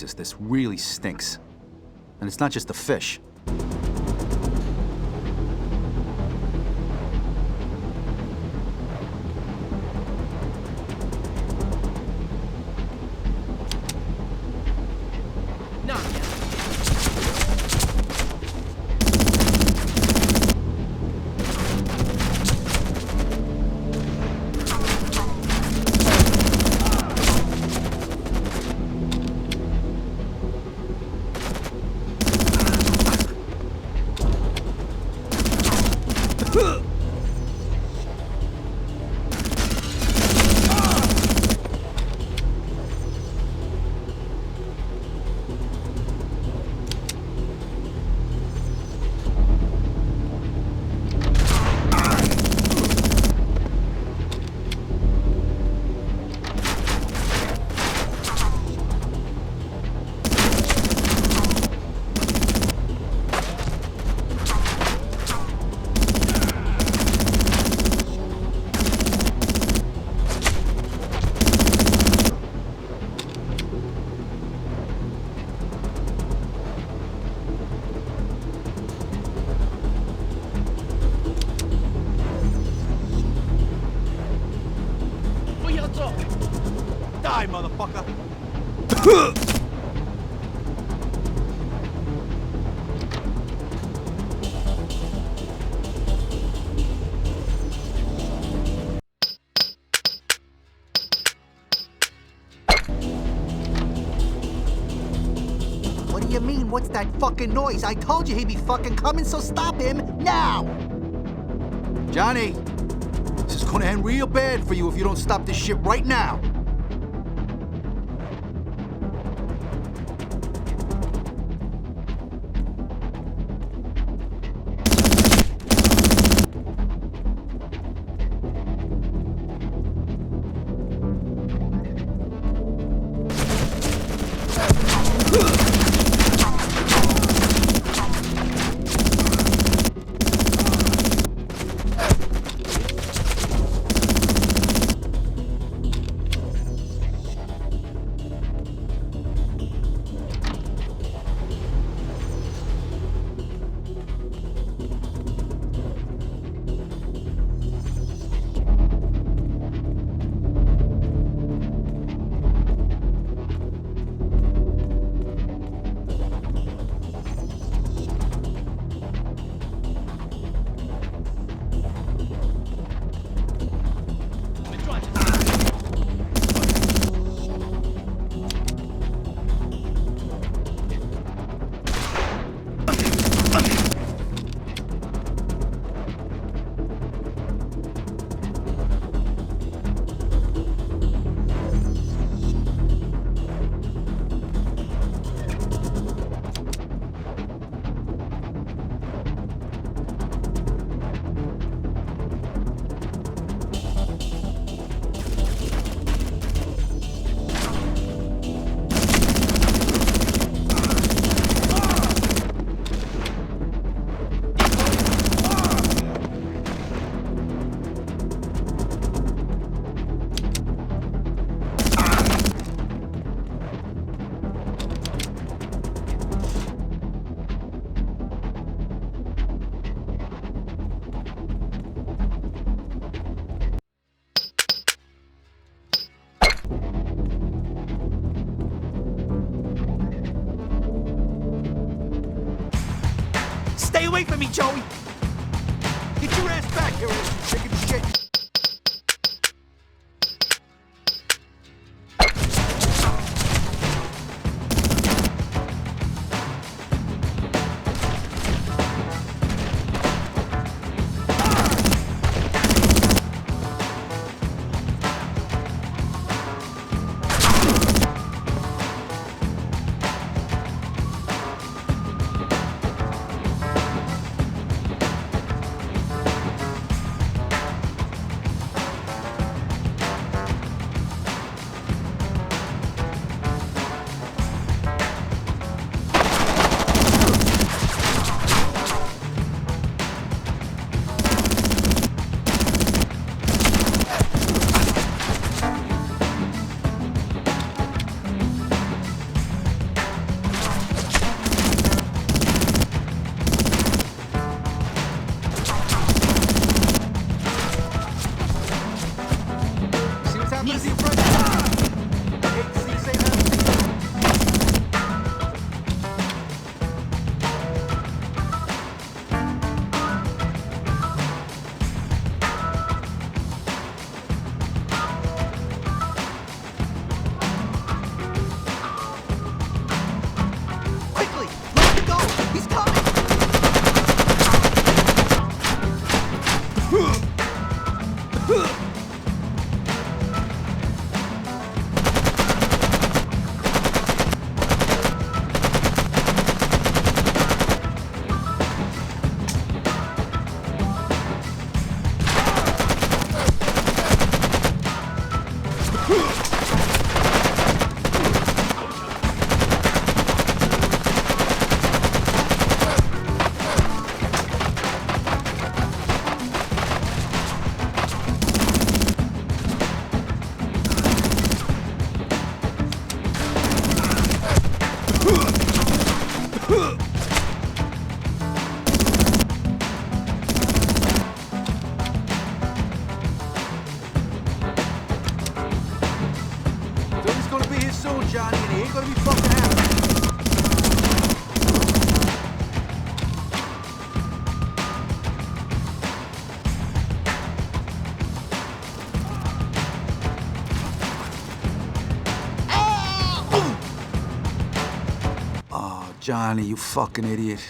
Jesus, this really stinks. And it's not just the fish. Die, motherfucker! What do you mean, what's that fucking noise? I told you he'd be fucking coming, so stop him now! Johnny, this is gonna end real bad for you if you don't stop this shit right now. Stay away from me, Joey! Get your ass back here, you chicken shit! ain't gonna be fucking happy. Oh, Johnny, you fucking idiot.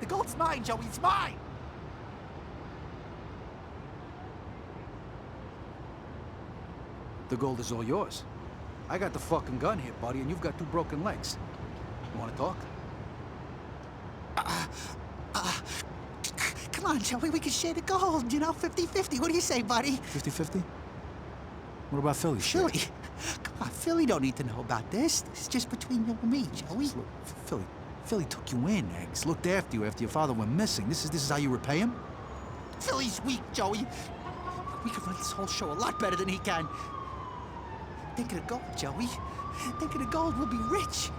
The gold's mine, Joey, it's mine! The gold is all yours. I got the fucking gun here, buddy, and you've got 2 broken legs. You wanna talk? Come on, Joey, we can share the gold, you know, 50-50. What do you say, buddy? 50-50? What about Philly? Philly? Come on, Philly don't need to know about this. This is just between you and me, Joey. Look, Philly took you in, Eggs. Looked after you after your father went missing. This is how you repay him? Philly's weak, Joey. We can run this whole show a lot better than he can. Think of the gold, Joey. Think of the gold, we'll be rich.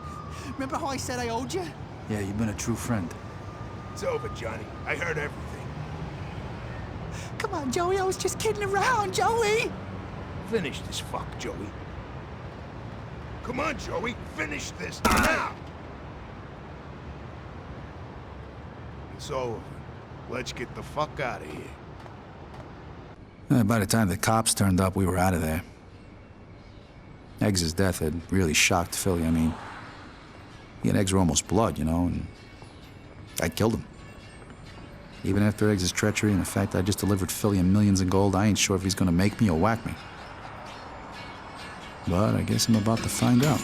Remember how I said I owed you? Yeah, you've been a true friend. It's over, Johnny. I heard everything. Come on, Joey, I was just kidding around, Joey! Finish this fuck, Joey. Come on, Joey, finish this now! It's over. Let's get the fuck out of here. By the time the cops turned up, we were out of there. Eggs' death had really shocked Philly. I mean, he and Eggs were almost blood, you know, and I killed him. Even after Eggs' treachery and the fact I just delivered Philly millions in gold, I ain't sure if he's gonna make me or whack me. But I guess I'm about to find out.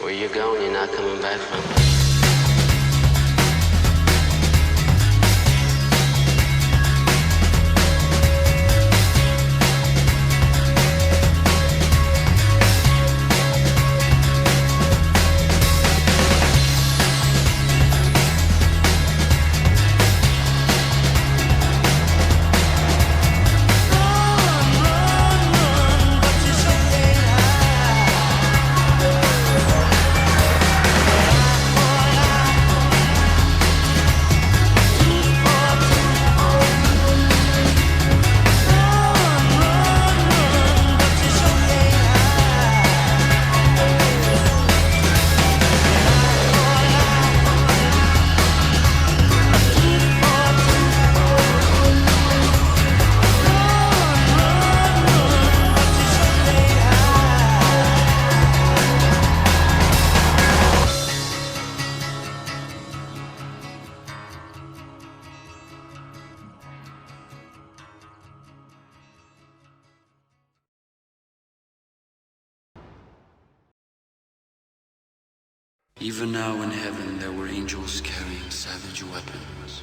Where you going, you're not coming back from. Even now in heaven there were angels carrying savage weapons.